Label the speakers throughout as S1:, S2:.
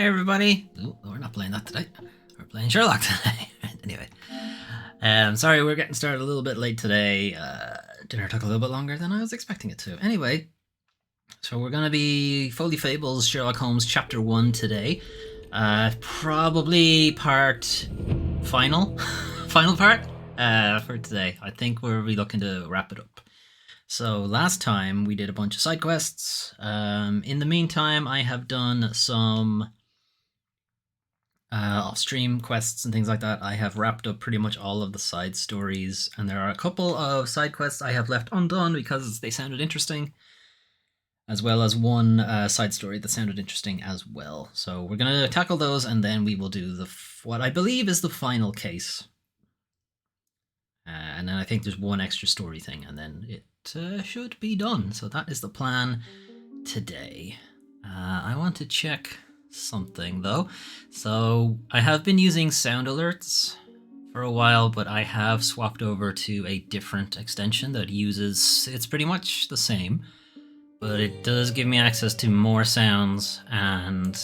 S1: Hey everybody! Ooh, we're not playing that today. We're playing Sherlock today. Anyway, sorry we're getting started a little bit late today. Dinner took a little bit longer than I was expecting it to. Anyway, so we're gonna be Foley Fables Sherlock Holmes Chapter 1 today. Probably final part for today. I think we'll be looking to wrap it up. So last time we did a bunch of side quests. In the meantime, I have done some off-stream quests and things like that. I have wrapped up pretty much all of the side stories, and there are a couple of side quests I have left undone because they sounded interesting, as well as one side story that sounded interesting as well. So we're going to tackle those, and then we will do what I believe is the final case. And then I think there's one extra story thing, and then it should be done. So that is the plan today. I want to check something though. So I have been using sound alerts for a while, but I have swapped over to a different extension that it's pretty much the same, but it does give me access to more sounds and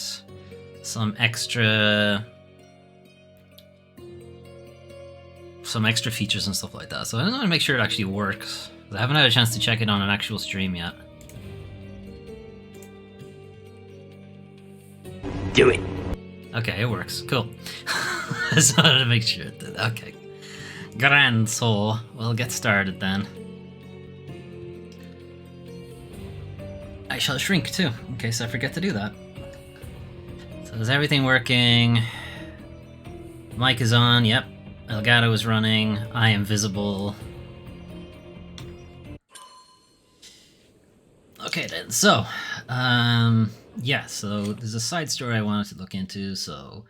S1: some extra features and stuff like that. So I want to make sure it actually works. I haven't had a chance to check it on an actual stream yet. Do it. Okay, it works. Cool. I just wanted to make sure it did. Okay. Grand, so we'll get started then. I shall shrink too, in case I forget to do that. So is everything working? Mic is on, yep. Elgato is running. I am visible. Okay then, so, yeah, so there's a side story I wanted to look into. So,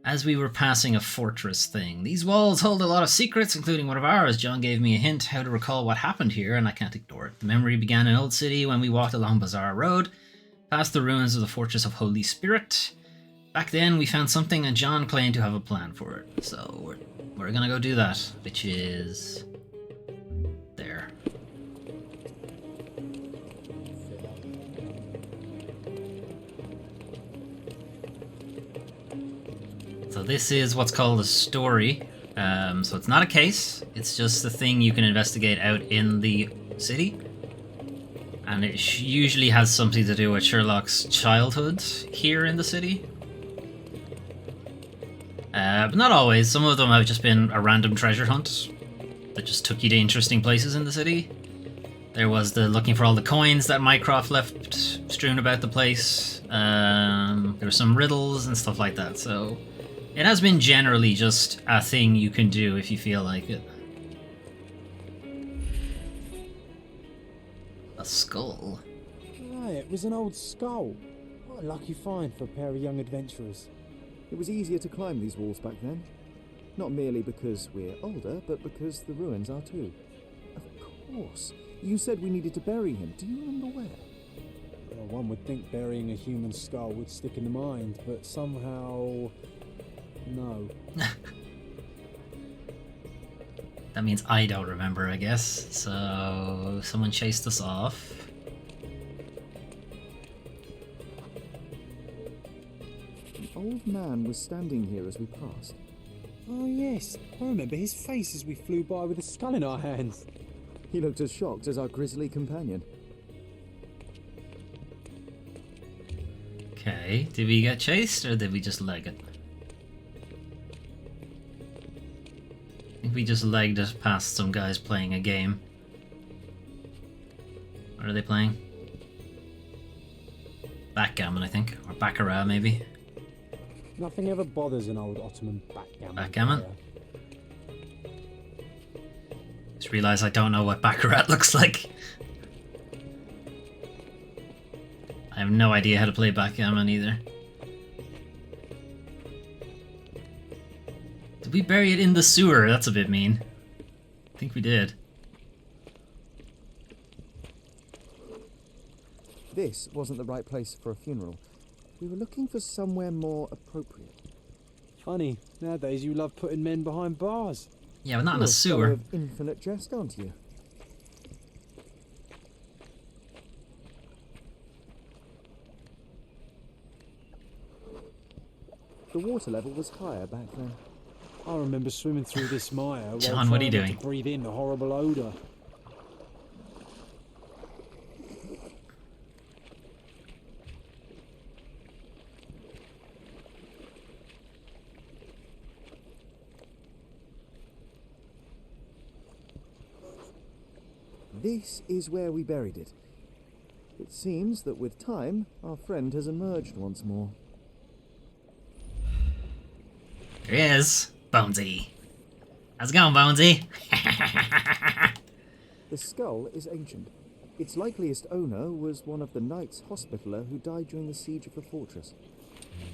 S1: as we were passing a fortress thing, these walls hold a lot of secrets, including one of ours. John gave me a hint how to recall what happened here, and I can't ignore it. The memory began in Old City when we walked along Bazaar Road, past the ruins of the Fortress of Holy Spirit. Back then, we found something, and John claimed to have a plan for it. So, we're gonna go do that, which is there. So this is what's called a story. So it's not a case, it's just a thing you can investigate out in the city. And it usually has something to do with Sherlock's childhood here in the city. But not always. Some of them have just been a random treasure hunt that just took you to interesting places in the city. There was the looking for all the coins that Mycroft left strewn about the place. There were some riddles and stuff like that, so it has been generally just a thing you can do if you feel like it. A skull?
S2: Right, it was an old skull. What a lucky find for a pair of young adventurers.
S3: It was easier to climb these walls back then. Not merely because we're older, but because the ruins are too. Of course. You said we needed to bury him. Do you remember where?
S2: Well, one would think burying a human skull would stick in the mind, but somehow... no.
S1: That means I don't remember, I guess. So someone chased us off.
S3: An old man was standing here as we passed.
S2: Oh yes, I remember his face as we flew by with a skull in our hands.
S3: He looked as shocked as our grisly companion.
S1: Okay, did we get chased or did we just leg it? I think we just legged it past some guys playing a game. What are they playing? Backgammon, I think. Or Baccarat, maybe.
S2: Nothing ever bothers an old Ottoman backgammon.
S1: Backgammon? Just realised I don't know what Baccarat looks like. I have no idea how to play backgammon either. Did we bury it in the sewer? That's a bit mean. I think we did.
S3: This wasn't the right place for a funeral. We were looking for somewhere more appropriate.
S2: Funny, nowadays you love putting men behind bars.
S1: Yeah, but not in
S3: You're
S1: a sewer.
S3: full of infinite jest, aren't you?
S2: the water level was higher back then. I remember swimming through this mire while
S1: John, what are you
S2: trying not
S1: doing?
S2: to breathe in the horrible odour.
S3: This is where we buried it. It seems that with time, our friend has emerged once more.
S1: There he is, Bonesy. How's it going, Bonesy?
S3: The skull is ancient. Its likeliest owner was one of the Knights Hospitaller who died during the siege of the fortress.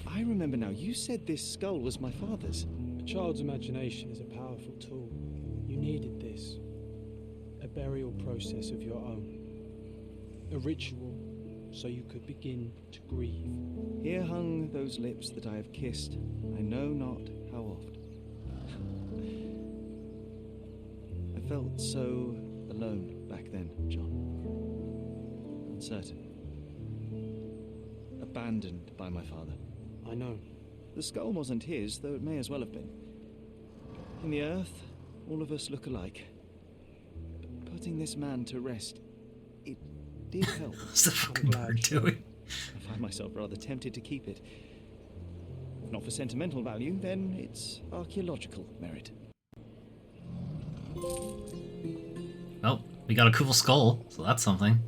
S4: I remember now, you said this skull was my father's.
S2: A child's imagination is a powerful tool. You needed this. A burial process of your own. A ritual so you could begin to grieve.
S4: Here hung those lips that I have kissed, I know not how oft. I felt so alone back then, John. Uncertain. Abandoned by my father.
S2: I know.
S4: The skull wasn't his, though it may as well have been. In the earth, all of us look alike. But putting this man to rest, it did help.
S1: What's the fucking bird doing?
S4: I find myself rather tempted to keep it. If not for sentimental value, then it's archaeological merit.
S1: Well, we got a cool skull, so that's something.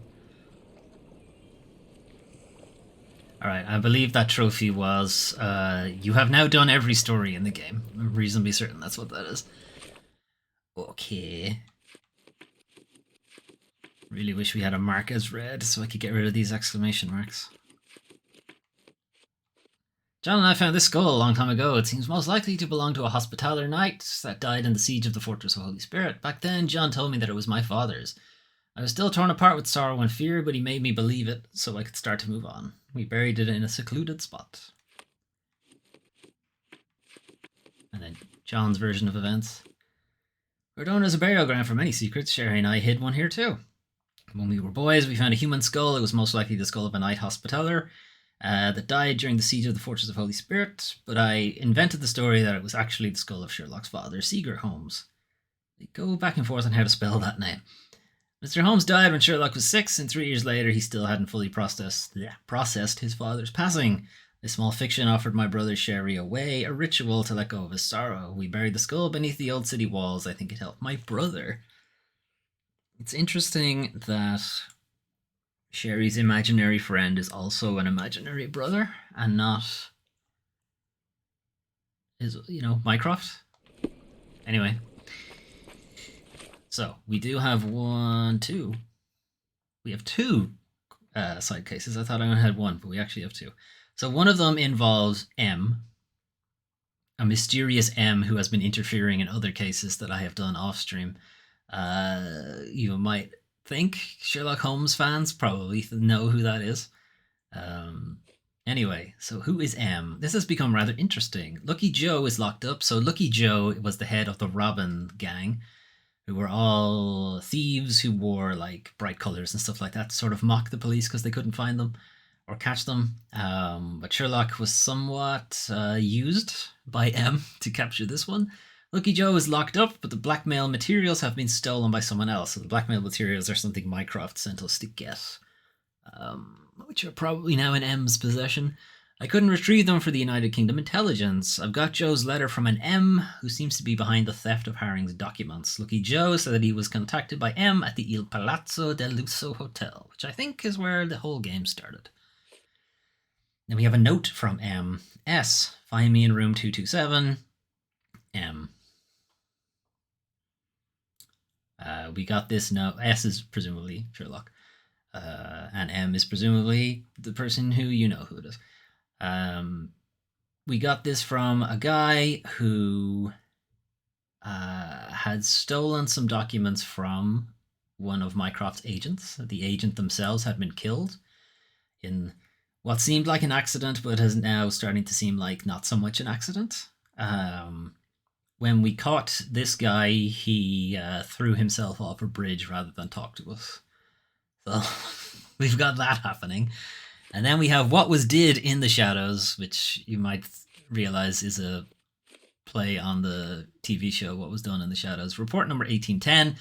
S1: Alright, I believe that trophy was, you have now done every story in the game. I'm reasonably certain that's what that is. Okay. Really wish we had a mark as red so I could get rid of these exclamation marks. John and I found this skull a long time ago. It seems most likely to belong to a Hospitaller knight that died in the siege of the Fortress of Holy Spirit. Back then, John told me that it was my father's. I was still torn apart with sorrow and fear, but he made me believe it so I could start to move on. We buried it in a secluded spot. And then John's version of events. We're known as a burial ground for many secrets. Sherry and I hid one here too. When we were boys, we found a human skull. It was most likely the skull of a knight hospitaller that died during the siege of the Fortress of Holy Spirit, but I invented the story that it was actually the skull of Sherlock's father, Seeger Holmes. They go back and forth on how to spell that name. Mr. Holmes died when Sherlock was 6, and 3 years later he still hadn't fully processed his father's passing. This small fiction offered my brother Sherry a ritual to let go of his sorrow. We buried the skull beneath the old city walls. I think it helped my brother. It's interesting that Sherry's imaginary friend is also an imaginary brother and not Mycroft. Anyway. So, we do have we have two side cases. I thought I only had one, but we actually have two. So one of them involves M, a mysterious M who has been interfering in other cases that I have done off stream. You might think Sherlock Holmes fans probably know who that is. Anyway, so who is M? This has become rather interesting. Lucky Joe is locked up. So Lucky Joe was the head of the Robin gang, who were all thieves who wore like bright colors and stuff like that to sort of mock the police because they couldn't find them or catch them. But Sherlock was somewhat used by M to capture this one. Lucky Joe is locked up, but the blackmail materials have been stolen by someone else. So the blackmail materials are something Mycroft sent us to get, which are probably now in M's possession. I couldn't retrieve them for the United Kingdom intelligence. I've got Joe's letter from an M who seems to be behind the theft of Haring's documents. Lucky Joe said that he was contacted by M at the Il Palazzo del Lusso Hotel, which I think is where the whole game started. Then we have a note from M. S. Find me in room 227. M. We got this note. S is presumably Sherlock. And M is presumably the person who you know who it is. We got this from a guy who had stolen some documents from one of Mycroft's agents. The agent themselves had been killed in what seemed like an accident, but is now starting to seem like not so much an accident. When we caught this guy, he threw himself off a bridge rather than talk to us. So we've got that happening. And then we have what was did in the shadows, which you might realize is a play on the TV show What Was Done in the Shadows. Report number 1810.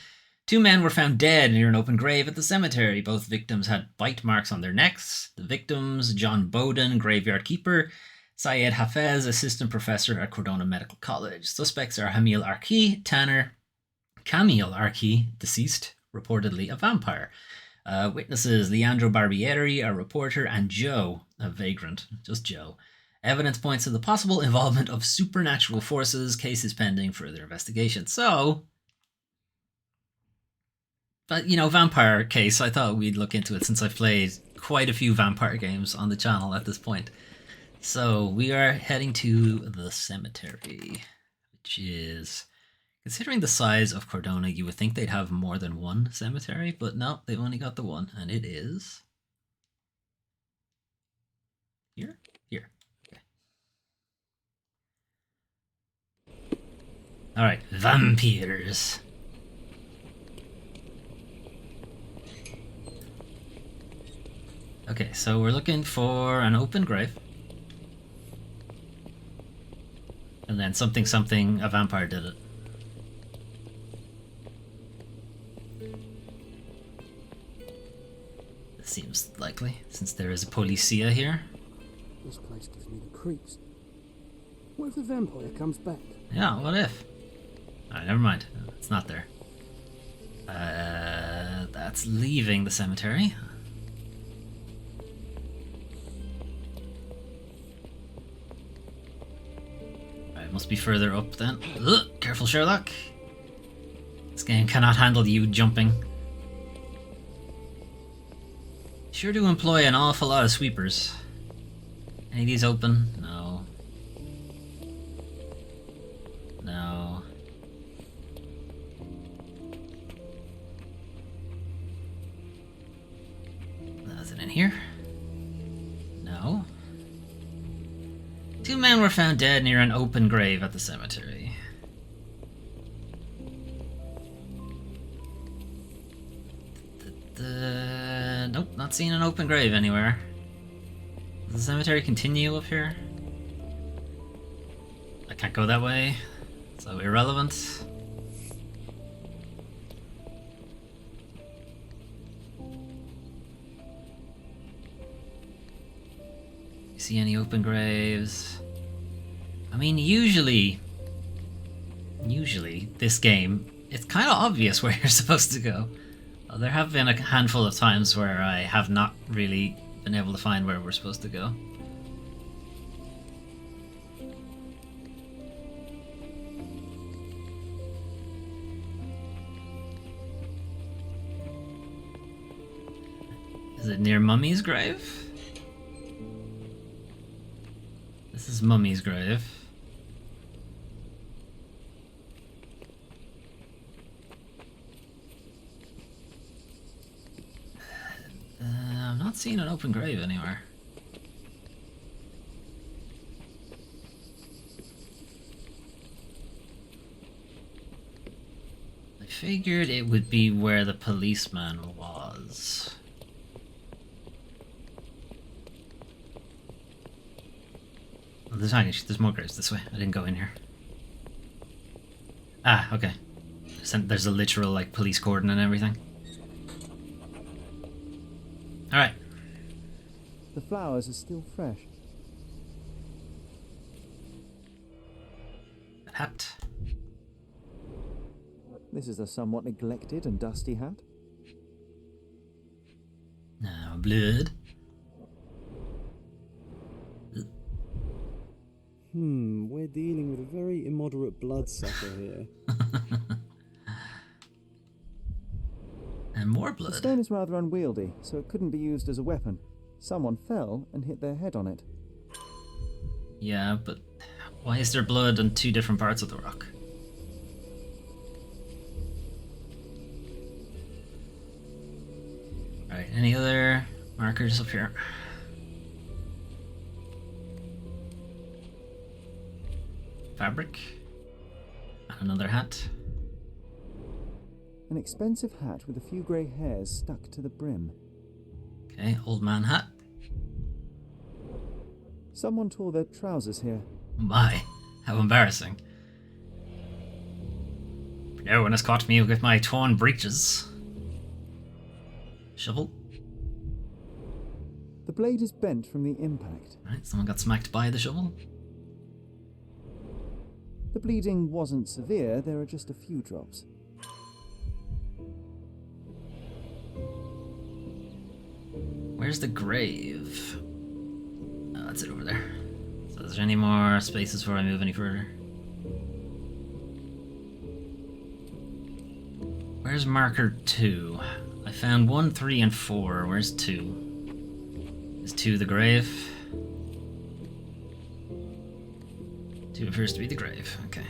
S1: 2 men were found dead near an open grave at the cemetery. Both victims had bite marks on their necks. The victims, John Bowden, graveyard keeper, Syed Hafez, assistant professor at Cordona Medical College. Suspects are Camille Arki, deceased, reportedly a vampire. Witnesses, Leandro Barbieri, a reporter, and Joe, a vagrant. Just Joe. Evidence points to the possible involvement of supernatural forces. Case is pending further investigation. So, but, you know, vampire case, I thought we'd look into it since I've played quite a few vampire games on the channel at this point. So, we are heading to the cemetery, which is, considering the size of Cordona, you would think they'd have more than one cemetery, but no, they've only got the one, and it is here? Here. Okay. Alright, vampires. Okay, so we're looking for an open grave. And then something, a vampire did it. This seems likely, since there is a policia here.
S5: This place gives me the creeps. What if the vampire comes back?
S1: Yeah, what if? Alright, never mind. It's not there. That's leaving the cemetery. Alright, must be further up then. Ugh, careful, Sherlock. This game cannot handle you jumping. Sure do employ an awful lot of sweepers. Any of these open? No. No. Nothing in here? No. 2 men were found dead near an open grave at the cemetery. Nope, not seeing an open grave anywhere. Does the cemetery continue up here? I can't go that way, so irrelevant. You see any open graves? I mean, usually this game, it's kind of obvious where you're supposed to go. There have been a handful of times where I have not really been able to find where we're supposed to go. Is it near Mummy's grave? This is Mummy's grave. I'm not seeing an open grave anywhere. I figured it would be where the policeman was. Oh, there's more graves this way. I didn't go in here. Ah, okay. There's a literal, like, police cordon and everything. Alright.
S3: The flowers are still fresh.
S1: Hat.
S3: This is a somewhat neglected and dusty hat.
S1: Now, blood.
S5: We're dealing with a very immoderate bloodsucker here.
S1: And more
S3: The
S1: blood.
S3: stone is rather unwieldy, so it couldn't be used as a weapon. Someone fell and hit their head on it.
S1: Yeah, but why is there blood on 2 different parts of the rock? Alright, any other markers up here? Fabric. And another hat.
S3: An expensive hat with a few grey hairs stuck to the brim.
S1: Okay, old man hat.
S3: Someone tore their trousers here.
S1: My, how embarrassing. No one has caught me with my torn breeches. Shovel?
S3: The blade is bent from the impact.
S1: Right, someone got smacked by the shovel.
S3: The bleeding wasn't severe, there are just a few drops.
S1: Where's the grave? Oh, that's it over there. So is there any more spaces before I move any further? Where's marker 2? I found 1, 3, and 4. Where's 2? Is 2 the grave? 2 appears to be the grave. Okay.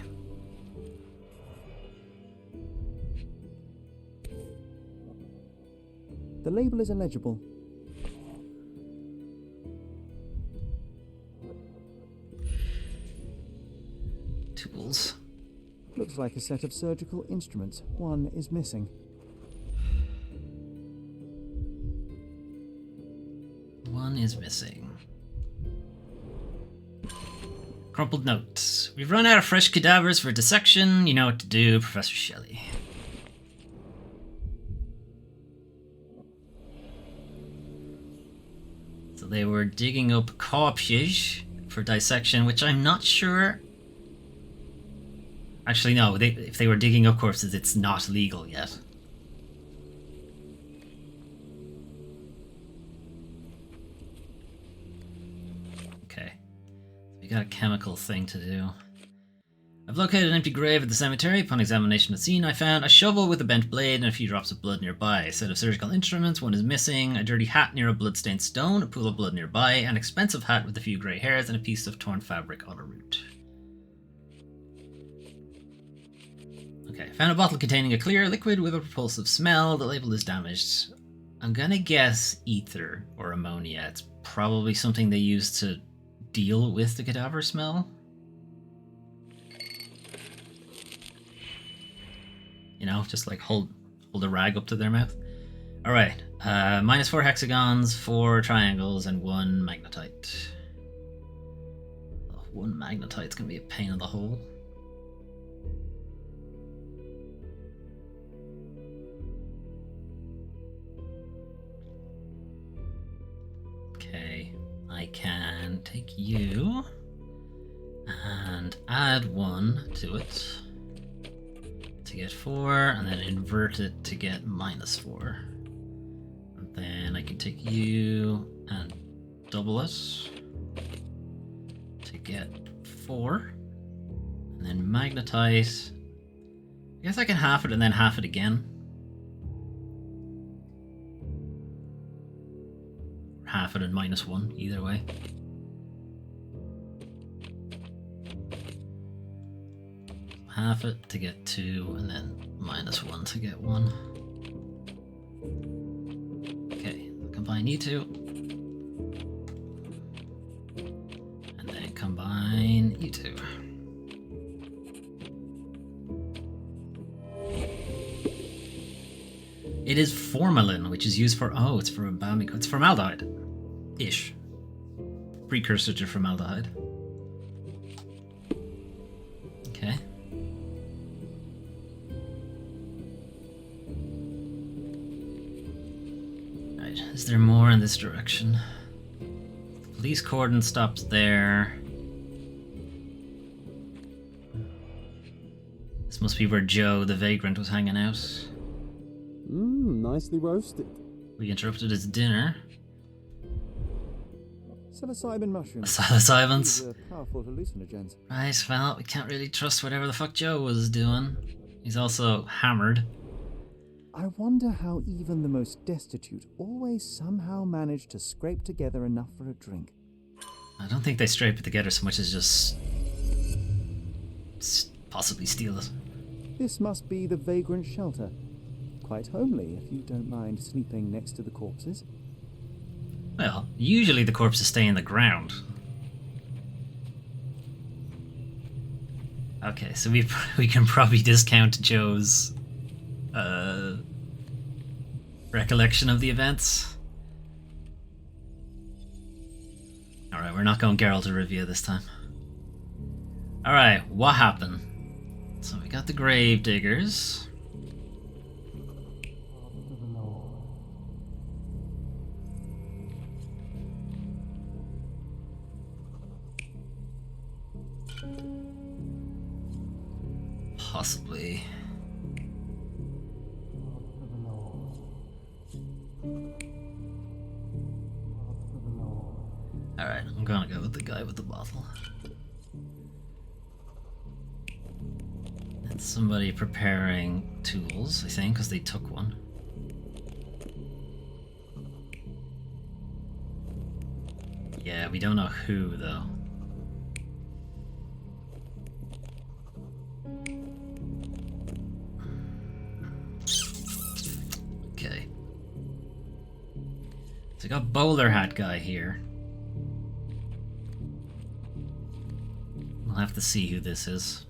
S3: The label is illegible.
S1: Tools.
S3: Looks like a set of surgical instruments. One is missing.
S1: One is missing. Crumpled note. We've run out of fresh cadavers for dissection. You know what to do, Professor Shelley. So they were digging up corpses for dissection, which I'm not sure. Actually, no. If they were digging up corpses, it's not legal yet. Okay. We got a chemical thing to do. I've located an empty grave at the cemetery. Upon examination of the scene, I found a shovel with a bent blade and a few drops of blood nearby. A set of surgical instruments, one is missing, a dirty hat near a blood-stained stone, a pool of blood nearby, an expensive hat with a few grey hairs, and a piece of torn fabric on a root. Okay, found a bottle containing a clear liquid with a repulsive smell. The label is damaged. I'm gonna guess ether or ammonia. It's probably something they use to deal with the cadaver smell. You know, just like hold a rag up to their mouth. Alright, -4 hexagons, 4 triangles, and 1 magnetite. Oh, 1 magnetite's gonna be a pain in the hole. Okay, I can take you and add 1 to it to get 4, and then invert it to get -4. And then I can take you and double it to get 4, and then magnetite. I guess I can half it and then half it again. Half it and -1, either way. Half it to get 2, and then -1 to get 1. Okay, combine you two. And then combine you two. It is formalin, which is used for, oh, it's for embalming. It's formaldehyde-ish. Precursor to formaldehyde. Okay. Right, is there more in this direction? The police cordon stops there. This must be where Joe, the vagrant, was hanging out.
S5: Nicely roasted.
S1: We interrupted his dinner.
S3: Psilocybin mushrooms.
S1: Psilocybins.
S3: These are powerful hallucinogens.
S1: Right, well, we can't really trust whatever the fuck Joe was doing. He's also hammered.
S3: I wonder how even the most destitute always somehow manage to scrape together enough for a drink.
S1: I don't think they scrape it together so much as just possibly steal it.
S3: This must be the vagrant shelter. Quite homely, if you don't mind sleeping next to the corpses.
S1: Well, usually the corpses stay in the ground. Okay, so we can probably discount Joe's recollection of the events. Alright, we're not going Geralt to review this time. Alright, what happened? So we got the grave diggers. Possibly. Alright, I'm gonna go with the guy with the bottle. It's somebody preparing tools, I think, because they took one. Yeah, we don't know who, though. Okay. So we got bowler hat guy here. We'll have to see who this is.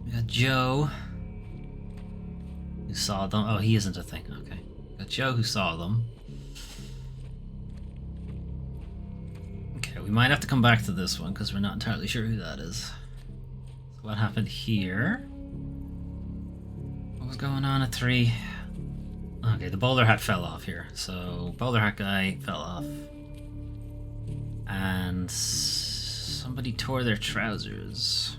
S1: We got Joe, who saw them. Oh, he isn't a thing. Okay. We got Joe, who saw them. Okay, we might have to come back to this one because we're not entirely sure who that is. So what happened here? What was going on at 3? Okay, the bowler hat fell off here. So, bowler hat guy fell off. And somebody tore their trousers.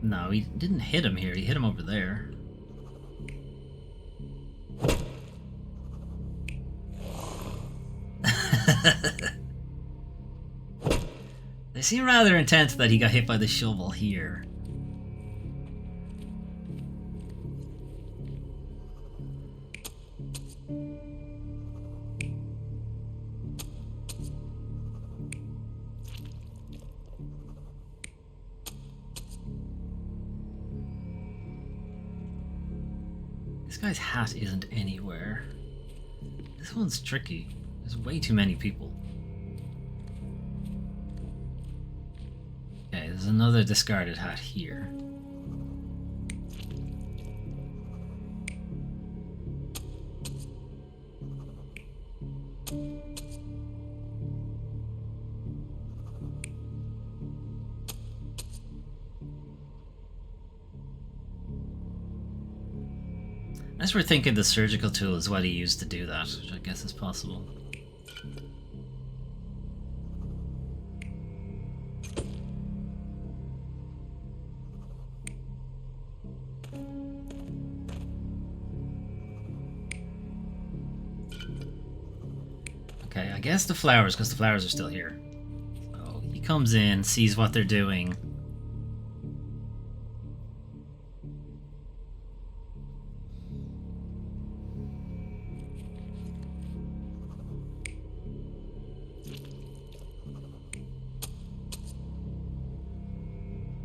S1: No, he didn't hit him here. He hit him over there. They seem rather intense that he got hit by the shovel here. This guy's hat isn't anywhere. This one's tricky. There's way too many people. Okay, there's another discarded hat here. As we're thinking the surgical tool is what he used to do that, which I guess is possible. Okay, I guess the flowers, because the flowers are still here. So he comes in, sees what they're doing.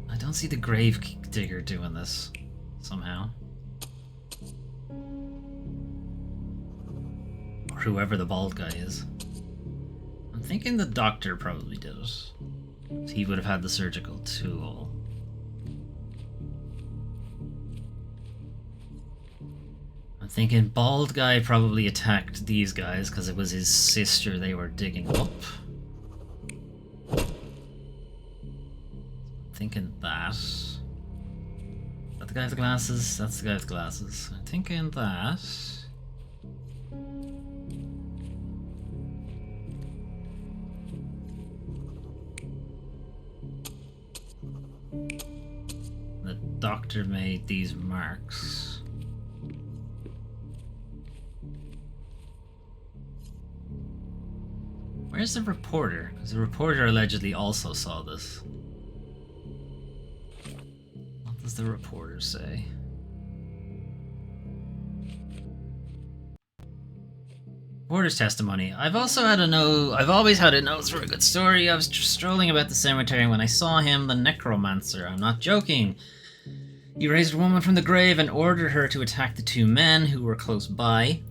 S1: I don't see the grave digger doing this somehow. Or whoever the bald guy is. I'm thinking the doctor probably did it. He would have had the surgical tool. I'm thinking bald guy probably attacked these guys because it was his sister they were digging up. Thinking that. Is that the guy with the glasses? That's the guy with the glasses. I'm thinking that. The doctor made these marks. Where's the reporter? Because the reporter allegedly also saw this. What does the reporter say? Reporter's testimony. I've always had a nose for a good story. I was just strolling about the cemetery when I saw him, the necromancer. I'm not joking. He raised a woman from the grave and ordered her to attack the two men who were close by.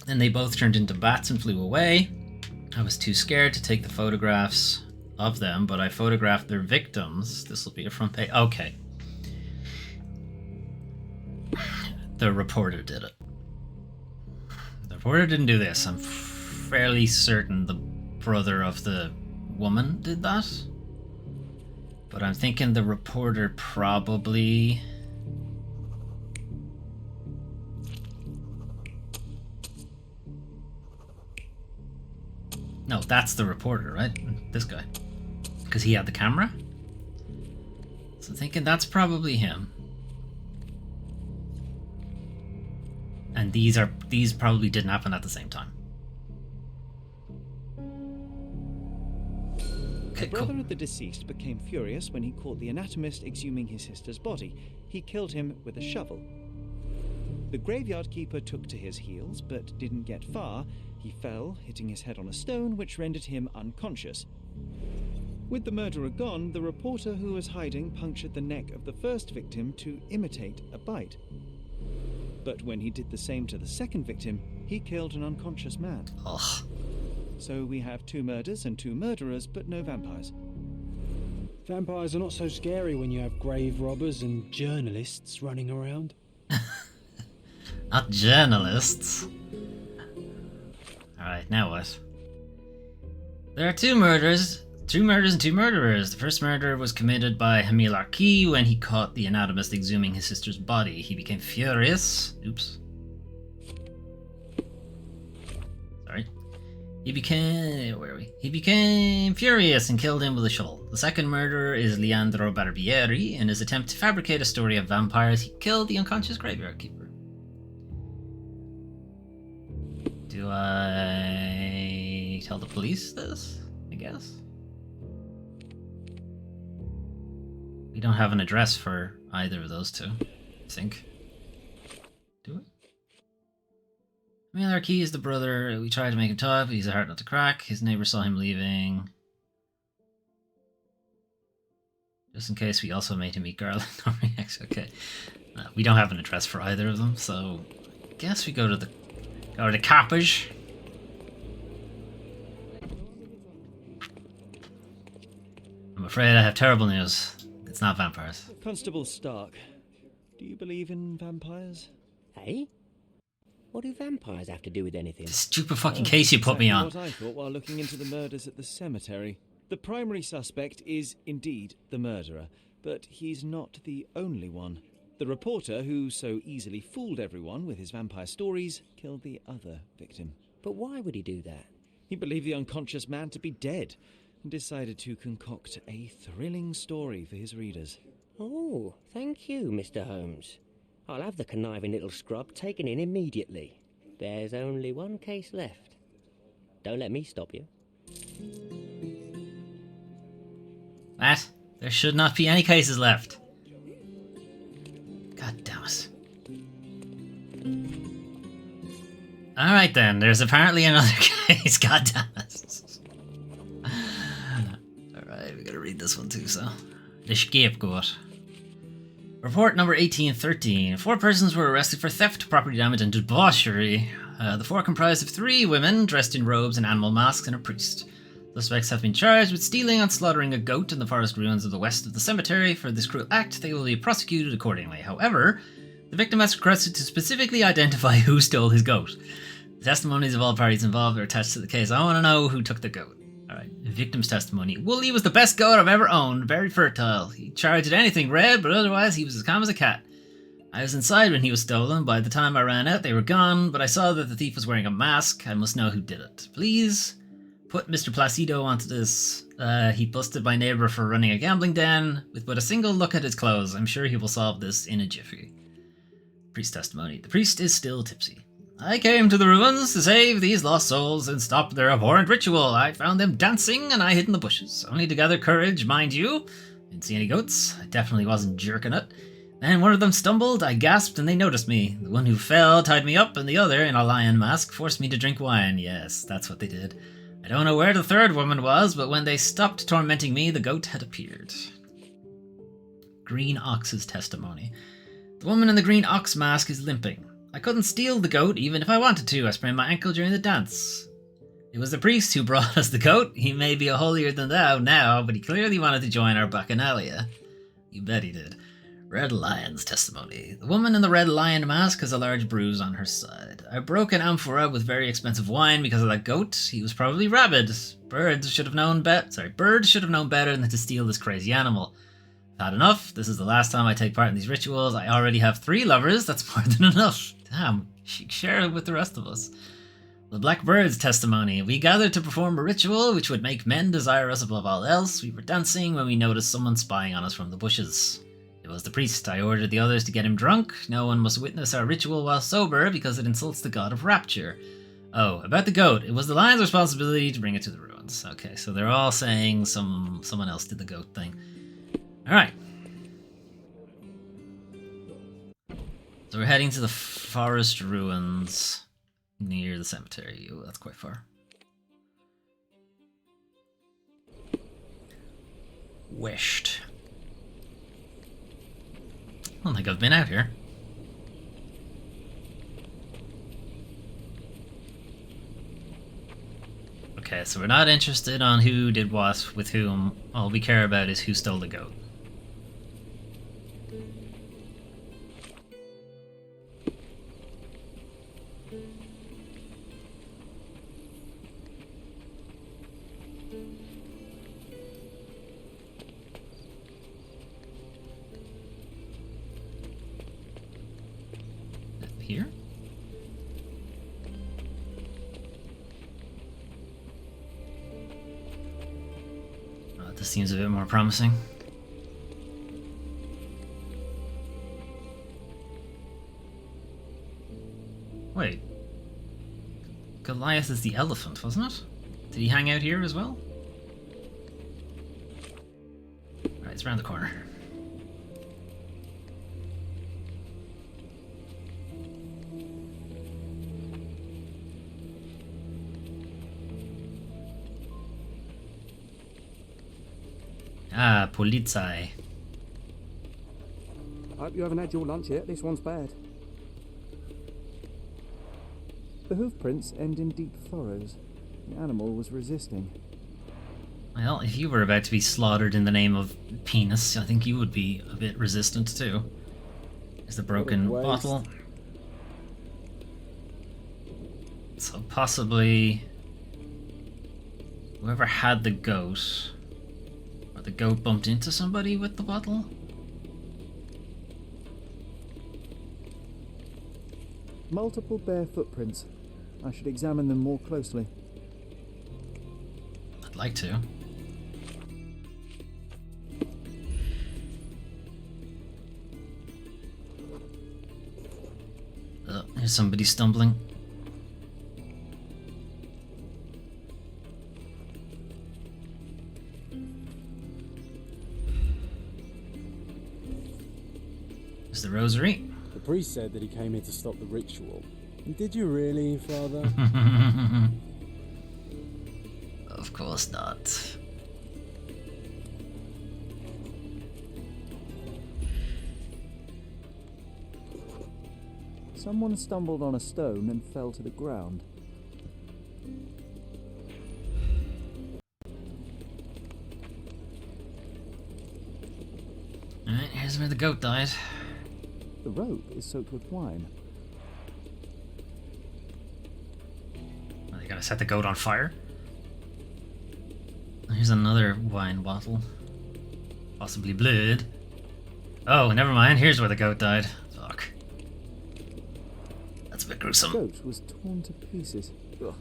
S1: Then they both turned into bats and flew away. I was too scared to take the photographs of them, but I photographed their victims. This will be a front page. Okay. the reporter did it. The reporter didn't do this. I'm fairly certain the brother of the woman did that. But I'm thinking the reporter probably... No, that's the reporter, right? This guy. Because he had the camera? So I'm thinking that's probably him. And these probably didn't happen at the same time. Okay,
S4: The brother
S1: cool.
S4: of the deceased became furious when he caught the anatomist exhuming his sister's body. He killed him with a shovel. The graveyard keeper took to his heels, but didn't get far. He fell, hitting his head on a stone, which rendered him unconscious. With the murderer gone, the reporter who was hiding punctured the neck of the first victim to imitate a bite. But when he did the same to the second victim, he killed an unconscious man.
S1: Ugh.
S4: So we have 2 murders and 2 murderers, but no vampires.
S2: Vampires are not so scary when you have grave robbers and journalists running around.
S1: Not journalists. Alright, now what? There are 2 murders. 2 murders and 2 murderers. The first murder was committed by Hamil Arki when he caught the anatomist exhuming his sister's body. He became furious. Oops. Sorry. He became furious and killed him with a shovel. The second murderer is Leandro Barbieri. In his attempt to fabricate a story of vampires, he killed the unconscious graveyard keeper. Do I tell the police this? I guess. We don't have an address for either of those 2, I think. Do we? Miller Key is the brother. We tried to make him talk, but he's a hard nut to crack. His neighbor saw him leaving. Just in case, we also made him eat garlic. Okay. We don't have an address for either of them, so I guess we go to the coppage. I'm afraid I have terrible news. It's not vampires.
S4: Constable Stark, do you believe in vampires?
S6: Eh? What do vampires have to do with anything?
S1: This stupid fucking case you put me on.
S4: What I thought while looking into the murders at the cemetery. The primary suspect is indeed the murderer, but he's not the only one. The reporter, who so easily fooled everyone with his vampire stories, killed the other victim.
S6: But why would he do that?
S4: He believed the unconscious man to be dead and decided to concoct a thrilling story for his readers.
S6: Oh, thank you, Mr. Holmes. I'll have the conniving little scrub taken in immediately. There's only one case left. Don't let me stop you.
S1: Matt, there should not be any cases left. God damn it. Alright then, there's apparently another case, god damn it. Alright, we gotta read this one too, so. The scapegoat. Report number 1813. 4 persons were arrested for theft, property damage, and debauchery. The 4 comprised of 3 women dressed in robes and animal masks and a priest. Suspects have been charged with stealing and slaughtering a goat in the forest ruins of the west of the cemetery. For this cruel act, they will be prosecuted accordingly. However, the victim has requested to specifically identify who stole his goat. The testimonies of all parties involved are attached to the case. I want to know who took the goat. Alright, the victim's testimony. Wooly was the best goat I've ever owned, very fertile. He charged at anything red, but otherwise he was as calm as a cat. I was inside when he was stolen. By the time I ran out, they were gone, but I saw that the thief was wearing a mask. I must know who did it. Please put Mr. Placido onto this. He busted my neighbor for running a gambling den. With but a single look at his clothes, I'm sure he will solve this in a jiffy. Priest testimony. The priest is still tipsy. I came to the ruins to save these lost souls and stop their abhorrent ritual. I found them dancing and I hid in the bushes, only to gather courage, mind you. Didn't see any goats. I definitely wasn't jerking it. Then one of them stumbled, I gasped, and they noticed me. The one who fell tied me up, and the other, in a lion mask, forced me to drink wine. Yes, that's what they did. I don't know where the third woman was, but when they stopped tormenting me, the goat had appeared. Green Ox's testimony. The woman in the green ox mask is limping. I couldn't steal the goat even if I wanted to. I sprained my ankle during the dance. It was the priest who brought us the goat. He may be a holier than thou now, but he clearly wanted to join our bacchanalia. You bet he did. Red Lion's testimony. The woman in the red lion mask has a large bruise on her side. I broke an amphora with very expensive wine because of that goat. He was probably rabid. Birds should have known better than to steal this crazy animal. I've had enough. This is the last time I take part in these rituals. I already have 3 lovers. That's more than enough. Damn, share it with the rest of us. The Black Bird's testimony. We gathered to perform a ritual which would make men desire us above all else. We were dancing when we noticed someone spying on us from the bushes. It was the priest. I ordered the others to get him drunk. No one must witness our ritual while sober because it insults the god of rapture. Oh, about the goat. It was the lion's responsibility to bring it to the ruins. Okay, so they're all saying someone else did the goat thing. Alright. So we're heading to the forest ruins near the cemetery. Oh, that's quite far. West. I don't think I've been out here. Okay, so we're not interested on who did what with whom. All we care about is who stole the goat. Here? This seems a bit more promising. Wait. Goliath is the elephant, wasn't it? Did he hang out here as well? Right, it's around the corner. Ah, Polizei.
S5: I hope you haven't had your lunch yet. This one's bad.
S3: The hoof prints end in deep furrows. The animal was resisting.
S1: Well, if you were about to be slaughtered in the name of penis, I think you would be a bit resistant too. There's the broken bottle. So possibly whoever had the goat, or the goat bumped into somebody with the bottle.
S3: Multiple bare footprints. I should examine them more closely.
S1: I'd like to. Oh, there's somebody stumbling. There's the rosary.
S2: The priest said that he came here to stop the ritual. Did you really, Father?
S1: Of course not.
S3: Someone stumbled on a stone and fell to the ground.
S1: Alright, here's where the goat died.
S3: The rope is soaked with wine.
S1: Well, they gotta set the goat on fire. Here's another wine bottle. Possibly blood. Oh, never mind. Here's where the goat died. Fuck. That's a bit gruesome.
S3: The goat was torn to pieces. Ugh.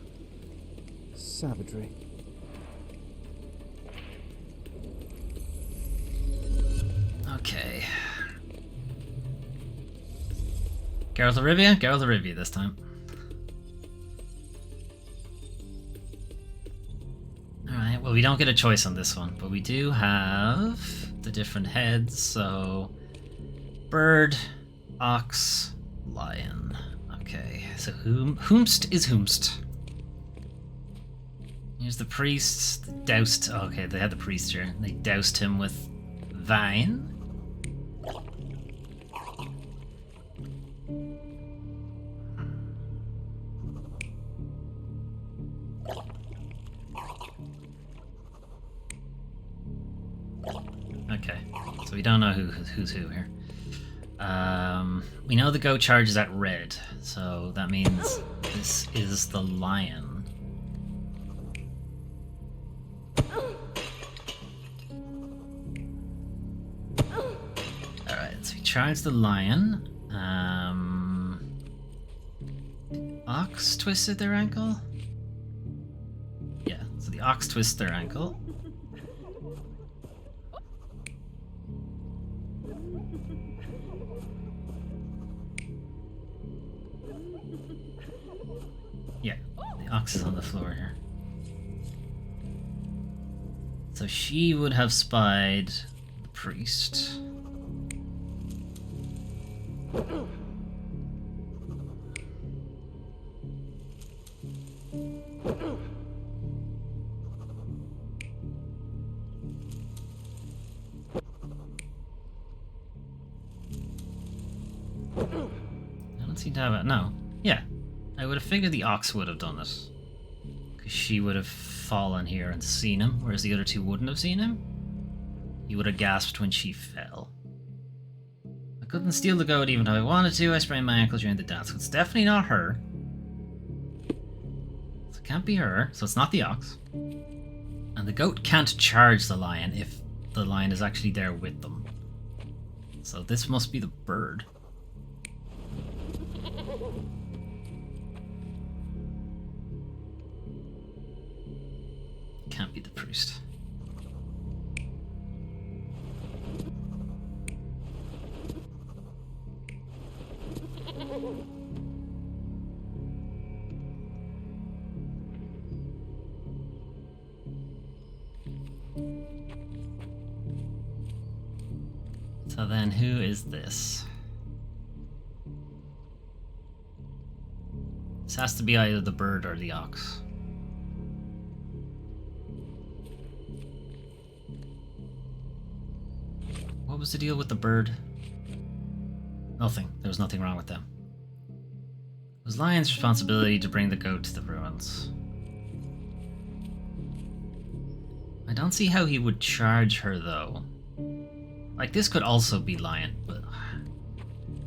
S3: Savagery.
S1: Okay. Geralt of Rivia? Geralt of Rivia this time. Alright, well we don't get a choice on this one, but we do have the different heads, so... Bird, ox, lion. Okay, so whomst is whomst. Here's the priest, doused... Oh, okay, they had the priest here. They doused him with wine. Okay, so we don't know who's who here. We know the goat charges at red, so that means this is the lion. Alright, so we charge the lion. The ox twisted their ankle? Yeah, so the ox twists their ankle. Yeah, the ox is on the floor here. So she would have spied the priest. I don't seem to have it. No. Yeah. I would have figured the ox would have done it. Because she would have fallen here and seen him, whereas the other two wouldn't have seen him. He would have gasped when she fell. I couldn't steal the goat even though I wanted to. I sprained my ankle during the dance. So it's definitely not her. So it can't be her. So it's not the ox. And the goat can't charge the lion if the lion is actually there with them. So this must be the bird. Can't be the priest. So then who is this? This has to be either the bird or the ox. What was the deal with the bird? Nothing. There was nothing wrong with them. It was Lion's responsibility to bring the goat to the ruins. I don't see how he would charge her, though. Like, this could also be Lion, but...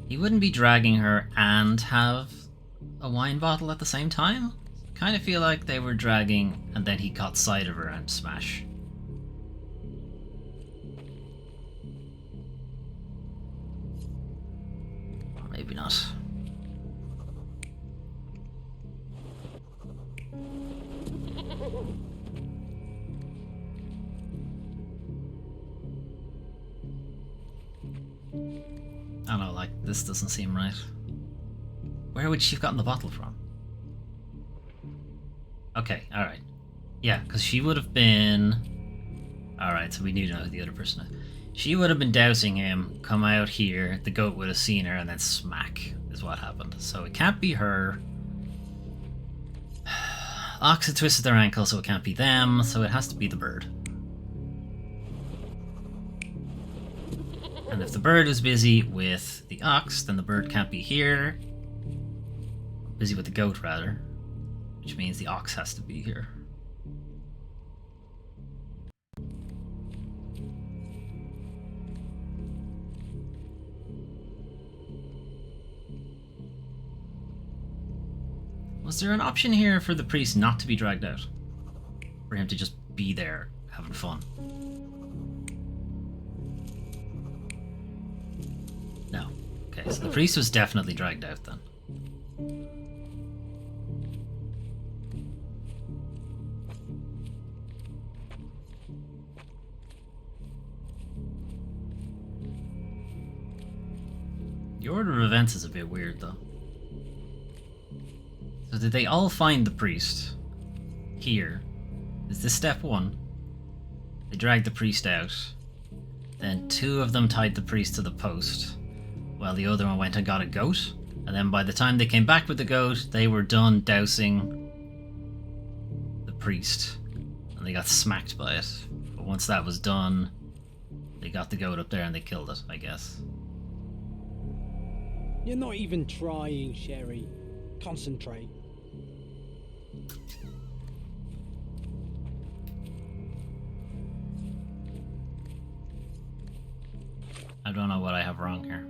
S1: he wouldn't be dragging her and have a wine bottle at the same time? Kind of feel like they were dragging, and then he caught sight of her and smash. Maybe not. I don't know, like, this doesn't seem right. Where would she have gotten the bottle from? Okay, alright. Yeah, because she would have been... Alright, so we need to know who the other person is. She would have been dousing him, come out here, the goat would have seen her, and then smack is what happened. So it can't be her. Ox had twisted their ankle, so it can't be them, so it has to be the bird. And if the bird is busy with the ox, then the bird can't be here. Busy with the goat, rather. Which means the ox has to be here. Was there an option here for the priest not to be dragged out? For him to just be there, having fun? No. Okay, so the priest was definitely dragged out then. The order of events is a bit weird though. So did they all find the priest? Here. Is this step one? They dragged the priest out. Then two of them tied the priest to the post, while the other one went and got a goat. And then by the time they came back with the goat, they were done dousing the priest. And they got smacked by it. But once that was done, they got the goat up there and they killed it, I guess.
S2: You're not even trying, Sherry. Concentrate.
S1: I don't know what I have wrong here.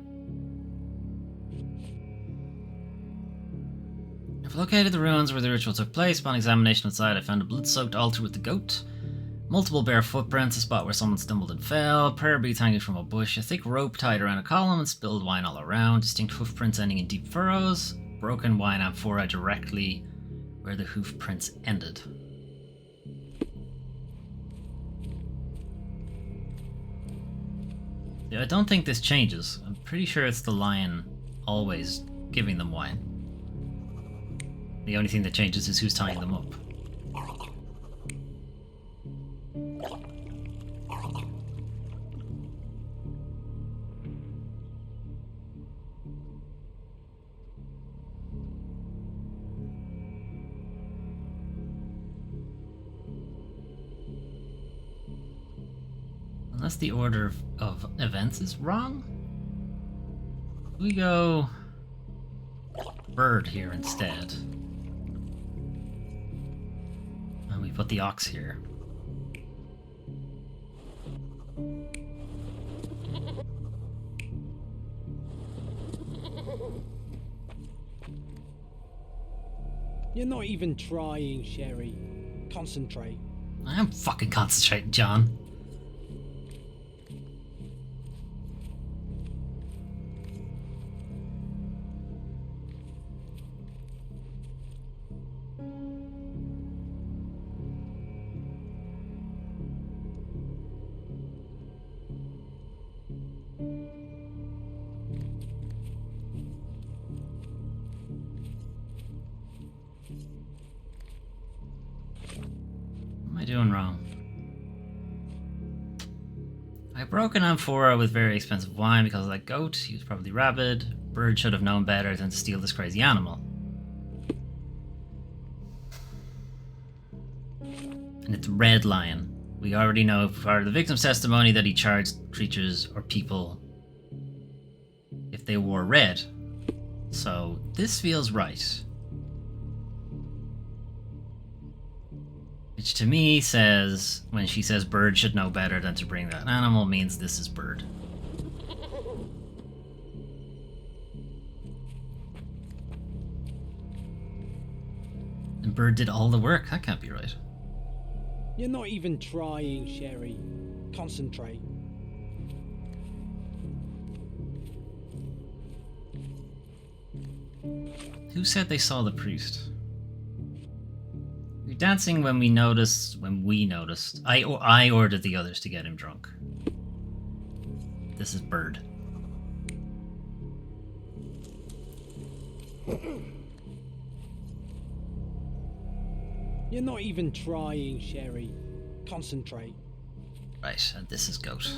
S1: located the ruins where the ritual took place. Upon examination outside, I found a blood-soaked altar with the goat. Multiple bare footprints, a spot where someone stumbled and fell, prayer beads hanging from a bush, a thick rope tied around a column and spilled wine all around, distinct hoofprints ending in deep furrows, broken wine amphora directly where the hoofprints ended. Yeah, I don't think this changes. I'm pretty sure it's the lion always giving them wine. The only thing that changes is who's tying them up. Unless the order of events is wrong? We go bird here instead. And we put the ox here.
S2: You're not even trying, Sherry. Concentrate.
S1: I am fucking concentrating, John. What am I doing wrong? I broke an amphora with very expensive wine because of that goat. He was probably rabid. Bird should have known better than to steal this crazy animal. And it's Red Lion. We already know from part of the victim's testimony that he charged creatures or people if they wore red. So this feels right. Which to me says, when she says bird should know better than to bring that animal, means this is bird. And bird did all the work. That can't be right.
S2: You're not even trying, Sherry. Concentrate.
S1: Who said they saw the priest? You're dancing when we noticed. I ordered the others to get him drunk. This is bird.
S2: You're not even trying, Sherry. Concentrate.
S1: Right, and this is goat.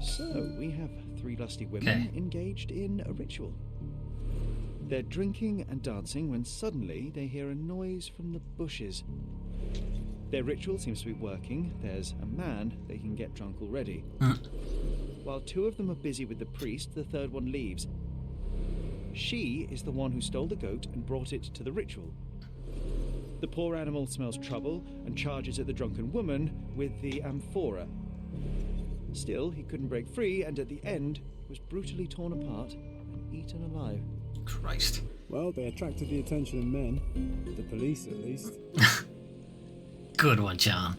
S4: So, we have three lusty women engaged in a ritual. They're drinking and dancing when suddenly they hear a noise from the bushes. Their ritual seems to be working. There's a man they can get drunk already. While two of them are busy with the priest, the third one leaves. She is the one who stole the goat and brought it to the ritual. The poor animal smells trouble and charges at the drunken woman with the amphora. Still, he couldn't break free, and at the end was brutally torn apart and eaten alive.
S1: Christ.
S5: Well, they attracted the attention of men. The police, at least.
S1: Good one, John.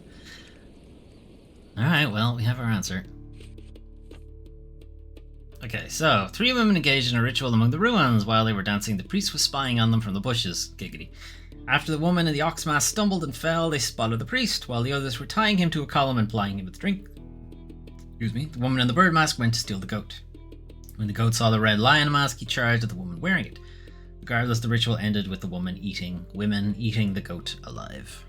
S1: Alright, well, we have our answer. Okay, so, three women engaged in a ritual among the ruins. While they were dancing, the priest was spying on them from the bushes. Giggity. After the woman in the ox mask stumbled and fell, they spotted the priest, while the others were tying him to a column and plying him with drink. The woman in the bird mask went to steal the goat. When the goat saw the red lion mask, he charged at the woman wearing it. Regardless, the ritual ended with the women eating the goat alive.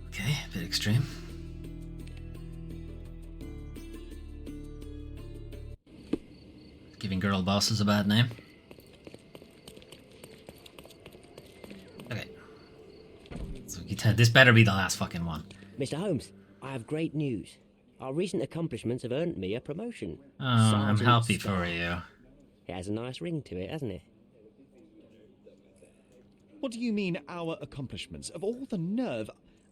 S1: Okay, a bit extreme. Giving girl bosses a bad name. Okay. So this better be the last fucking one.
S6: Mr. Holmes, I have great news. Our recent accomplishments have earned me a promotion.
S1: Oh, I'm
S6: Sergeant
S1: happy
S6: Star.
S1: for you.
S6: It has a nice ring to it, hasn't it?
S4: What do you mean, our accomplishments? Of all the nerve,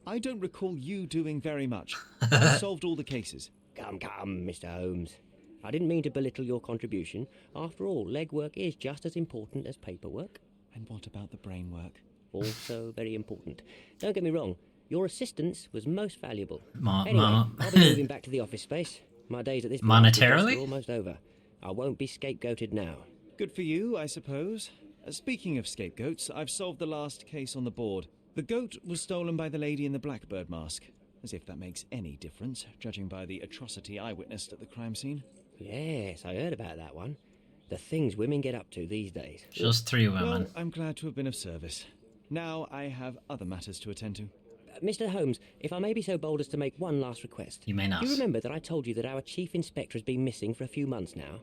S4: I don't recall you doing very much. I solved all the cases.
S6: Come, Mr. Holmes. I didn't mean to belittle your contribution. After all, legwork is just as important as paperwork.
S4: And what about the brain work?
S6: Also very important. Don't get me wrong, your assistance was most valuable.
S1: Ma-
S6: Anyway,
S1: ma-
S6: I'll be moving back to the office space. My days at this
S1: Monetarily?
S6: are almost over. I won't be scapegoated now.
S4: Good for you, I suppose. Speaking of scapegoats, I've solved the last case on the board. The goat was stolen by the lady in the blackbird mask. As if that makes any difference, judging by the atrocity I witnessed at the crime scene.
S6: Yes, I heard about that one. The things women get up to these days.
S1: Just 3 women.
S4: Well, I'm glad to have been of service. Now I have other matters to attend to.
S6: Mr. Holmes, if I may be so bold as to make one last request.
S1: You may not.
S6: Do you remember that I told you that our chief inspector has been missing for a few months now?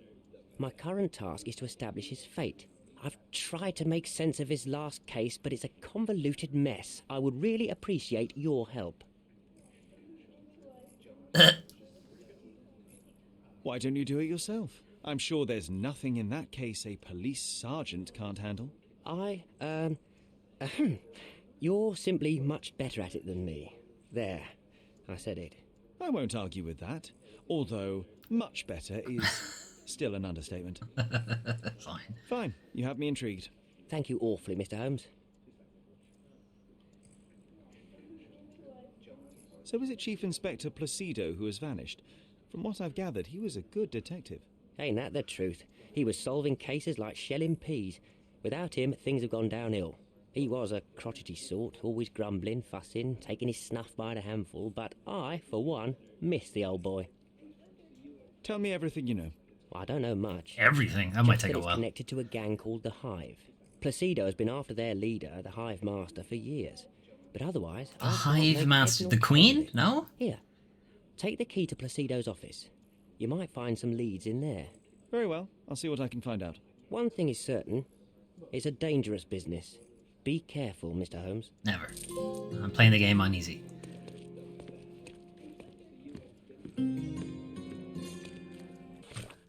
S6: My current task is to establish his fate. I've tried to make sense of his last case, but it's a convoluted mess. I would really appreciate your help.
S4: Why don't you do it yourself? I'm sure there's nothing in that case a police sergeant can't handle.
S6: You're simply much better at it than me. There, I said it.
S4: I won't argue with that, although much better is still an understatement.
S1: Fine.
S4: Fine, you have me intrigued.
S6: Thank you awfully, Mr. Holmes.
S4: So is it Chief Inspector Placido who has vanished? From what I've gathered, he was a good detective.
S6: Ain't that the truth? He was solving cases like shelling peas. Without him, things have gone downhill. He was a crotchety sort, always grumbling, fussing, taking his snuff by the handful, but I, for one, miss the old boy.
S4: Tell me everything you know.
S6: Well, I don't know much.
S1: Everything. That might
S6: Just
S1: take
S6: that
S1: a
S6: it's
S1: while.
S6: connected to a gang called the Hive. Placido has been after their leader, the Hive Master, for years. But otherwise...
S1: The
S6: I can't
S1: Hive
S6: make
S1: Master.
S6: head
S1: The
S6: nor
S1: Queen?
S6: tail of it.
S1: No?
S6: Here, take the key to Placido's office. You might find some leads in there.
S4: Very well, I'll see what I can find out.
S6: One thing is certain. It's a dangerous business. Be careful, Mr. Holmes.
S1: Never. I'm playing the game on easy.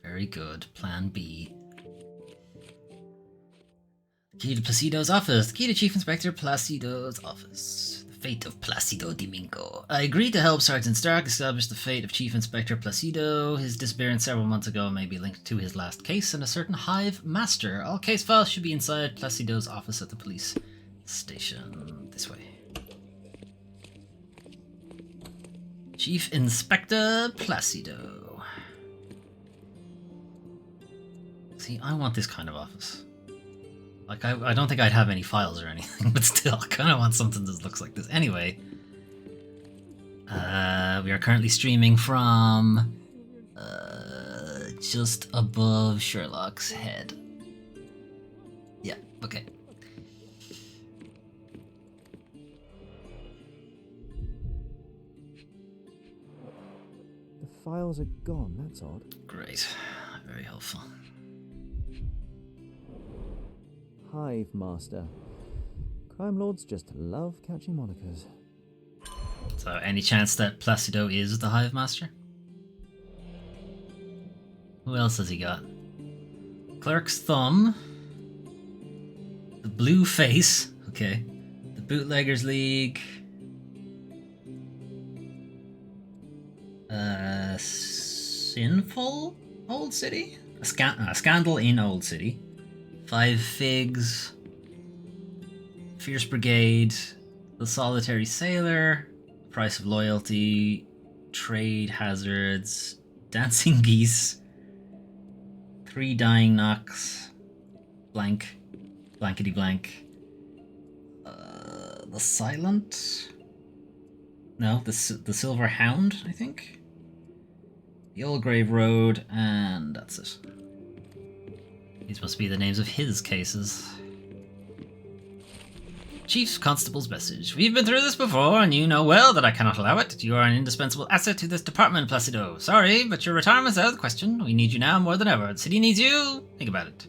S1: Very good. Plan B. Key to Placido's office. Key to Chief Inspector Placido's office. The fate of Placido Domingo. I agreed to help Sergeant Stark establish the fate of Chief Inspector Placido. His disappearance several months ago may be linked to his last case and a certain Hive Master. All case files should be inside Placido's office at the police station. This way. Chief Inspector Placido. See, I want this kind of office. Like, I don't think I'd have any files or anything, but still, I kind of want something that looks like this. Anyway, we are currently streaming from just above Sherlock's head. Yeah, okay.
S3: The files are gone, that's odd.
S1: Great. Very helpful.
S3: Hive Master. Crime lords just love catchy monikers.
S1: So, any chance that Placido is the Hive Master? Who else has he got? Clerk's Thumb. The Blue Face. Okay. The Bootleggers League. Sinful Old City? A Scandal in Old City. Five Figs. Fierce Brigade. The Solitary Sailor. Price of Loyalty. Trade Hazards. Dancing Geese. Three Dying Knocks. Blank. Blankety blank. The Silent. No, the Silver Hound, I think. The Old Grave Road, and that's it. These must be the names of his cases. Chief Constable's message. We've been through this before, and you know well that I cannot allow it. You are an indispensable asset to this department, Placido. Sorry, but your retirement's out of the question. We need you now more than ever. The city needs you. Think about it.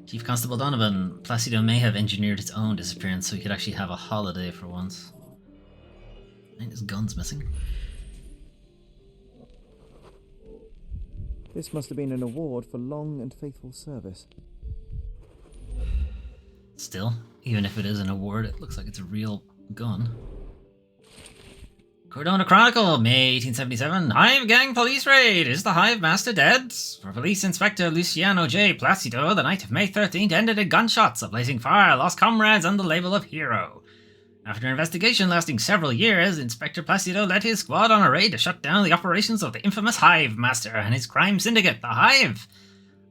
S1: Chief Constable Donovan. Placido may have engineered his own disappearance so he could actually have a holiday for once. And his gun's missing.
S3: This must have been an award for long and faithful service.
S1: Still, even if it is an award, it looks like it's a real gun. Cordona Chronicle, May 1877. Hive Gang Police Raid. Is the Hive Master dead? For Police Inspector Luciano J. Placido, the night of May 13th ended in gunshots, a blazing fire, lost comrades, and the label of hero. After an investigation lasting several years, Inspector Placido led his squad on a raid to shut down the operations of the infamous Hive Master and his crime syndicate, the Hive.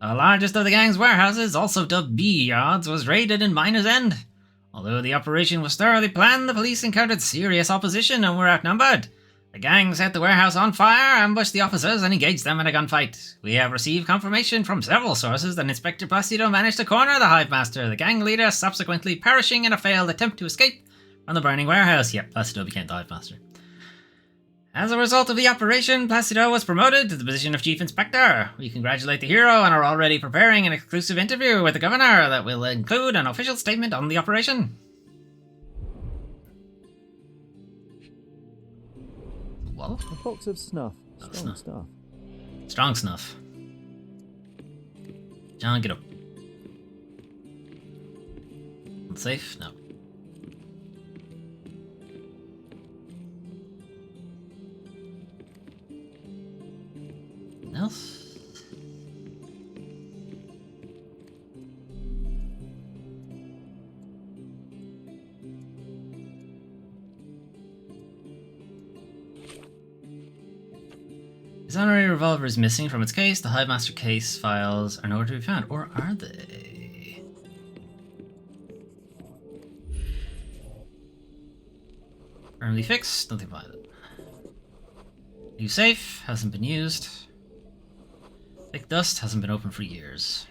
S1: The largest of the gang's warehouses, also dubbed B Yards, was raided in Miner's End. Although the operation was thoroughly planned, the police encountered serious opposition and were outnumbered. The gang set the warehouse on fire, ambushed the officers, and engaged them in a gunfight. We have received confirmation from several sources that Inspector Placido managed to corner the Hive Master, the gang leader subsequently perishing in a failed attempt to escape from the burning warehouse. Yep, Placido became the Hive Master. As a result of the operation, Placido was promoted to the position of Chief Inspector. We congratulate the hero and are already preparing an exclusive interview with the governor that will include an official statement on the operation. What?
S3: A box of snuff.
S1: Oh,
S3: Strong
S1: snuff.
S3: stuff.
S1: Strong snuff. John, get up. Safe? No. Else? His honorary revolver is missing from its case. The Hive Master case files are nowhere to be found. Or are they? Firmly fixed. Nothing violent. New safe. Hasn't been used. Thick dust. Hasn't been opened for years.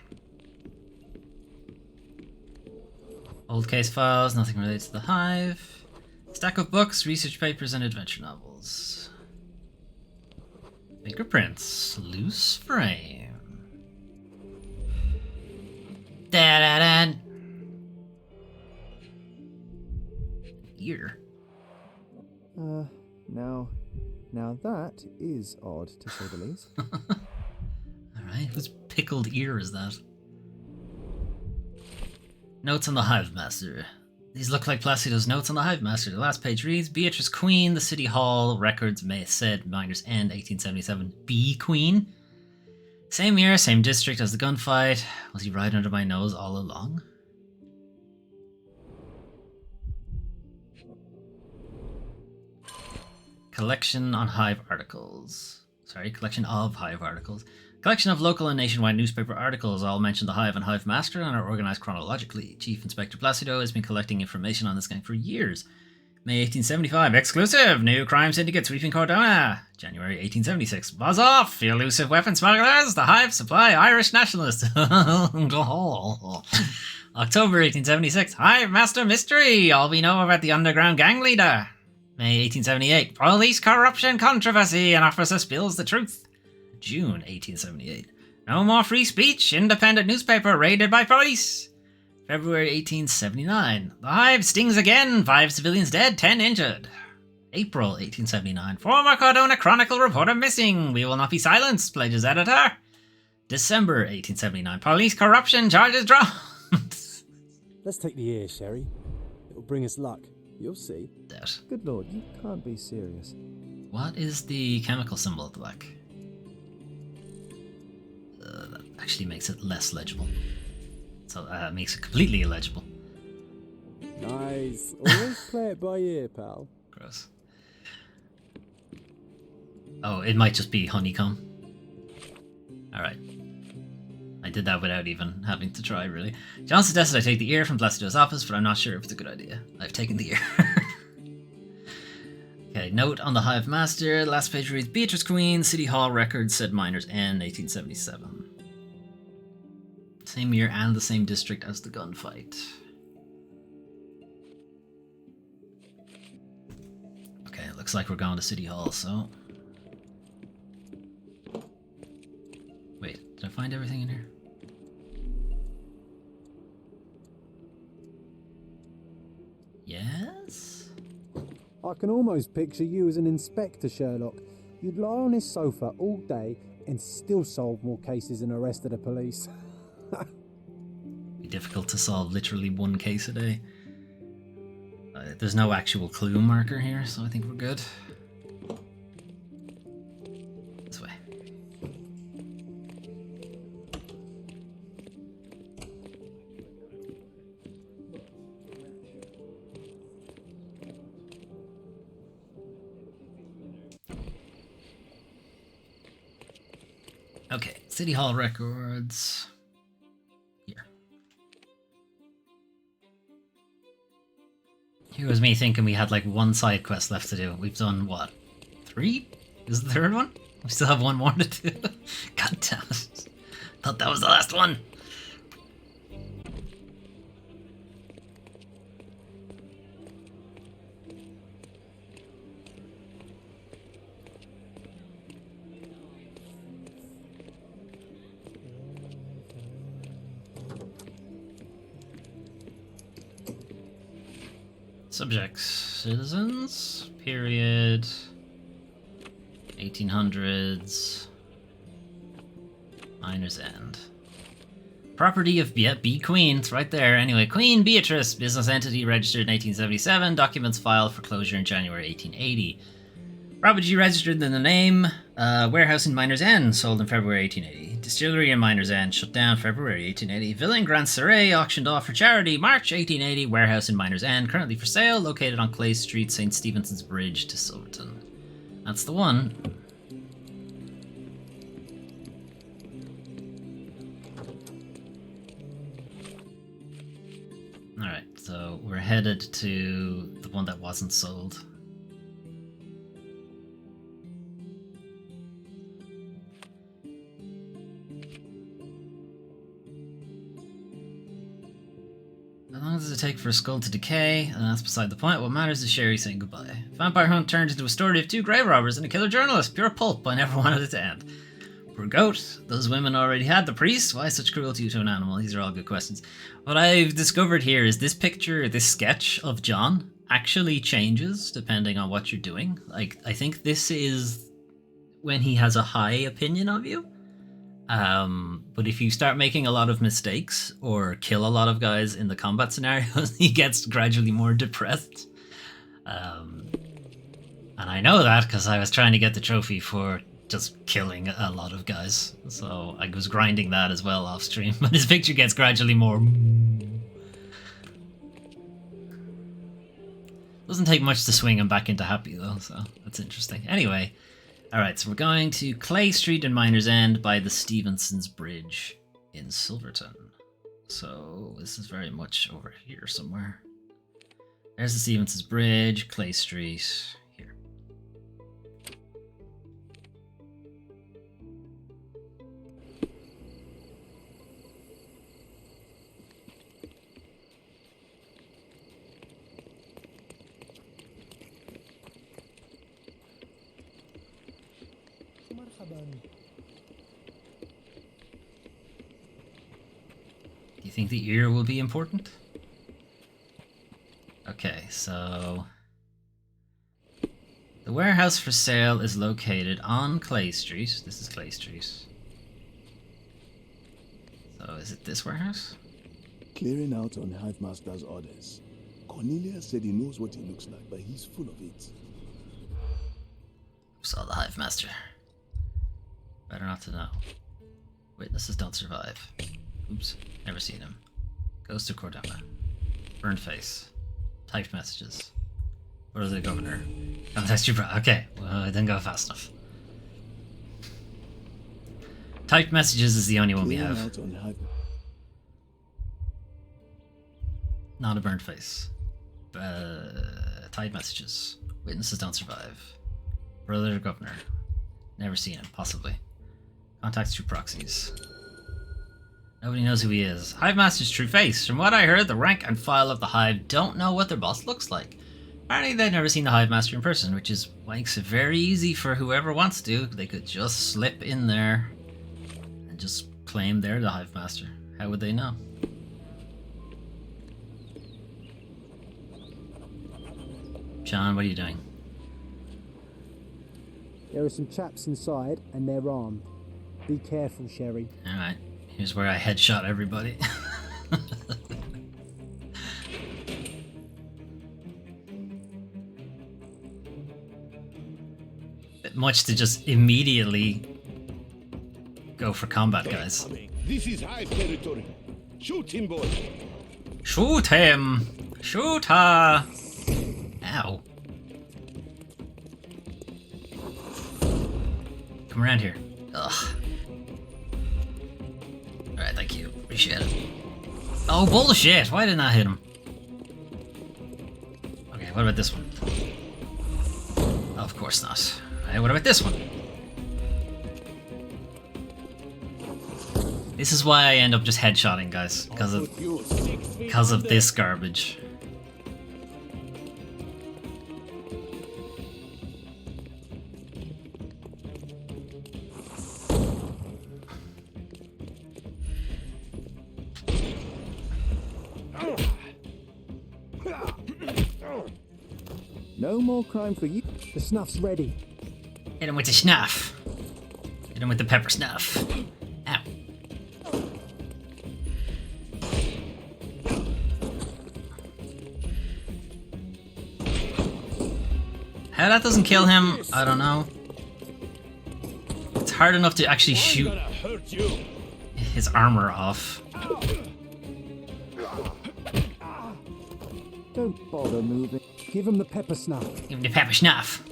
S1: Old case files. Nothing relates to the Hive. Stack of books, research papers, and adventure novels. Fingerprints. Loose frame. Da-da-da. Ear.
S3: Now that is odd, to say the least.
S1: Alright, whose pickled ear is that? Notes on the Hive Master. These look like Placido's notes on the Hive Master. The last page reads, Beatrice Queen, the City Hall records said Miners End, 1877. B Queen? Same year, same district as the gunfight. Was he right under my nose all along? Collection of Hive articles. Collection of local and nationwide newspaper articles all mention the Hive and Hive Master and are organized chronologically. Chief Inspector Placido has been collecting information on this gang for years. May 1875, exclusive! New crime syndicate sweeping Cordona. January 1876, buzz off, you elusive weapon smugglers! The Hive supply Irish nationalists. October 1876, Hive Master mystery! All we know about the underground gang leader. May 1878, police corruption controversy, an officer spills the truth. June 1878, no more free speech, independent newspaper raided by police. February 1879, the Hive stings again, 5 civilians dead, 10 injured. April 1879, former Cordona Chronicle reporter missing, we will not be silenced, pledges editor. December 1879, police corruption charges dropped.
S5: Let's take the ear, Sherry. It'll bring us luck. You'll see.
S1: That.
S3: Good lord, you can't be serious.
S1: What is the chemical symbol at the back? That actually makes it less legible. So that makes it completely illegible.
S5: Nice. Always play it by ear, pal.
S1: Gross. Oh, it might just be honeycomb. Alright. I did that without even having to try, really. John suggested I take the ear from Placido's office, but I'm not sure if it's a good idea. I've taken the ear. Okay, note on the Hive Master. Last page reads, Beatrice Queen, City Hall records said Miners End, 1877. Same year and the same district as the gunfight. Okay, it looks like we're going to City Hall, so... Wait, did I find everything in here? Yes?
S5: I can almost picture you as an inspector, Sherlock. You'd lie on his sofa all day and still solve more cases than the rest of the police.
S1: Be difficult to solve literally one case a day. There's no actual clue marker here, so I think we're good. City Hall records. Here. Here was me thinking we had like one side quest left to do. We've done what? 3? Is the third one? We still have one more to do. God damn it. Thought that was the last one. Subjects, citizens, period, 1800s, Miner's End. Property of B Queen, it's right there. Anyway, Queen Beatrice, business entity registered in 1877, documents filed for closure in January 1880. Property registered in the name, warehouse in Miner's End, sold in February 1880. Distillery in Miner's End, shut down February 1880. Villa in Grand Surrey, auctioned off for charity, March 1880. Warehouse in Miner's End, currently for sale, located on Clay Street, St. Stephenson's Bridge to Silverton. That's the one. Alright, so we're headed to the one that wasn't sold. How long does it take for a skull to decay? And that's beside the point. What matters is Sherry saying goodbye. Vampire Hunt turned into a story of 2 grave robbers and a killer journalist. Pure pulp. I never wanted it to end. Poor goat. Those women already had the priest. Why such cruelty to an animal? These are all good questions. What I've discovered here is this picture, this sketch of John actually changes depending on what you're doing. Like, I think this is when he has a high opinion of you. But if you start making a lot of mistakes or kill a lot of guys in the combat scenarios, he gets gradually more depressed. And I know that because I was trying to get the trophy for just killing a lot of guys. So I was grinding that as well off stream. But his picture gets gradually more... Doesn't take much to swing him back into happy though, so that's interesting. Anyway... Alright, so we're going to Clay Street in Miner's End by the Stevenson's Bridge in Silverton. So this is very much over here somewhere. There's the Stevenson's Bridge, Clay Street, here. Do you think the ear will be important? Okay, so... The warehouse for sale is located on Clay Street. This is Clay Street. So is it this warehouse?
S7: Clearing out on Hive Master's orders. Cornelius said he knows what he looks like, but he's full of it.
S1: Saw the Hive Master. Better not to know. Witnesses don't survive. Oops, never seen him. Ghost of Cordona. Burned face. Typed messages. What is the governor? Contact your brother. Okay, well, it didn't go fast enough. Typed messages is the only one we have. Not a burned face. Typed messages. Witnesses don't survive. Brother to governor. Never seen him, possibly. Contacts through proxies. Nobody knows who he is. Hive Master's true face. From what I heard, the rank and file of the Hive don't know what their boss looks like. Apparently they've never seen the Hive Master in person, which is makes it very easy for whoever wants to. They could just slip in there and just claim they're the Hive Master. How would they know? John, what are you doing?
S5: There are some chaps inside, and they're armed. Be careful, Sherry.
S1: Alright, here's where I headshot everybody. Bit much to just immediately go for combat, guys.
S7: This is Hive territory. Shoot him, boy.
S1: Shoot him! Shoot her! Ow. Come around here. Ugh. Alright, thank you. Appreciate it. Oh, bullshit! Why didn't I hit him? Okay, what about this one? Of course not. Alright, what about this one? This is why I end up just headshotting, guys. Because of this garbage.
S3: No more crime for you.
S5: The snuff's ready.
S1: Hit him with the snuff. Hit him with the pepper snuff. Ow. How that doesn't kill him, I don't know. It's hard enough to actually shoot his armor off.
S3: Don't bother moving.
S5: Give him the pepper snuff.
S1: Give him the pepper snuff.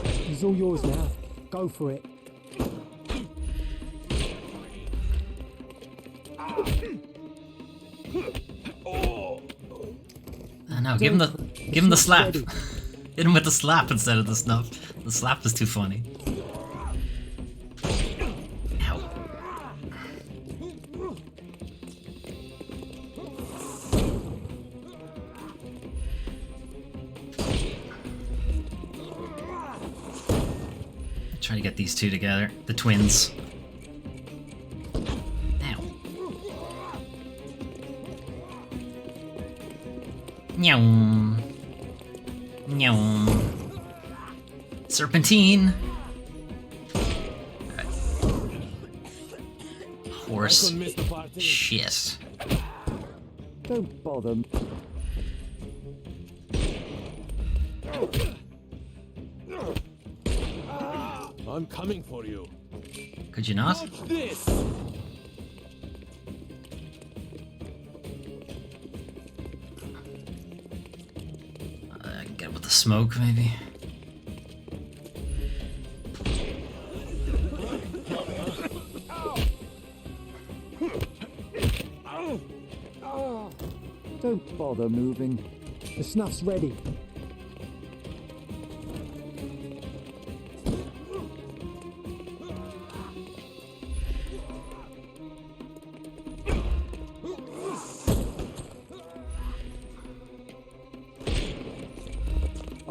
S5: He's all yours now. Go for it.
S1: No, give him the slap. Hit him with the slap instead of the snuff. The slap was too funny. Ow. Try to get these two together. The twins. Ow. Meow. Meow. Serpentine. Right. Horse. Shit.
S3: Don't bother.
S7: I'm coming for you.
S1: Could you not?
S7: Watch this.
S1: I can get with the smoke, maybe.
S3: Don't bother moving.
S5: The snuff's ready.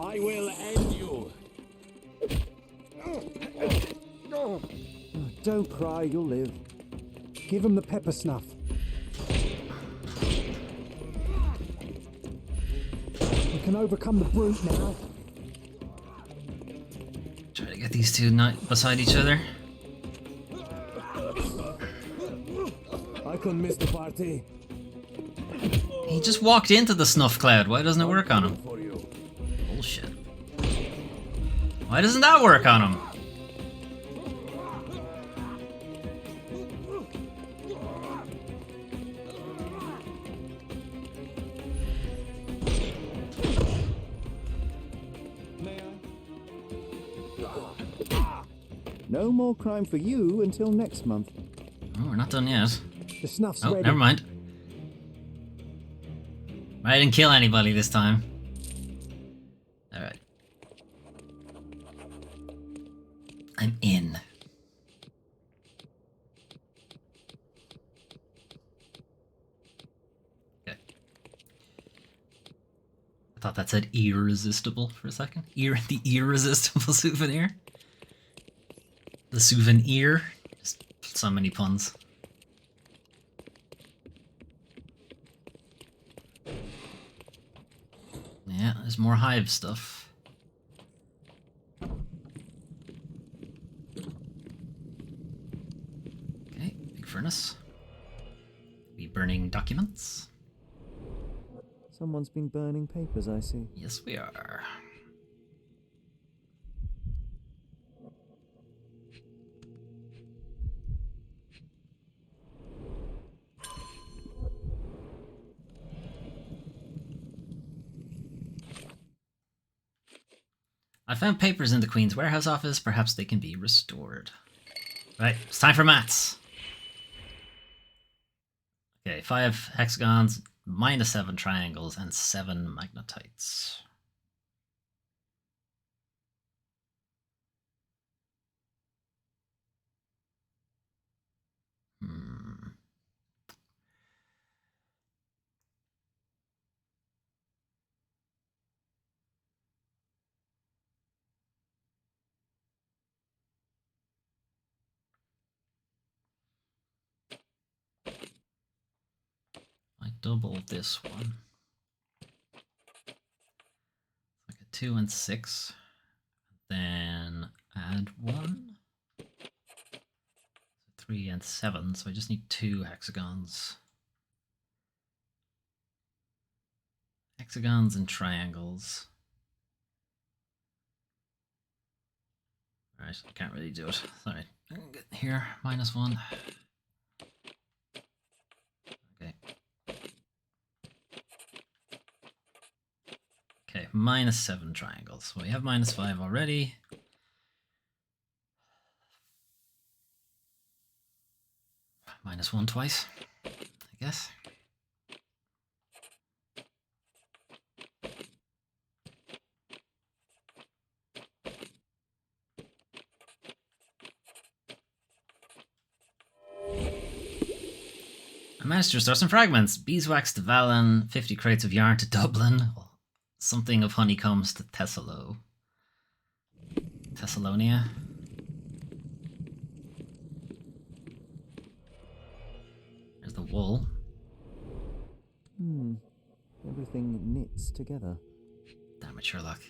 S7: I will end you.
S3: Oh, don't cry, you'll live.
S5: Give him the pepper snuff. We can overcome the brute now.
S1: Try to get these two not beside each other.
S7: I can miss the party.
S1: He just walked into the snuff cloud. Why doesn't it work on him?
S7: For you.
S1: Bullshit. Why doesn't that work on him?
S3: No more crime for you until next month.
S1: Oh, we're not done yet.
S5: The snuff's
S1: Oh,
S5: ready.
S1: never mind. I didn't kill anybody this time. Alright. I'm in. Okay. I thought that said irresistible for a second. The irresistible souvenir. The souvenir. Just so many puns. Yeah, there's more hive stuff. Okay, big furnace. We burning documents?
S3: Someone's been burning papers, I see.
S1: Yes, we are. I found papers in the Queen's warehouse office. Perhaps they can be restored. Right, it's time for maths. Okay, 5 hexagons, -7 triangles, and 7 magnetites. I double this one. Like a 2 and 6. Then add 1. 3 and 7, so I just need 2 hexagons. Hexagons and triangles. Alright, I can't really do it. Sorry. Get here, -1. Okay. Okay, -7 triangles. So we have -5 already. -1 twice, I guess. I managed to restore some fragments. Beeswax to Vallon, 50 crates of yarn to Dublin, something of honeycombs to Thessalonia. There's the wool.
S3: Everything knits together.
S1: Damn it, Sherlock.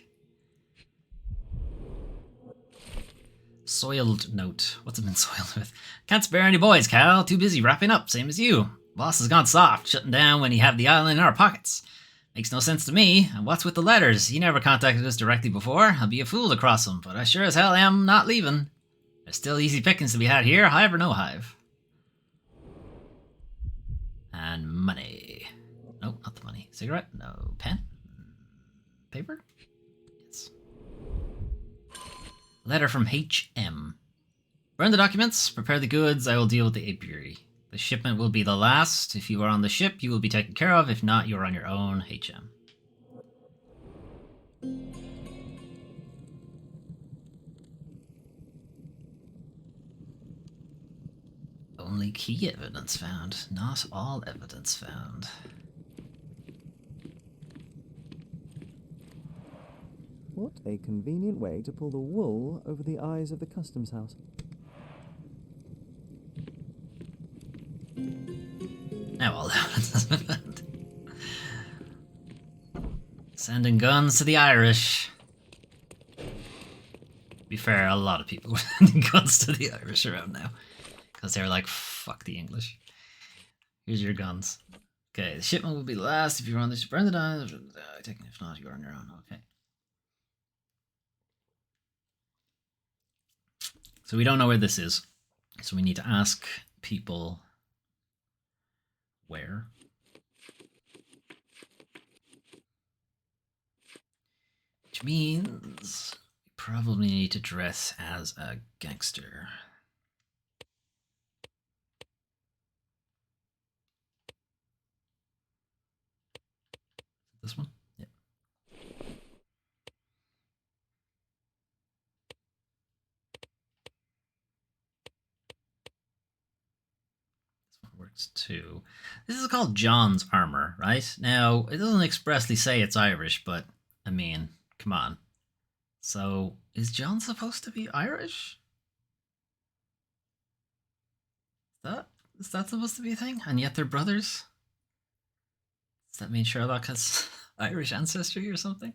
S1: Soiled note. What's it been soiled with? Can't spare any boys, Cal. Too busy wrapping up, same as you. Boss has gone soft, shutting down when he have the island in our pockets. Makes no sense to me. And what's with the letters? He never contacted us directly before. I'll be a fool to cross him, but I sure as hell am not leaving. There's still easy pickings to be had here, hive or no hive. And money. Nope, not the money. Cigarette? No. Pen? Paper? Yes. Letter from HM. Burn the documents, prepare the goods, I will deal with the apiary. The shipment will be the last. If you are on the ship, you will be taken care of. If not, you are on your own. HM. Only key evidence found, not all evidence found.
S3: What a convenient way to pull the wool over the eyes of the customs house.
S1: Now all evidence has been found. Sending guns to the Irish. To be fair, a lot of people were sending guns to the Irish around now. Because they were like, fuck the English. Here's your guns. Okay, the shipment will be last if you're on the ship. Burn the diamonds. If not, you're on your own. Okay. So we don't know where this is. So we need to ask people where. Which means we probably need to dress as a gangster. This one? Yeah. This one works too. This is called John's armor, right? Now, it doesn't expressly say it's Irish, but I mean, come on. So, is John supposed to be Irish? Is that supposed to be a thing? And yet they're brothers? Does that mean Sherlock has Irish ancestry or something?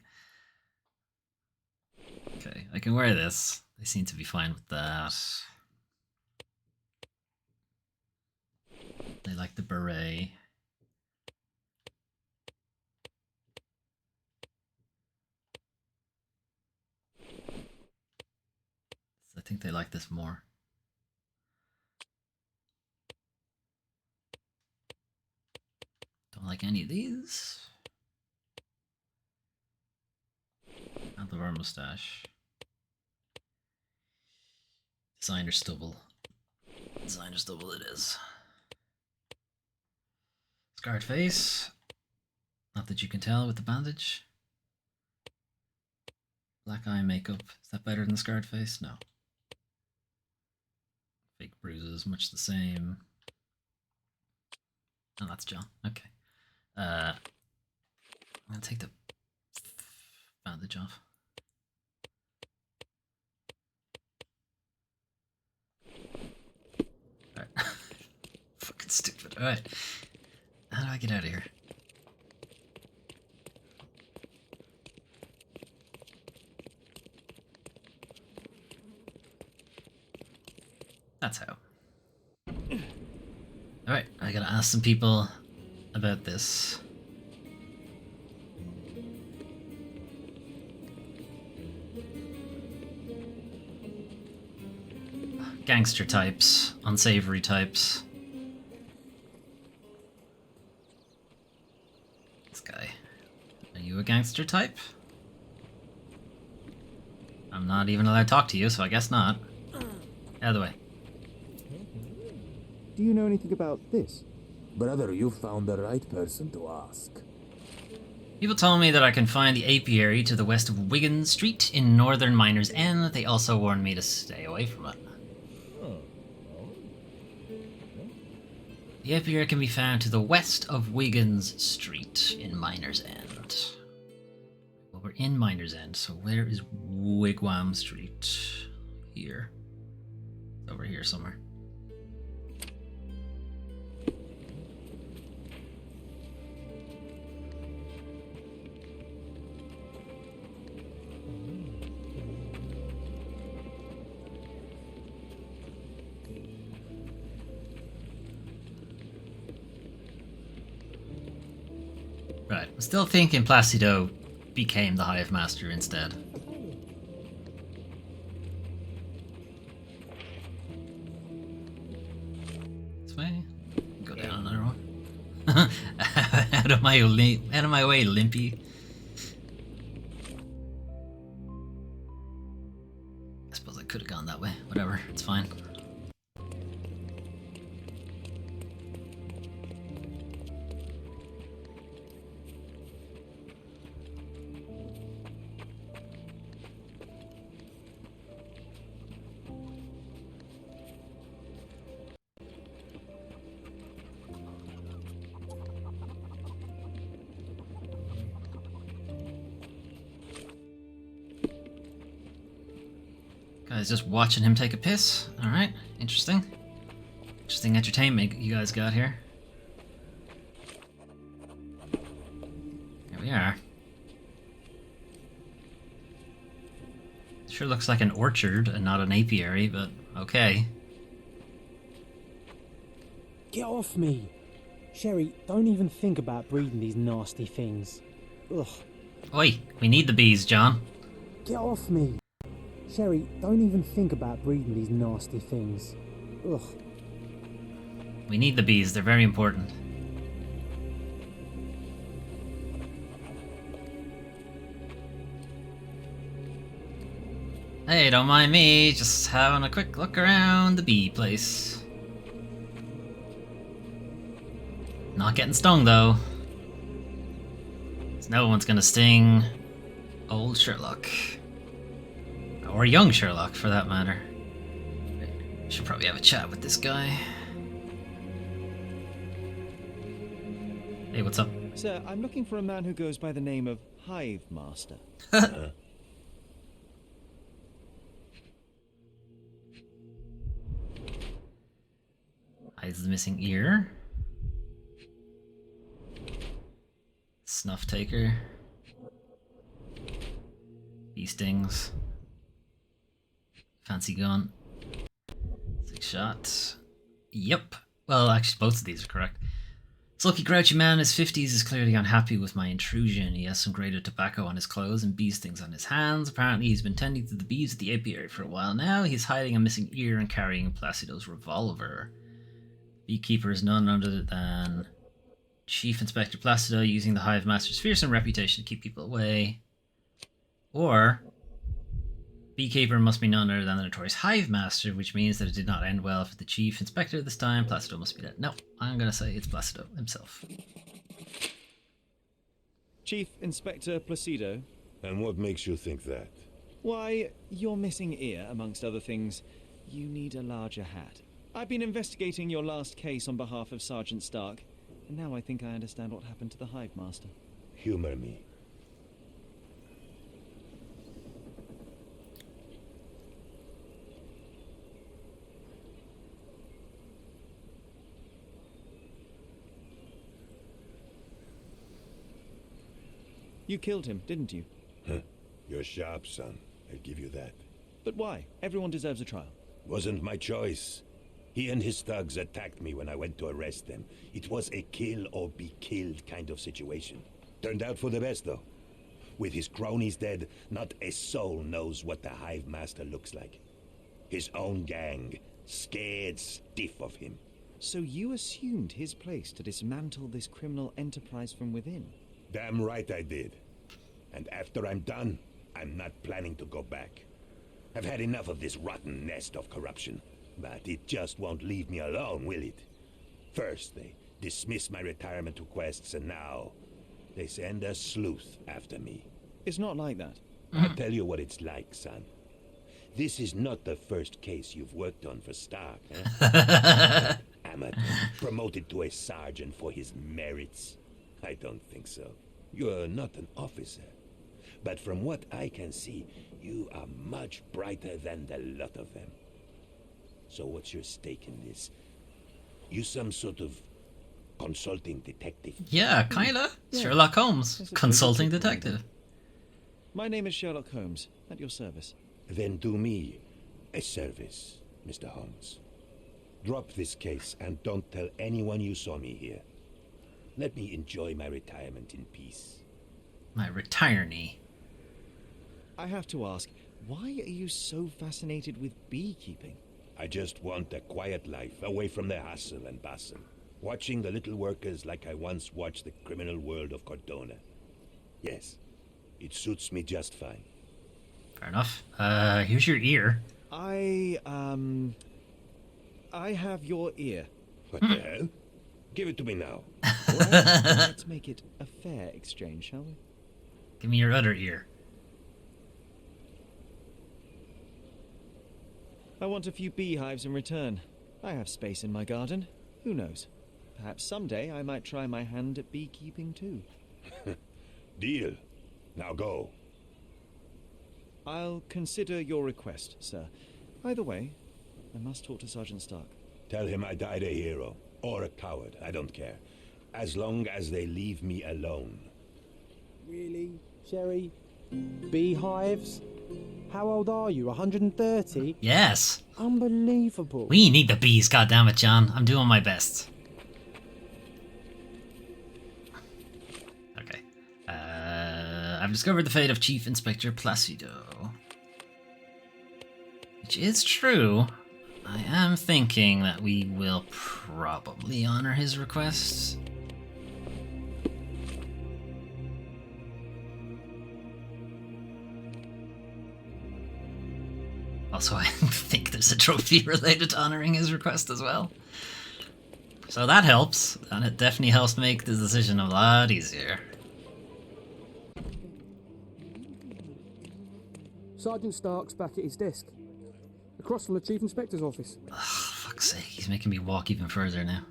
S1: Okay, I can wear this. They seem to be fine with that. They like the beret. I think they like this more. Don't like any of these. Not the our mustache. Designer stubble. Designer's double it is. Scarred face. Not that you can tell with the bandage. Black eye makeup. Is that better than the scarred face? No. Fake bruises, much the same. Oh, that's John. Okay. I'm gonna take the bandage off. Alright. Fucking stupid. Alright. How do I get out of here? That's how. Alright, I gotta ask some people about this. Gangster types, unsavory types. This guy. Are you a gangster type? I'm not even allowed to talk to you, so I guess not. Out of the way.
S3: Do you know anything about this?
S7: Brother, you found the right person to ask.
S1: People told me that I can find the apiary to the west of Wigan Street in northern Miners End. They also warned me to stay away from it. The apiary can be found to the west of Wigan's Street in Miners End. Well, we're in Miners End, so where is Wigwam Street? Here. It's over here somewhere. Right, I'm still thinking Placido became the Hive Master instead. This way? Go down another one. out of my way, Limpy. I suppose I could have gone that way. Whatever, it's fine. Guys, just watching him take a piss. Alright, interesting. Interesting entertainment you guys got here. Here we are. Sure looks like an orchard and not an apiary, but okay.
S5: Get off me! Sherry, don't even think about breeding these nasty things. Ugh.
S1: Oi, we need the bees, John.
S5: Get off me! Sherry, don't even think about breeding these nasty things. Ugh.
S1: We need the bees, they're very important. Hey, don't mind me, just having a quick look around the bee place. Not getting stung though. 'Cause no one's gonna sting old Sherlock. Or young Sherlock, for that matter. Should probably have a chat with this guy. Hey, what's up?
S4: Sir, I'm looking for a man who goes by the name of Hive Master.
S1: Hides the missing ear. Snuff taker. Bee stings. Fancy gun. 6 shots. Yep. Well, actually, both of these are correct. Sulky, grouchy man in his 50s is clearly unhappy with my intrusion. He has some grated tobacco on his clothes and bee stings on his hands. Apparently, he's been tending to the bees at the apiary for a while now. He's hiding a missing ear and carrying Placido's revolver. Beekeeper is none other than Chief Inspector Placido, using the Hive Master's fearsome reputation to keep people away. Or Beekeeper must be none other than the notorious Hive Master, which means that it did not end well for the Chief Inspector this time. Placido must be dead. No, I'm going to say it's Placido himself.
S4: Chief Inspector Placido.
S8: And what makes you think that?
S4: Why, your missing ear, amongst other things. You need a larger hat. I've been investigating your last case on behalf of Sergeant Stark, and now I think I understand what happened to the Hive Master.
S8: Humor me.
S4: You killed him, didn't you?
S8: Huh. You're sharp, son. I'll give you that.
S4: But why? Everyone deserves a trial.
S8: Wasn't my choice. He and his thugs attacked me when I went to arrest them. It was a kill or be killed kind of situation. Turned out for the best, though. With his cronies dead, not a soul knows what the Hive Master looks like. His own gang, scared stiff of him.
S4: So you assumed his place to dismantle this criminal enterprise from within?
S8: Damn right I did. And after I'm done, I'm not planning to go back. I've had enough of this rotten nest of corruption. But it just won't leave me alone, will it? First, they dismiss my retirement requests, and now they send a sleuth after me.
S4: It's not like that.
S8: I'll tell you what it's like, son. This is not the first case you've worked on for Stark, huh? Amateur, promoted to a sergeant for his merits. I don't think so. You're not an officer. But from what I can see, you are much brighter than the lot of them. So what's your stake in this? You some sort of consulting detective?
S1: Yeah, kinda. Sherlock Holmes, consulting detective.
S4: My name is Sherlock Holmes, at your service.
S8: Then do me a service, Mr. Holmes. Drop this case and don't tell anyone you saw me here. Let me enjoy my retirement in peace.
S1: My retiree.
S4: I have to ask, why are you so fascinated with beekeeping?
S8: I just want a quiet life, away from the hustle and bustle. Watching the little workers like I once watched the criminal world of Cordona. Yes, it suits me just fine.
S1: Fair enough. Here's your ear.
S4: I have your ear.
S8: What the hell? Give it to me now.
S4: Well, let's make it a fair exchange, shall we?
S1: Give me your other ear.
S4: I want a few beehives in return. I have space in my garden. Who knows? Perhaps someday I might try my hand at beekeeping too.
S8: Deal. Now go.
S4: I'll consider your request, sir. Either way, I must talk to Sergeant Stark.
S8: Tell him I died a hero. Or a coward, I don't care. As long as they leave me alone.
S5: Really, Sherry? Beehives? How old are you? 130?
S1: Yes.
S5: Unbelievable.
S1: We need the bees, goddammit, John. I'm doing my best. Okay. I've discovered the fate of Chief Inspector Placido. Which is true. I am thinking that we will probably honor his request. Also, I think there's a trophy related to honoring his request as well. So that helps, and it definitely helps make the decision a lot easier.
S9: Sergeant Stark's back at his desk. Across from the Chief Inspector's office.
S1: Ugh, fuck's sake, he's making me walk even further now.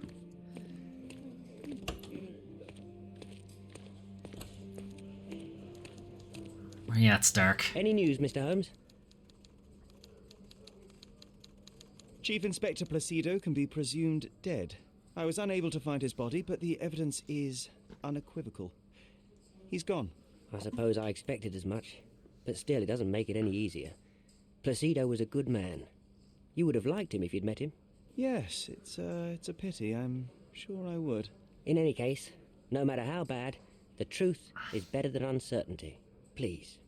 S1: Where you at, Stark?
S6: Any news, Mr. Holmes?
S4: Chief Inspector Placido can be presumed dead. I was unable to find his body, but the evidence is unequivocal. He's gone.
S6: I suppose I expected as much. But still, it doesn't make it any easier. Placido was a good man. You would have liked him if you'd met him.
S4: Yes, it's a pity. I'm sure I would.
S6: In any case, no matter how bad, the truth is better than uncertainty. Please,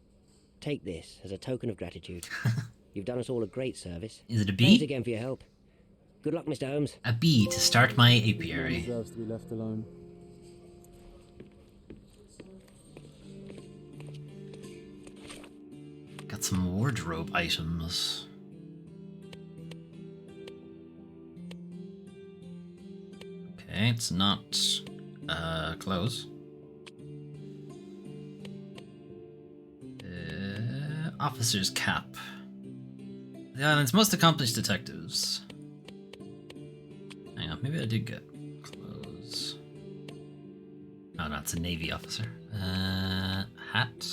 S6: take this as a token of gratitude. You've done us all a great service.
S1: Is it a bee?
S6: Thanks again for your help. Good luck, Mr. Holmes.
S1: A bee to start my
S9: He
S1: apiary.
S9: deserves to be left alone.
S1: Got some wardrobe items. Okay, it's not clothes. Officer's cap. The island's most accomplished detectives. Hang on, maybe I did get clothes. Oh no, it's a Navy officer. Hat.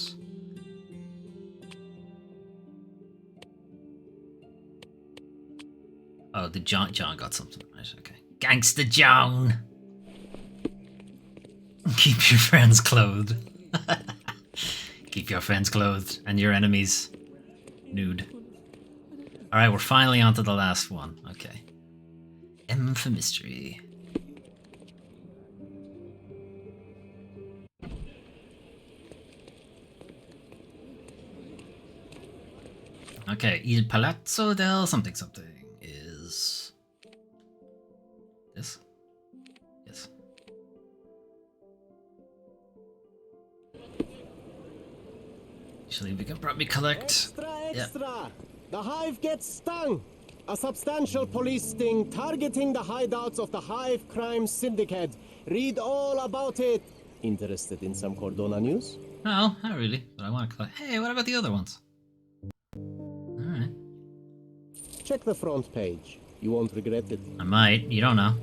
S1: Oh, the John got something. Right, okay. Gangster John! Keep your friends clothed. Keep your friends clothed and your enemies nude. Alright, we're finally on to the last one. Okay. M for mystery. Okay, Il Palazzo del something something is this? Yes. Usually we can probably collect.
S10: Extra! The Hive gets stung! A substantial police sting targeting the hideouts of the Hive Crime Syndicate. Read all about it. Interested in some Cordona news?
S1: No, not really, but I want to collect. Hey, what about the other ones? Alright.
S10: Check the front page. You won't regret it.
S1: I might, you don't know.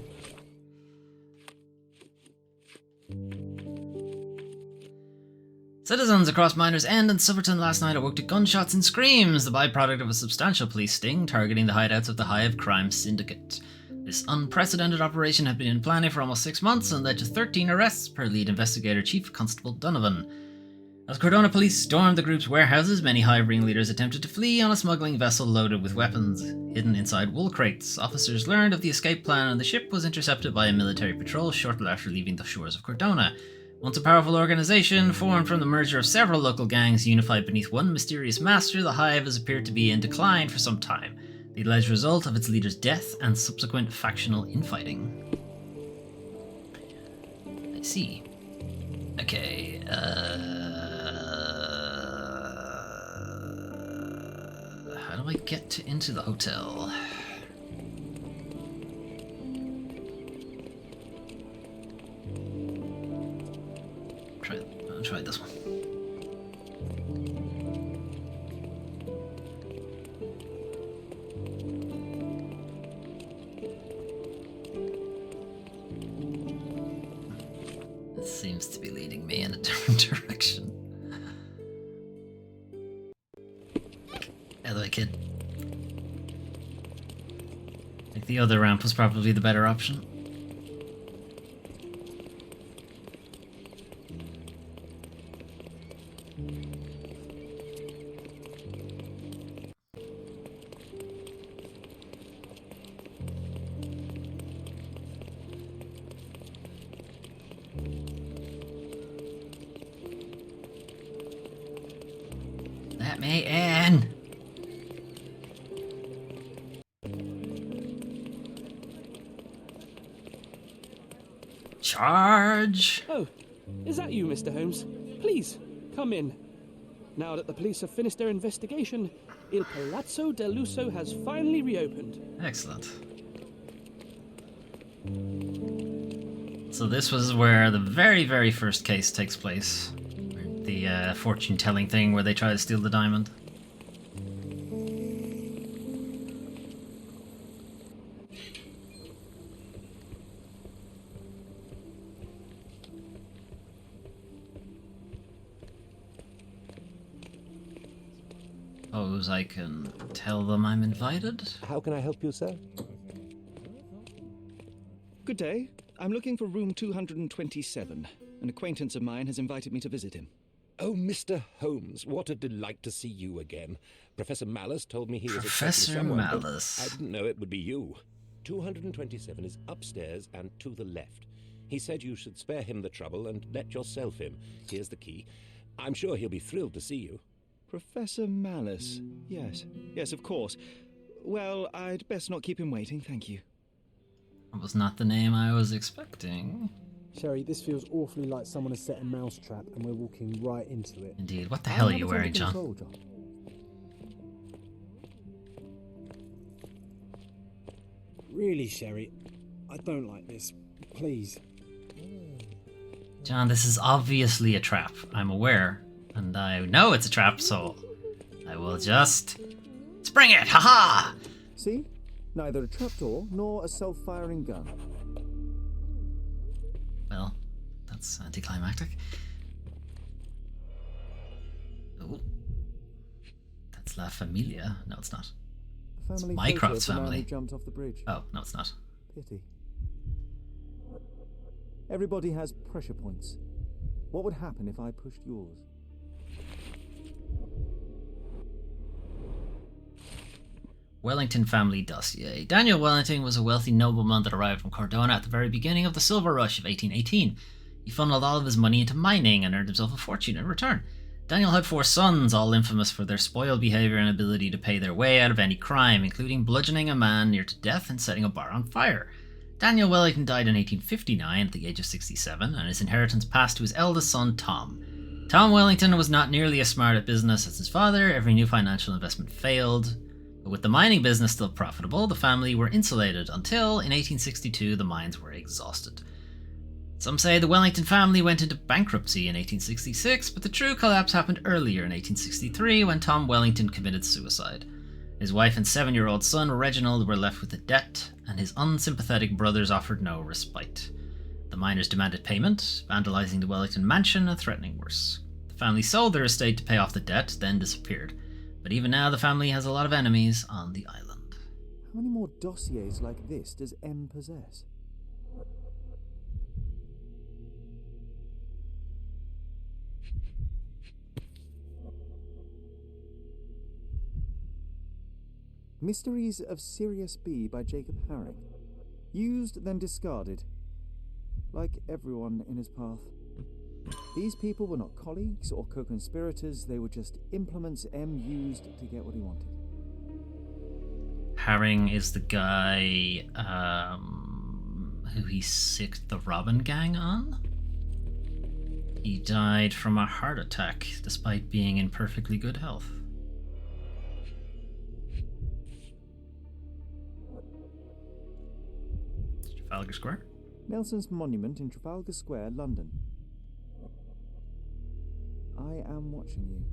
S1: Citizens across Miners End and Silverton last night awoke to gunshots and screams, the byproduct of a substantial police sting targeting the hideouts of the Hive Crime Syndicate. This unprecedented operation had been in planning for almost 6 months and led to 13 arrests, per lead investigator Chief Constable Donovan. As Cordona police stormed the group's warehouses, many Hive ringleaders attempted to flee on a smuggling vessel loaded with weapons hidden inside wool crates. Officers learned of the escape plan and the ship was intercepted by a military patrol shortly after leaving the shores of Cordona. Once a powerful organization, formed from the merger of several local gangs unified beneath one mysterious master, the Hive has appeared to be in decline for some time, the alleged result of its leader's death and subsequent factional infighting. I see. Okay, how do I get into the hotel? I'll try this one. It seems to be leading me in a different direction. Out of the way, kid. I think the other ramp was probably the better option. Let me in! Charge!
S9: Oh, is that you, Mr. Holmes? Please, come in. Now that the police have finished their investigation, Il Palazzo del Lusso has finally reopened.
S1: Excellent. So this was where the very, very first case takes place. The fortune-telling thing where they try to steal the diamond. Suppose I can tell them I'm invited?
S8: How can I help you, sir?
S4: Good day. I'm looking for room 227. An acquaintance of mine has invited me to visit him.
S8: Oh, Mr. Holmes, what a delight to see you again. Professor Malice told me he was
S1: Professor
S8: expecting someone, but
S1: Malice.
S8: I didn't know it would be you. 227 is upstairs and to the left. He said you should spare him the trouble and let yourself in. Here's the key. I'm sure he'll be thrilled to see you.
S4: Professor Malice. Yes. Yes, of course. Well, I'd best not keep him waiting, thank you.
S1: That was not the name I was expecting.
S5: Sherry, this feels awfully like someone has set a mousetrap and we're walking right into it.
S1: Indeed. What the hell are you wearing, John?
S5: Really, Sherry, I don't like this. Please.
S1: John, this is obviously a trap. I'm aware. And I know it's a trap, so I will just spring it! Haha!
S3: See? Neither a trapdoor nor a self-firing gun.
S1: Well, that's anticlimactic. Ooh. That's La Familia. No, it's not.
S3: A
S1: It's
S3: family
S1: Mycroft's
S3: photo of the man
S1: family.
S3: who jumped off the bridge.
S1: Oh, no, it's not.
S3: Pity. Everybody has pressure points. What would happen if I pushed yours?
S1: Wellington family dossier. Daniel Wellington was a wealthy nobleman that arrived from Cordona at the very beginning of the Silver Rush of 1818. He funneled all of his money into mining and earned himself a fortune in return. Daniel had 4 sons, all infamous for their spoiled behaviour and ability to pay their way out of any crime, including bludgeoning a man near to death and setting a bar on fire. Daniel Wellington died in 1859 at the age of 67, and his inheritance passed to his eldest son, Tom. Tom Wellington was not nearly as smart at business as his father. Every new financial investment failed. But with the mining business still profitable, the family were insulated until, in 1862, the mines were exhausted. Some say the Wellington family went into bankruptcy in 1866, but the true collapse happened earlier in 1863 when Tom Wellington committed suicide. His wife and 7-year-old son, Reginald, were left with a debt, and his unsympathetic brothers offered no respite. The miners demanded payment, vandalizing the Wellington mansion and threatening worse. The family sold their estate to pay off the debt, then disappeared. But even now, the family has a lot of enemies on the island.
S3: How many more dossiers like this does M possess? Mysteries of Sirius B by Jacob Herring. Used, then discarded. Like everyone in his path. These people were not colleagues or co-conspirators, they were just implements M used to get what he wanted.
S1: Herring is the guy who he sicked the Robin gang on? He died from a heart attack despite being in perfectly good health. Trafalgar Square?
S3: Nelson's monument in Trafalgar Square, London. I am watching you.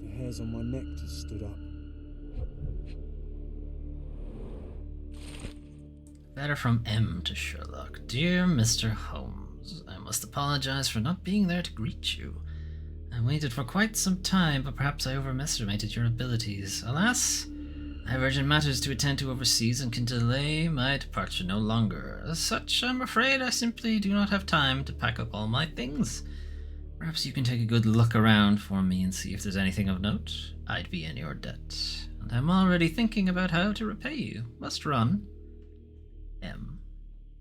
S5: The hairs on my neck just stood up.
S1: Letter from M to Sherlock. Dear Mr. Holmes, I must apologize for not being there to greet you. I waited for quite some time, but perhaps I overestimated your abilities. Alas, I have urgent matters to attend to overseas and can delay my departure no longer. As such, I'm afraid I simply do not have time to pack up all my things. Perhaps you can take a good look around for me and see if there's anything of note. I'd be in your debt, and I'm already thinking about how to repay you. Must run. M.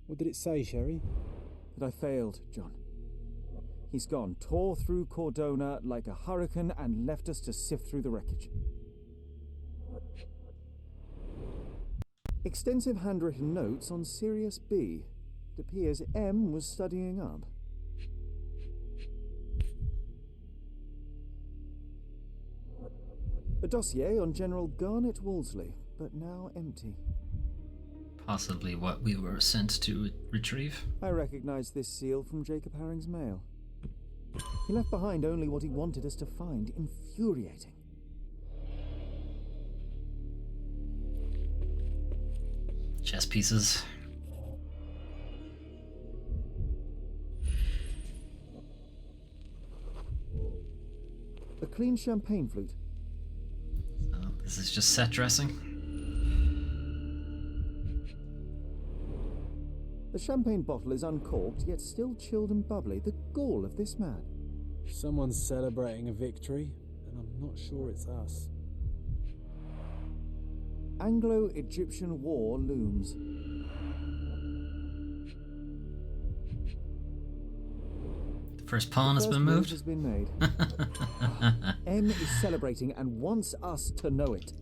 S5: What did it say, Sherry?
S3: That I failed, John. He's gone, tore through Cordona like a hurricane and left us to sift through the wreckage. Extensive handwritten notes on Sirius B. It appears M was studying up. A dossier on General Garnet Wolseley, but now empty.
S1: Possibly what we were sent to retrieve.
S3: I recognize this seal from Jacob Herring's mail. He left behind only what he wanted us to find. Infuriating.
S1: Chess pieces.
S3: A clean champagne flute.
S1: So this is just set dressing.
S3: The champagne bottle is uncorked, yet still chilled and bubbly. The gall of this man.
S5: Someone's celebrating a victory, and I'm not sure it's us.
S3: Anglo-Egyptian war looms.
S1: The first pawn has
S3: First
S1: been
S3: move
S1: moved.
S3: has been made. M is celebrating and wants us to know it.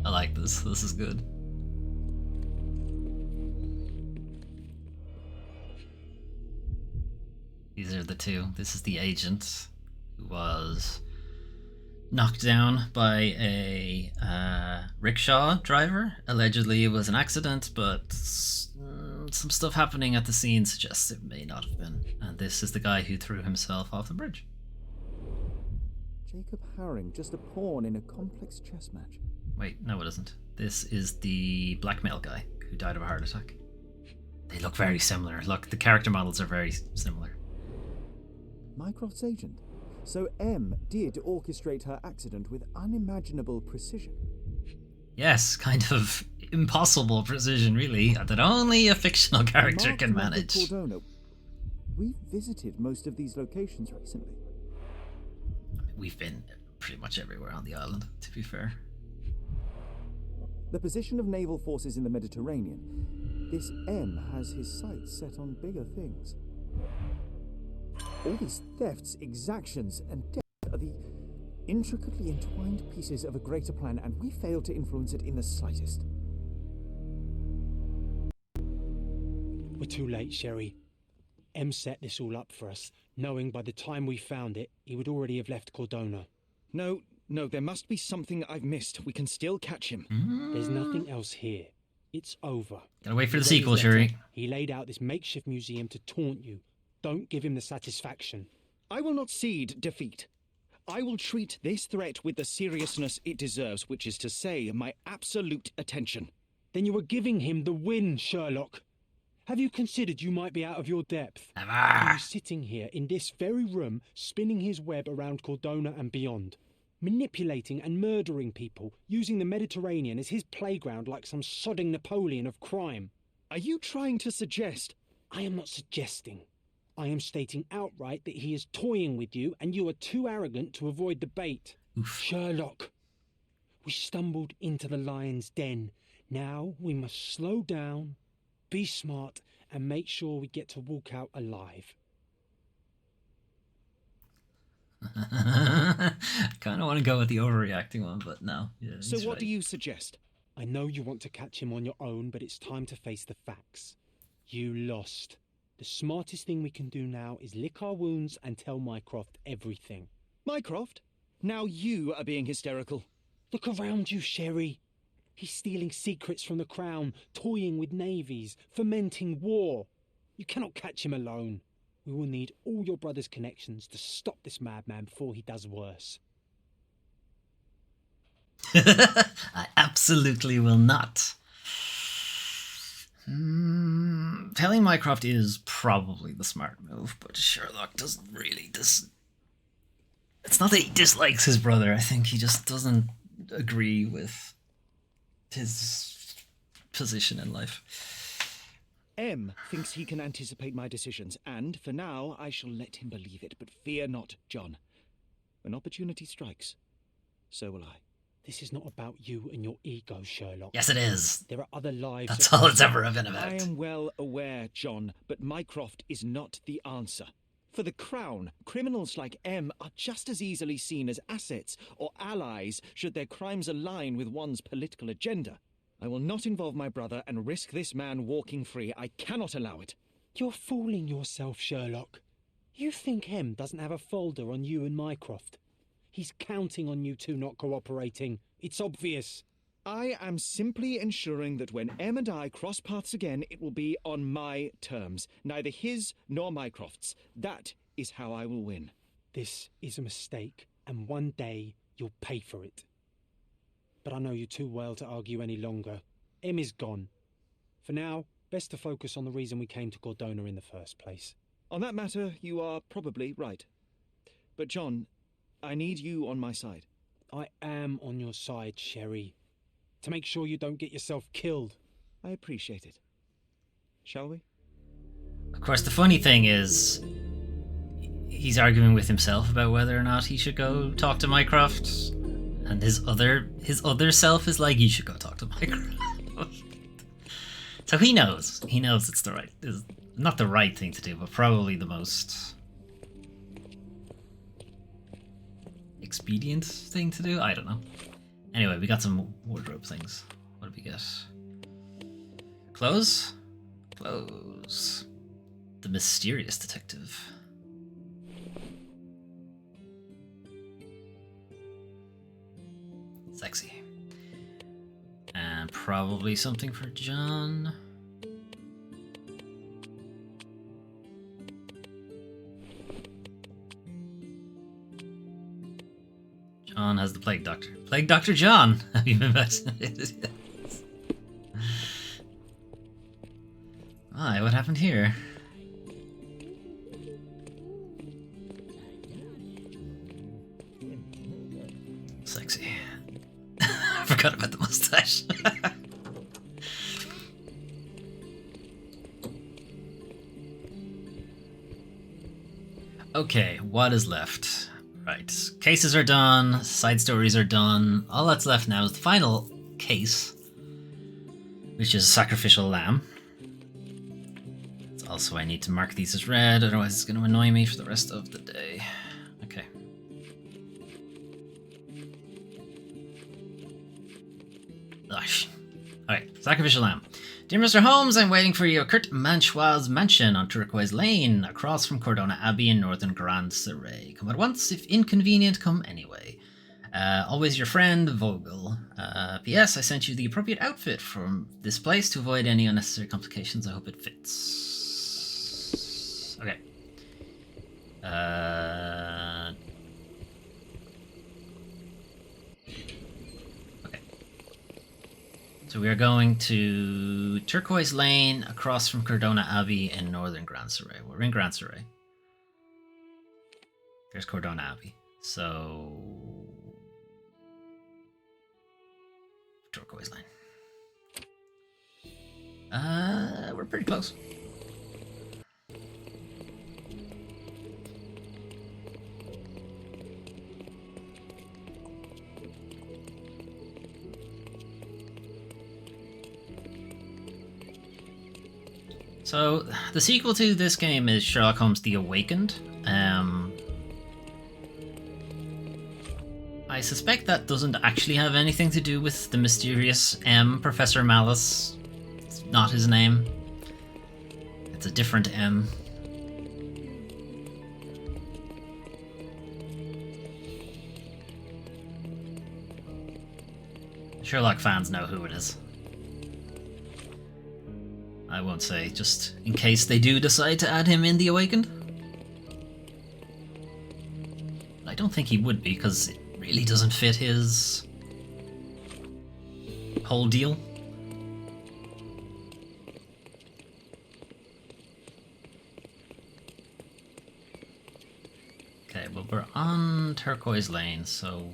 S1: I like this. This is good. These are the two. This is the agent who was knocked down by a rickshaw driver. Allegedly, it was an accident, but some stuff happening at the scene suggests it may not have been. And this is the guy who threw himself off the bridge.
S3: Jacob Haring, just a pawn in a complex chess match.
S1: Wait, no, it isn't. This is the blackmail guy who died of a heart attack. They look very similar. Look, the character models are very similar.
S3: Mycroft's agent. So M did orchestrate her accident with unimaginable precision.
S1: Yes, kind of impossible precision, really, that only a fictional character can manage.
S3: Cordona. We've visited most of these locations recently.
S1: We've been pretty much everywhere on the island, to be fair.
S3: The position of naval forces in the Mediterranean. This M has his sights set on bigger things. All these thefts, exactions, and death are the intricately entwined pieces of a greater plan, and we fail to influence it in the slightest.
S2: We're too late, Sherry. M set this all up for us, knowing by the time we found it, he would already have left Cordona.
S4: No, there must be something I've missed. We can still catch him.
S2: There's nothing else here. It's over.
S1: Gotta wait for the sequel, Sherry.
S2: He laid out this makeshift museum to taunt you. Don't give him the satisfaction.
S4: I will not cede defeat. I will treat this threat with the seriousness it deserves, which is to say, my absolute attention.
S2: Then you are giving him the win, Sherlock. Have you considered you might be out of your depth?
S1: Never.
S2: Are you sitting here in this very room, spinning his web around Cordona and beyond, manipulating and murdering people, using the Mediterranean as his playground like some sodding Napoleon of crime?
S4: Are you trying to suggest?
S2: I am not suggesting. I am stating outright that he is toying with you and you are too arrogant to avoid the bait.
S1: Oof.
S2: Sherlock, we stumbled into the lion's den. Now we must slow down, be smart, and make sure we get to walk out alive.
S1: I kind of want to go with the overreacting one, but no. Yeah,
S4: so what do you suggest?
S2: I know you want to catch him on your own, but it's time to face the facts. You lost. The smartest thing we can do now is lick our wounds and tell Mycroft everything.
S4: Mycroft? Now you are being hysterical.
S2: Look around you, Sherry. He's stealing secrets from the Crown, toying with navies, fomenting war. You cannot catch him alone. We will need all your brother's connections to stop this madman before he does worse.
S1: I absolutely will not. Telling Mycroft is probably the smart move, but Sherlock doesn't really It's not that he dislikes his brother, I think he just doesn't agree with his position in life.
S4: M thinks he can anticipate my decisions, and for now I shall let him believe it, but fear not, John. When opportunity strikes, so will I.
S2: This is not about you and your ego, Sherlock.
S1: Yes, it is.
S2: There are other lives.
S1: That's all it's ever been about.
S4: I am well aware, John, but Mycroft is not the answer. For the Crown, criminals like M are just as easily seen as assets or allies should their crimes align with one's political agenda. I will not involve my brother and risk this man walking free. I cannot allow it.
S2: You're fooling yourself, Sherlock. You think M doesn't have a folder on you and Mycroft? He's counting on you two not cooperating. It's obvious.
S4: I am simply ensuring that when M and I cross paths again, it will be on my terms, neither his nor Mycroft's. That is how I will win.
S2: This is a mistake, and one day you'll pay for it. But I know you too well to argue any longer. M is gone. For now, best to focus on the reason we came to Cordona in the first place.
S4: On that matter, you are probably right. But John, I need you on my side.
S2: I am on your side, Sherry. To make sure you don't get yourself killed.
S4: I appreciate it. Shall we?
S1: Of course, the funny thing is, he's arguing with himself about whether or not he should go talk to Mycroft, and his other self is like, you should go talk to Mycroft. So he knows it's not the right thing to do, but probably the most expedient thing to do. I don't know. Anyway, we got some wardrobe things. What did we get? Clothes? Clothes. The mysterious detective. Sexy. And probably something for John. John has the Plague Doctor. Plague Doctor John! Have you been vaccinated? Why? What happened here? Sexy. I forgot about the mustache. Okay, what is left? Right, cases are done, side stories are done. All that's left now is the final case, which is Sacrificial Lamb. Also, I need to mark these as red, otherwise it's going to annoy me for the rest of the day. Okay. Gosh. Alright, Sacrificial Lamb. Dear Mr. Holmes, I'm waiting for you at Kurt Manchois' mansion on Turquoise Lane, across from Cordona Abbey in northern Grand Surrey. Come at once, if inconvenient, come anyway. Always your friend, Vogel. P.S. I sent you the appropriate outfit from this place to avoid any unnecessary complications. I hope it fits. Okay. Okay. So we are going to Turquoise Lane, across from Cordona Abbey in northern Grand Surrey. We're in Grand Surrey. There's Cordona Abbey. So... Turquoise Lane. We're pretty close. So, the sequel to this game is Sherlock Holmes The Awakened. I suspect that doesn't actually have anything to do with the mysterious M, Professor Malice. It's not his name. It's a different M. Sherlock fans know who it is. I won't say, just in case they do decide to add him in The Awakened. I don't think he would be, because it really doesn't fit his whole deal. Okay, well, we're on Turquoise Lane, so...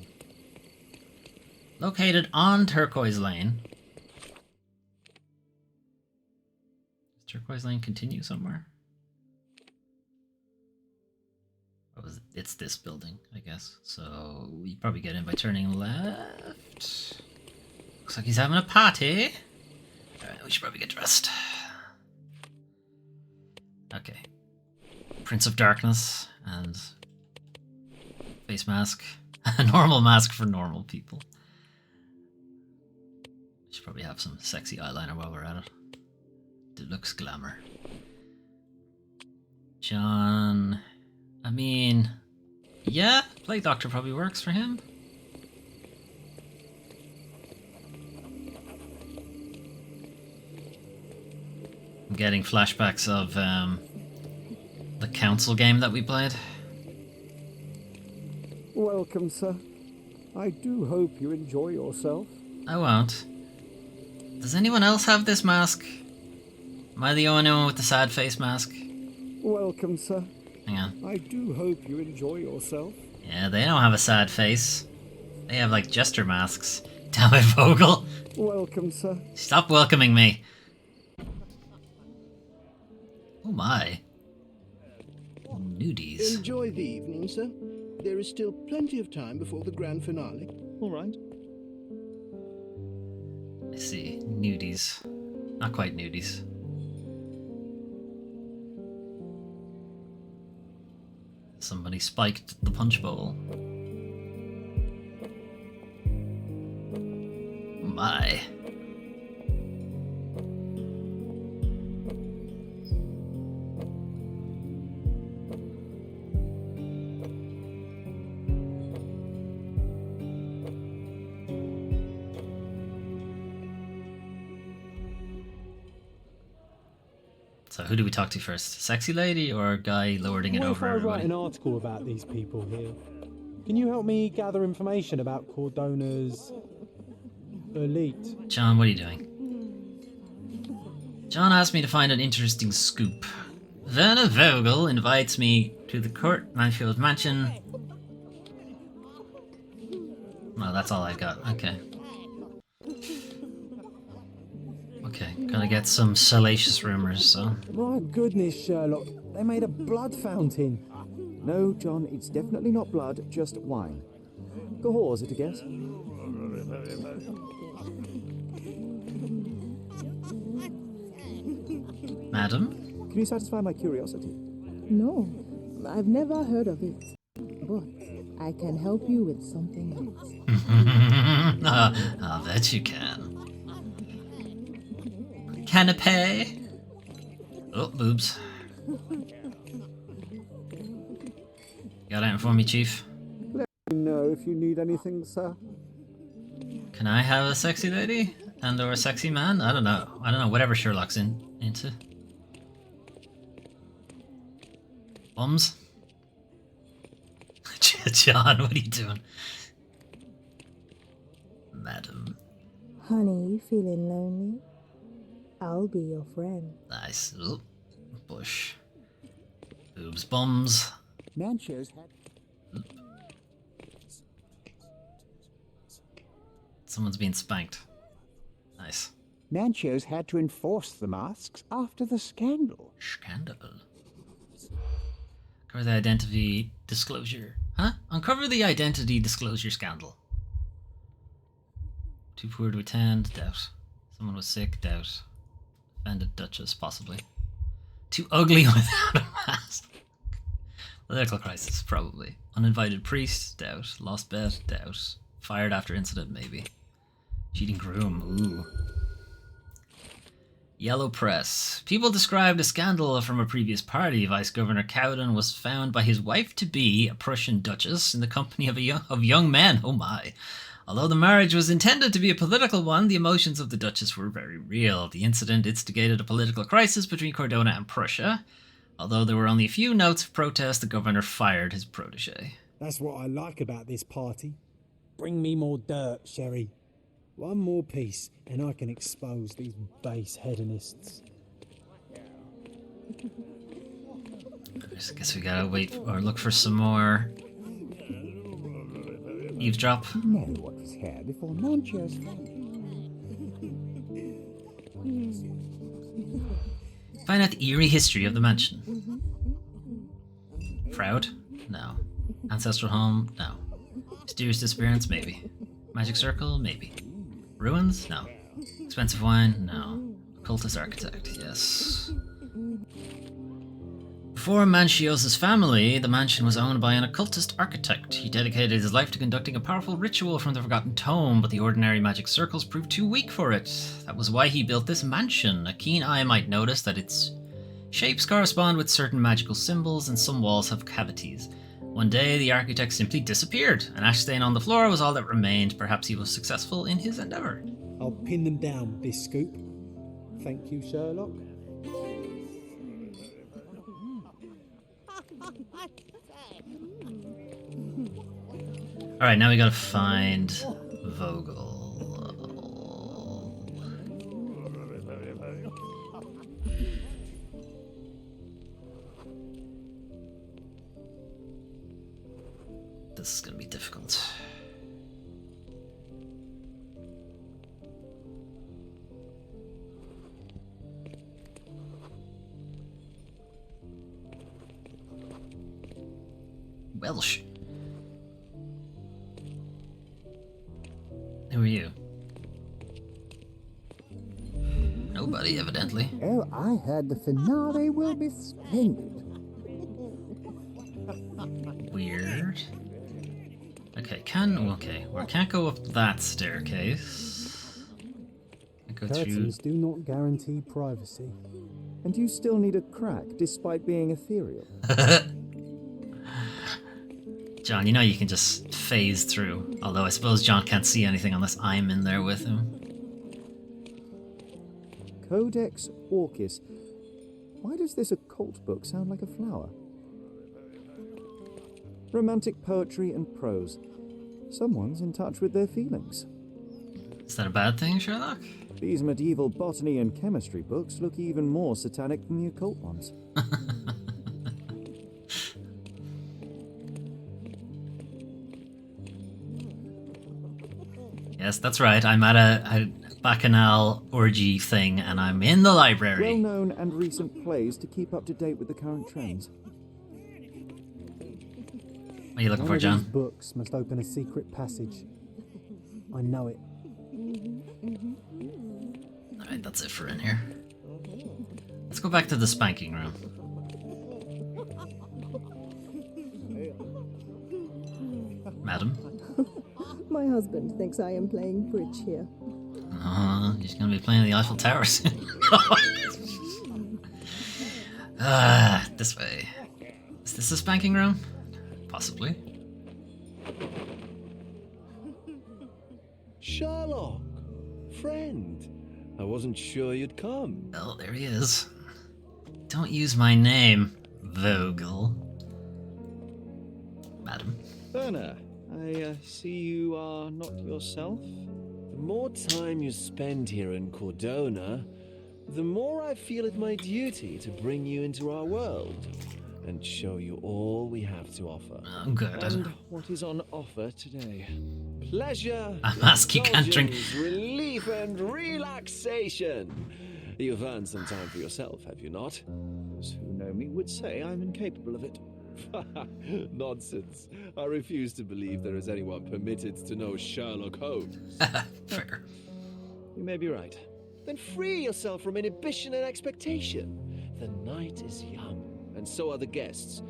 S1: Located on Turquoise Lane. Turquoise Lane continue somewhere? Oh, it's this building, I guess. So you probably get in by turning left. Looks like he's having a party. Alright, we should probably get dressed. Okay. Prince of Darkness and face mask. A normal mask for normal people. Should probably have some sexy eyeliner while we're at it. Deluxe glamour. John. I mean, yeah, Plague Doctor probably works for him. I'm getting flashbacks of the council game that we played.
S11: Welcome, sir. I do hope you enjoy yourself.
S1: I won't. Does anyone else have this mask? Am I the only one with the sad face mask?
S11: Welcome, sir.
S1: Hang on.
S11: I do hope you enjoy yourself.
S1: Yeah, they don't have a sad face. They have, like, jester masks. Damn it, Vogel.
S11: Welcome, sir.
S1: Stop welcoming me. Oh my. Nudies.
S12: Enjoy the evening, sir. There is still plenty of time before the grand finale. All right.
S1: I see. Nudies. Not quite nudies. Somebody spiked the punch bowl. My. So who do we talk to first? Sexy lady or guy lording it
S2: What if
S1: over
S2: I write
S1: everybody?
S2: an article about these people here? Can you help me gather information about Cordona's elite?
S1: John, what are you doing? John asked me to find an interesting scoop. Werner Vogel invites me to the Court Mansfield Mansion. Well, that's all I got. Okay. Okay, gotta get some salacious rumors, so...
S5: My goodness, Sherlock. They made a blood fountain.
S3: No, John, it's definitely not blood, just wine. Cahors, at a guess?
S1: Madam?
S3: Can you satisfy my curiosity?
S13: No, I've never heard of it. But I can help you with something else.
S1: I'll bet you can. Canapé? Oh, boobs. Got anything for me, Chief?
S11: Let me know if you need anything, sir.
S1: Can I have a sexy lady? And or a sexy man? I don't know. Whatever Sherlock's into. Bums? John, what are you doing? Madam.
S13: Honey, you feeling lonely? I'll be your friend.
S1: Nice. Ooh, bush. Boobs, bums.
S11: Manchos had...
S1: Someone's being spanked. Nice.
S11: Manchos had to enforce the masks after the scandal.
S1: Scandal. Cover the identity disclosure. Huh? Uncover the identity disclosure scandal. Too poor to attend? Doubt. Someone was sick? Doubt. Offended Duchess? Possibly. Too ugly without a mask? Political crisis? Probably. Uninvited priest? Doubt. Lost bet? Doubt. Fired after incident? Maybe. Cheating groom? Ooh. Yellow press. People described a scandal from a previous party. Vice Governor Cowden was found by his wife-to-be, a Prussian duchess, in the company of young men. Oh my. Although the marriage was intended to be a political one, the emotions of the duchess were very real. The incident instigated a political crisis between Cordona and Prussia. Although there were only a few notes of protest, the governor fired his protege.
S2: That's what I like about this party. Bring me more dirt, Sherry. One more piece, and I can expose these base hedonists.
S1: I guess we gotta wait or look for some more eavesdrop.
S11: Know what was here before Manchos.
S1: Find out the eerie history of the mansion. Proud? No. Ancestral home? No. Mysterious disappearance? Maybe. Magic circle? Maybe. Ruins? No. Expensive wine? No. Occultist architect? Yes. Before Manchio's family, the mansion was owned by an occultist architect. He dedicated his life to conducting a powerful ritual from the Forgotten Tome, but the ordinary magic circles proved too weak for it. That was why he built this mansion. A keen eye might notice that its shapes correspond with certain magical symbols, and some walls have cavities. One day, the architect simply disappeared. An ash stain on the floor was all that remained. Perhaps he was successful in his endeavour.
S2: I'll pin them down with this scoop. Thank you, Sherlock.
S1: Alright, now we gotta find Vogel. This is gonna be difficult. Welsh. Who are you? Nobody, evidently.
S11: Oh, I heard the finale will be splendid.
S1: Weird. Okay, we can't go up that staircase. Go through.
S2: Curtains do not guarantee privacy.
S3: And you still need a crack, despite being ethereal.
S1: John, you know you can just phase through. Although I suppose John can't see anything unless I'm in there with him.
S3: Codex Orchis. Why does this occult book sound like a flower? Romantic poetry and prose. Someone's in touch with their feelings.
S1: Is that a bad thing, Sherlock?
S3: These medieval botany and chemistry books look even more satanic than the occult ones.
S1: Yes, that's right. I'm at a bacchanal orgy thing, and I'm in the library.
S3: Well-known and recent plays to keep up to date with the current trends.
S1: What are you looking for,
S5: One of
S1: John?
S5: these books must open a secret passage. I know it.
S1: Alright, that's it for in here. Let's go back to the spanking room. Madam?
S13: My husband thinks I am playing bridge here.
S1: He's gonna be playing the Eiffel Tower soon. This way. Is this the spanking room? Possibly.
S14: Sherlock! Friend! I wasn't sure you'd come.
S1: Oh, there he is. Don't use my name, Vogel. Madam.
S4: Werner, I see you are not yourself.
S14: The more time you spend here in Cordona, the more I feel it my duty to bring you into our world and show you all we have to offer.
S1: I'm good.
S4: And what is on offer today?
S14: Pleasure,
S1: I'm asking, can't drink.
S14: indulgence, relief, and relaxation. You've earned some time for yourself, have you not?
S4: Those who know me would say I'm incapable of it.
S14: Nonsense. I refuse to believe there is anyone permitted to know Sherlock Holmes.
S1: Fair.
S4: You may be right.
S14: Then free yourself from inhibition and expectation. The night is young, and so are the guests.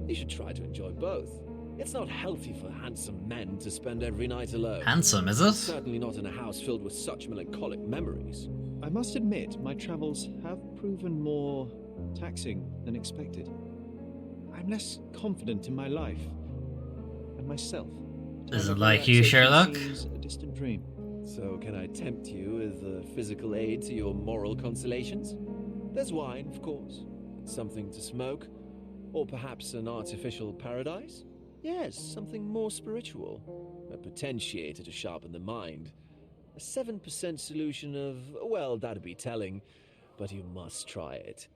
S14: You should try to enjoy both. It's not healthy for handsome men to spend every night alone.
S1: Handsome, is it?
S14: Certainly not in a house filled with such melancholic memories.
S4: I must admit, my travels have proven more taxing than expected. I'm less confident in my life and myself.
S1: Is it like you, Sherlock?
S4: Seems a distant dream.
S14: So can I tempt you with a physical aid to your moral consolations? There's wine, of course, and something to smoke, or perhaps an artificial paradise? Yes, something more spiritual, a potentiator to sharpen the mind. A 7% solution of, well, that'd be telling, but you must try it.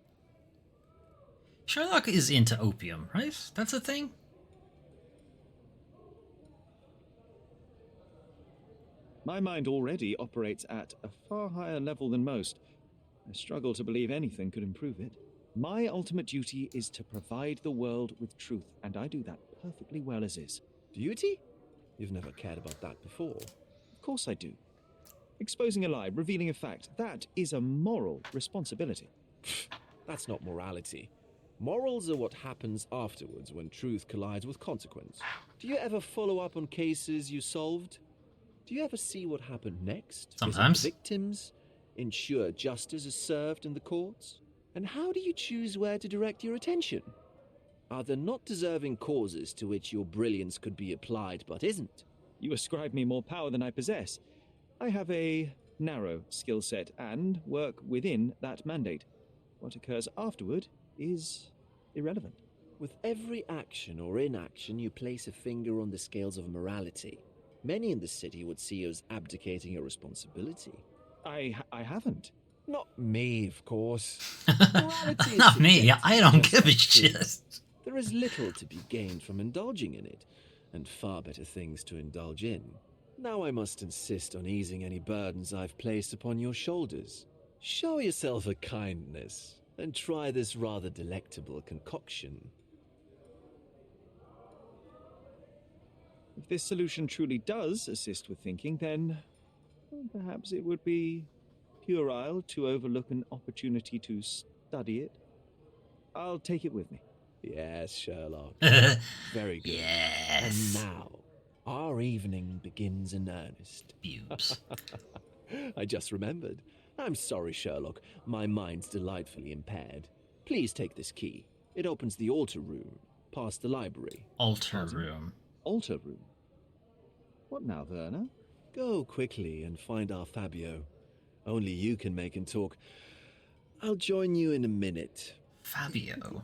S1: Sherlock is into opium, right? That's a thing?
S4: My mind already operates at a far higher level than most. I struggle to believe anything could improve it. My ultimate duty is to provide the world with truth, and I do that perfectly well as is.
S14: Duty? You've never cared about that before.
S4: Of course I do. Exposing a lie, revealing a fact, that is a moral responsibility.
S14: That's not morality. Morals are what happens afterwards when truth collides with consequence. Do you ever follow up on cases you solved? Do you ever see what happened next?
S1: Sometimes.
S14: Visit victims? Ensure justice is served in the courts? And how do you choose where to direct your attention? Are there not deserving causes to which your brilliance could be applied but isn't?
S4: You ascribe me more power than I possess. I have a narrow skill set and work within that mandate. What occurs afterward is irrelevant.
S14: With every action or inaction, you place a finger on the scales of morality. Many in the city would see you as abdicating your responsibility.
S4: I haven't.
S14: Not me, of course.
S1: Not me. I don't give a shit.
S14: There is little to be gained from indulging in it, and far better things to indulge in. Now I must insist on easing any burdens I've placed upon your shoulders. Show yourself a kindness, and try this rather delectable concoction.
S4: If this solution truly does assist with thinking, then perhaps it would be puerile to overlook an opportunity to study it. I'll take it with me.
S14: Yes, Sherlock. Very good.
S1: Yes.
S14: And now, our evening begins in earnest.
S1: Bubes.
S14: I just remembered. I'm sorry, Sherlock. My mind's delightfully impaired. Please take this key. It opens the altar room, past the library.
S1: Altar room.
S4: Altar room? What now, Werner?
S14: Go quickly and find our Fabio. Only you can make him talk. I'll join you in a minute.
S1: Fabio.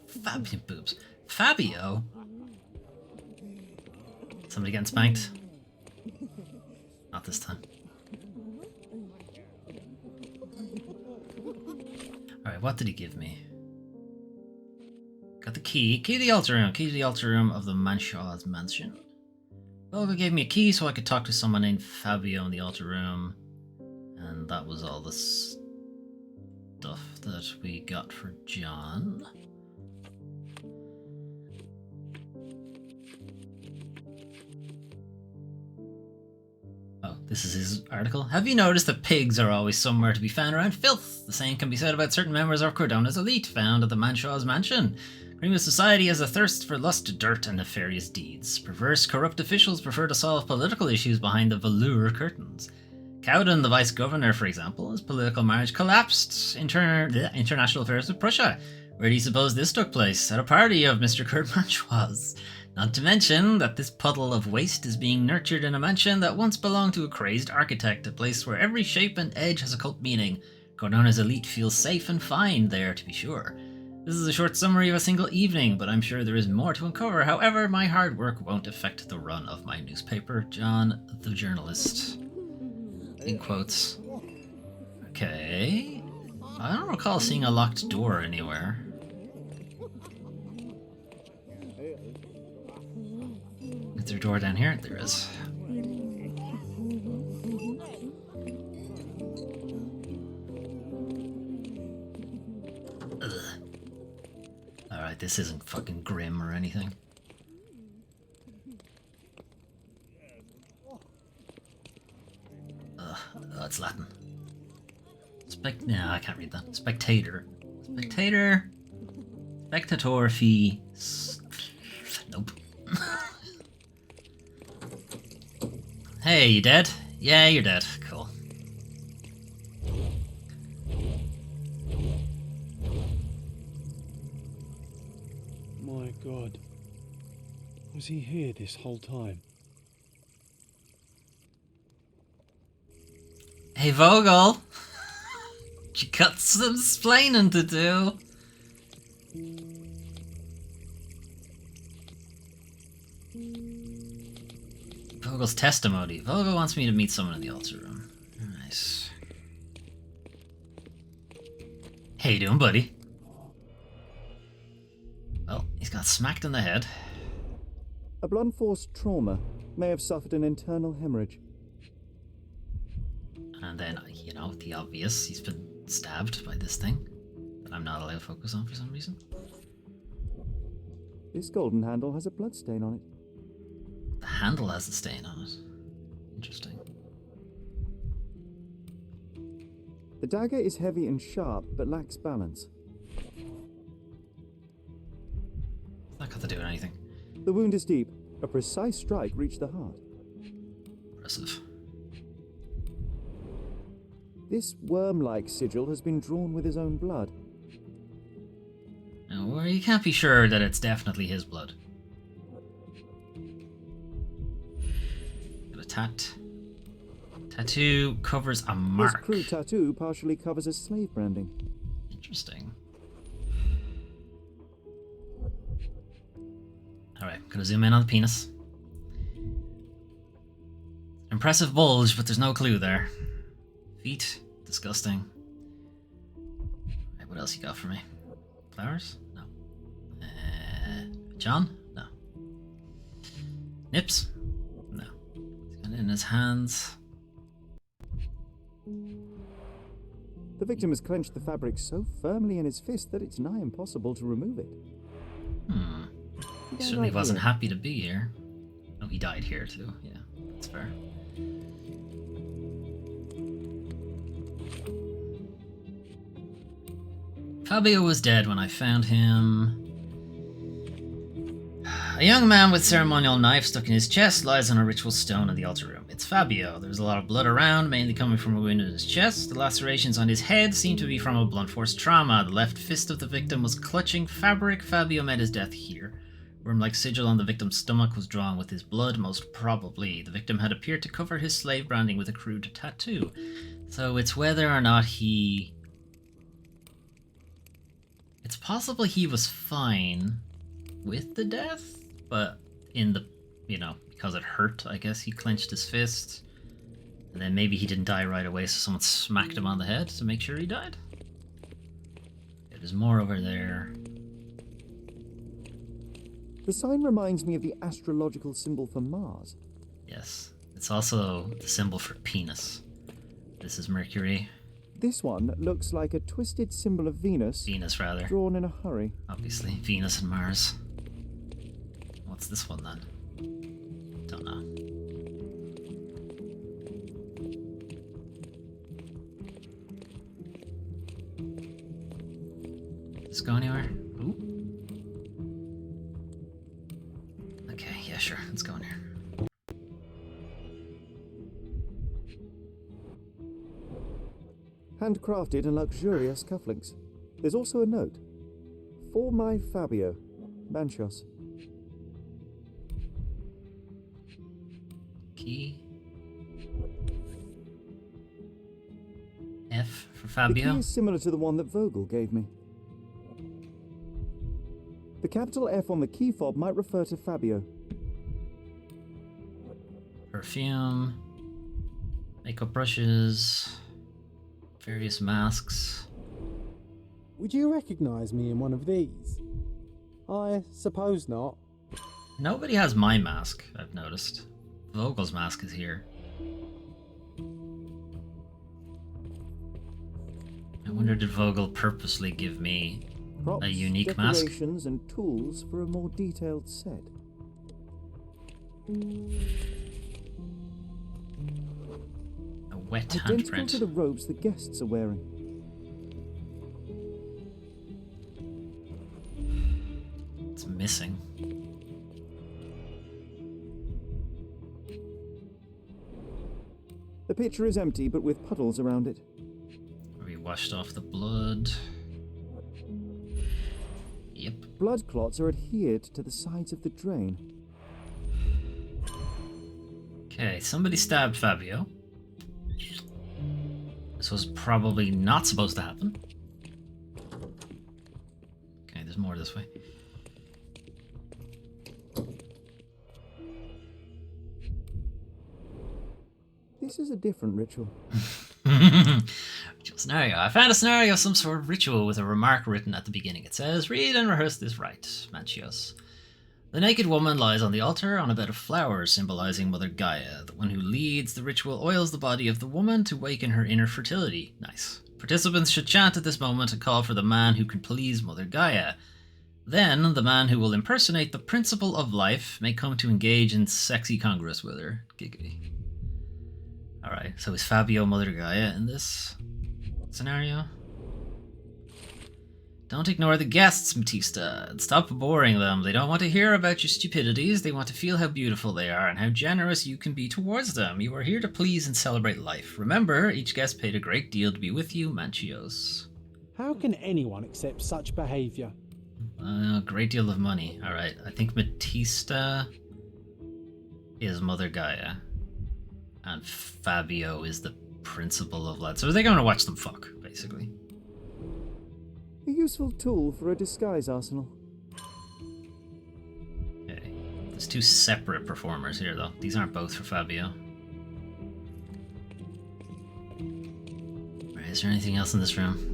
S1: Fabio boobs. Fabio? Somebody getting spanked? Not this time. Alright, what did he give me? Got the key. Key to the altar room. Key to the altar room of the Manshaw's mansion. Volga gave me a key so I could talk to someone named Fabio in the altar room. And that was all the stuff that we got for John. Oh, this is his article. Have you noticed that pigs are always somewhere to be found around filth? The same can be said about certain members of Cordona's elite found at the Manshaw's mansion. Prima society has a thirst for lust, dirt, and nefarious deeds. Perverse, corrupt officials prefer to solve political issues behind the velour curtains. Cowden, the vice-governor, for example, his political marriage collapsed. International affairs with Prussia. Where do you suppose this took place? At a party of Mr. Kurt Manschwa's. Not to mention that this puddle of waste is being nurtured in a mansion that once belonged to a crazed architect, a place where every shape and edge has a cult meaning. Cordona's elite feels safe and fine there, to be sure. This is a short summary of a single evening, but I'm sure there is more to uncover. However, my hard work won't affect the run of my newspaper. John, the journalist. In quotes. Okay. I don't recall seeing a locked door anywhere. Is there a door down here? There is. Ugh. Alright, this isn't fucking grim or anything. Oh, it's Latin. No, I can't read that. Spectator. Spectator. Spectator fee. Nope. Hey, you dead? Yeah, you're dead. Cool.
S2: My God. Was he here this whole time?
S1: Hey, Vogel! You got some explaining to do. Vogel's testimony. Vogel wants me to meet someone in the altar room. Nice. How you doing, buddy? Well, he's got smacked in the head.
S3: A blunt force trauma may have suffered an internal hemorrhage.
S1: And then, you know, the obvious, he's been stabbed by this thing that I'm not allowed to focus on for some reason.
S3: This golden handle has a blood stain on it.
S1: The handle has a stain on it. Interesting.
S3: The dagger is heavy and sharp, but lacks balance.
S1: It's not got to do with anything.
S3: The wound is deep. A precise strike reached the heart.
S1: Impressive.
S3: This worm-like sigil has been drawn with his own blood.
S1: Now, well, you can't be sure that it's definitely his blood. Got a tattoo covers a mark.
S3: His crew tattoo partially covers his slave branding.
S1: Interesting. Alright, gonna zoom in on the penis. Impressive bulge, but there's no clue there. Feet, disgusting. Right, what else you got for me? Flowers? No. John? No. Nips? No. He's got it in his hands.
S3: The victim has clenched the fabric so firmly in his fist that it's nigh impossible to remove it.
S1: He certainly wasn't happy to be here. Oh, he died here too. Yeah, that's fair. Fabio was dead when I found him. A young man with ceremonial knife stuck in his chest lies on a ritual stone in the altar room. It's Fabio. There's a lot of blood around, mainly coming from a wound in his chest. The lacerations on his head seem to be from a blunt force trauma. The left fist of the victim was clutching fabric. Fabio met his death here. Worm-like sigil on the victim's stomach was drawn with his blood, most probably. The victim had appeared to cover his slave branding with a crude tattoo. So it's whether or not he It's possible he was fine with the death, but in the, because it hurt, I guess he clenched his fist. And then maybe he didn't die right away, so someone smacked him on the head to make sure he died. Okay, there's more over there.
S3: The sign reminds me of the astrological symbol for Mars.
S1: Yes, it's also the symbol for penis. This is Mercury.
S3: This one looks like a twisted symbol of Venus.
S1: Venus, rather.
S3: Drawn in a hurry.
S1: Obviously, Venus and Mars. What's this one then? Don't know. Does this go anywhere? Ooh. Okay, yeah, sure. Let's go in here.
S3: Handcrafted and luxurious cufflinks. There's also a note. For my Fabio, Manchos.
S1: Key. F for
S3: The
S1: Fabio.
S3: key is similar to the one that Vogel gave me. The capital F on the key fob might refer to Fabio.
S1: Perfume. Makeup brushes. Various masks.
S5: Would you recognise me in one of these? I suppose not.
S1: Nobody has my mask, I've noticed. Vogel's mask is here. I wonder, did Vogel purposely give me
S3: Props,
S1: a unique mask?
S3: decorations, and tools for a more detailed set.
S1: A wet
S3: Identical
S1: handprint.
S3: to the robes the guests are wearing.
S1: It's missing.
S3: The pitcher is empty, but with puddles around it.
S1: We washed off the blood. Yep.
S3: Blood clots are adhered to the sides of the drain.
S1: Okay, somebody stabbed Fabio. This was probably not supposed to happen. Okay, there's more this way.
S3: This is a different ritual.
S1: Ritual scenario. I found a scenario of some sort of ritual with a remark written at the beginning. It says, "Read and rehearse this rite, Manchios." The naked woman lies on the altar on a bed of flowers, symbolizing Mother Gaia. The one who leads the ritual oils the body of the woman to waken her inner fertility. Nice. Participants should chant at this moment and call for the man who can please Mother Gaia. Then, the man who will impersonate the principle of life may come to engage in sexy congress with her. Giggity. Alright, so is Fabio Mother Gaia in this scenario? Don't ignore the guests, Matista, and stop boring them. They don't want to hear about your stupidities. They want to feel how beautiful they are and how generous you can be towards them. You are here to please and celebrate life. Remember, each guest paid a great deal to be with you, Manchios.
S2: How can anyone accept such behaviour?
S1: A great deal of money. Alright, I think Matista is Mother Gaia. And Fabio is the principal of light. So they're going to watch them fuck, basically.
S3: A useful tool for a disguise arsenal.
S1: Okay. There's two separate performers here, though. These aren't both for Fabio. Right, is there anything else in this room?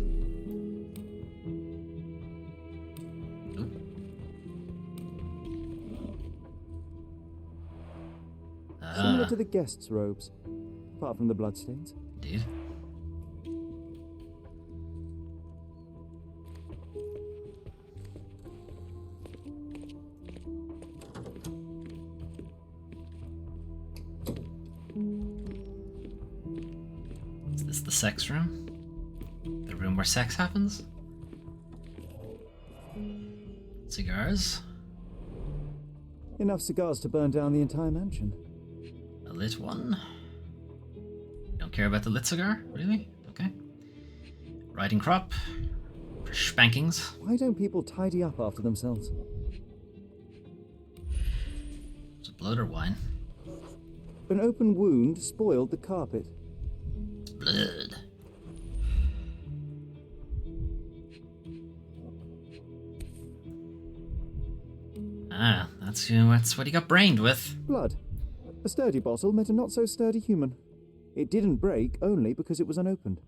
S3: Similar to the guests' robes, apart from the bloodstains.
S1: Indeed. Is this the sex room? The room where sex happens? Cigars?
S3: Enough cigars to burn down the entire mansion.
S1: A lit one? Don't care about the lit cigar? Really? Okay. Riding crop. For spankings.
S3: Why don't people tidy up after themselves?
S1: Is it blood or wine?
S3: An open wound spoiled the carpet.
S1: Blood. Ah, that's what he got brained with.
S3: Blood. A sturdy bottle met a not-so-sturdy human. It didn't break only because it was unopened.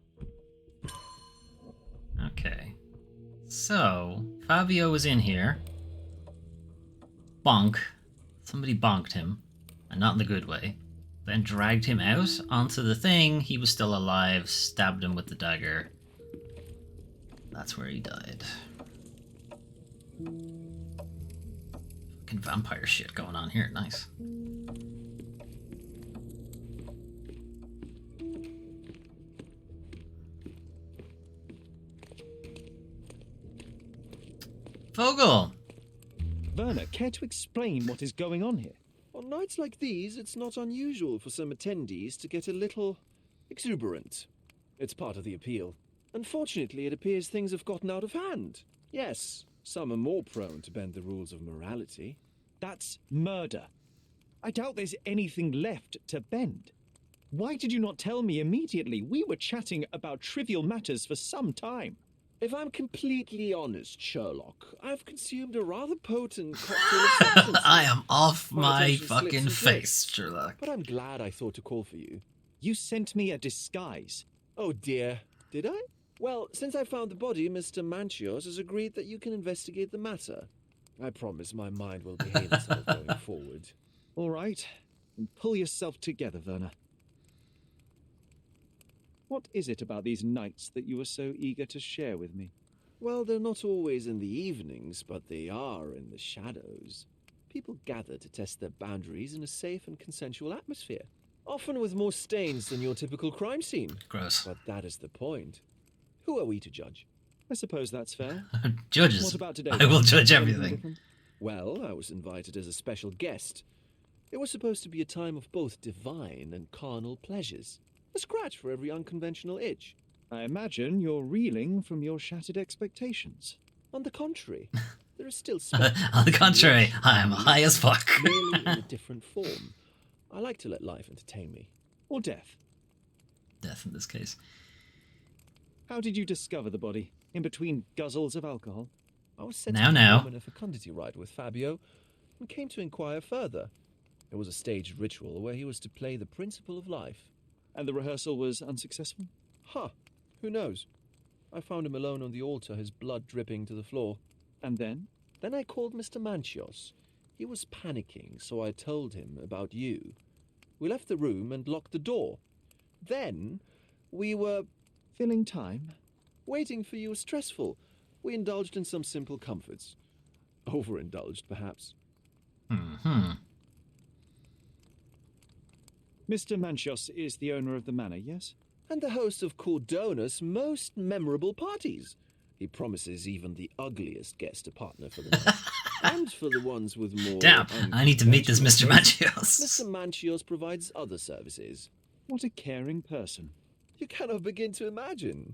S1: Okay. So, Fabio was in here. Bonk. Somebody bonked him, and not in the good way. Then dragged him out onto the thing. He was still alive, stabbed him with the dagger. That's where he died. Fucking vampire shit going on here. Nice. Vogel!
S4: Werner, care to explain what is going on here?
S14: On nights like these, it's not unusual for some attendees to get a little exuberant. It's part of the appeal. Unfortunately, it appears things have gotten out of hand. Yes, some are more prone to bend the rules of morality.
S4: That's murder. I doubt there's anything left to bend. Why did you not tell me immediately? We were chatting about trivial matters for some time.
S14: If I'm completely honest, Sherlock, I've consumed a rather potent cocktail of substances.
S1: I am off my
S14: attention slips
S1: fucking
S14: and
S1: face,
S14: slips.
S1: Sherlock.
S14: But I'm glad I thought to call for you.
S4: You sent me a disguise.
S14: Oh dear, did I? Well, since I found the body, Mr. Manchios has agreed that you can investigate the matter. I promise my mind will behave itself going forward.
S4: All right, then pull yourself together, Werner. What is it about these nights that you are so eager to share with me?
S14: Well, they're not always in the evenings, but they are in the shadows. People gather to test their boundaries in a safe and consensual atmosphere, often with more stains than your typical crime scene.
S1: Gross.
S14: But that is the point. Who are we to judge?
S4: I suppose that's fair.
S1: Judges.
S4: What about today?
S1: I will judge
S4: Anything
S1: everything.
S4: different?
S14: Well, I was invited as a special guest. It was supposed to be a time of both divine and carnal pleasures. A scratch for every unconventional itch.
S4: I imagine you're reeling from your shattered expectations.
S14: On the contrary, there is still space.
S1: On the contrary, I am high as fuck.
S14: Merely in a different form. I like to let life entertain me.
S4: Or death.
S1: Death in this case.
S4: How did you discover the body? In between guzzles of alcohol?
S14: I was set
S1: Now.
S14: on a fecundity ride with Fabio and came to inquire further. It was a staged ritual where he was to play the principle of life.
S4: And the rehearsal was unsuccessful?
S14: Huh. Who knows? I found him alone on the altar, his blood dripping to the floor.
S4: And then?
S14: Then I called Mr. Manchios. He was panicking, so I told him about you. We left the room and locked the door. Then we were...
S4: Filling time?
S14: Waiting for you was stressful. We indulged in some simple comforts. Overindulged, perhaps.
S1: Mm-hmm.
S4: Mr. Manchios is the owner of the manor, yes?
S14: And the host of Cordona's most memorable parties. He promises even the ugliest guest a partner for the night. And for the ones with more...
S1: Damn, I need to meet this Mr. Manchios.
S14: Mr. Manchios provides other services.
S4: What a caring person.
S14: You cannot begin to imagine.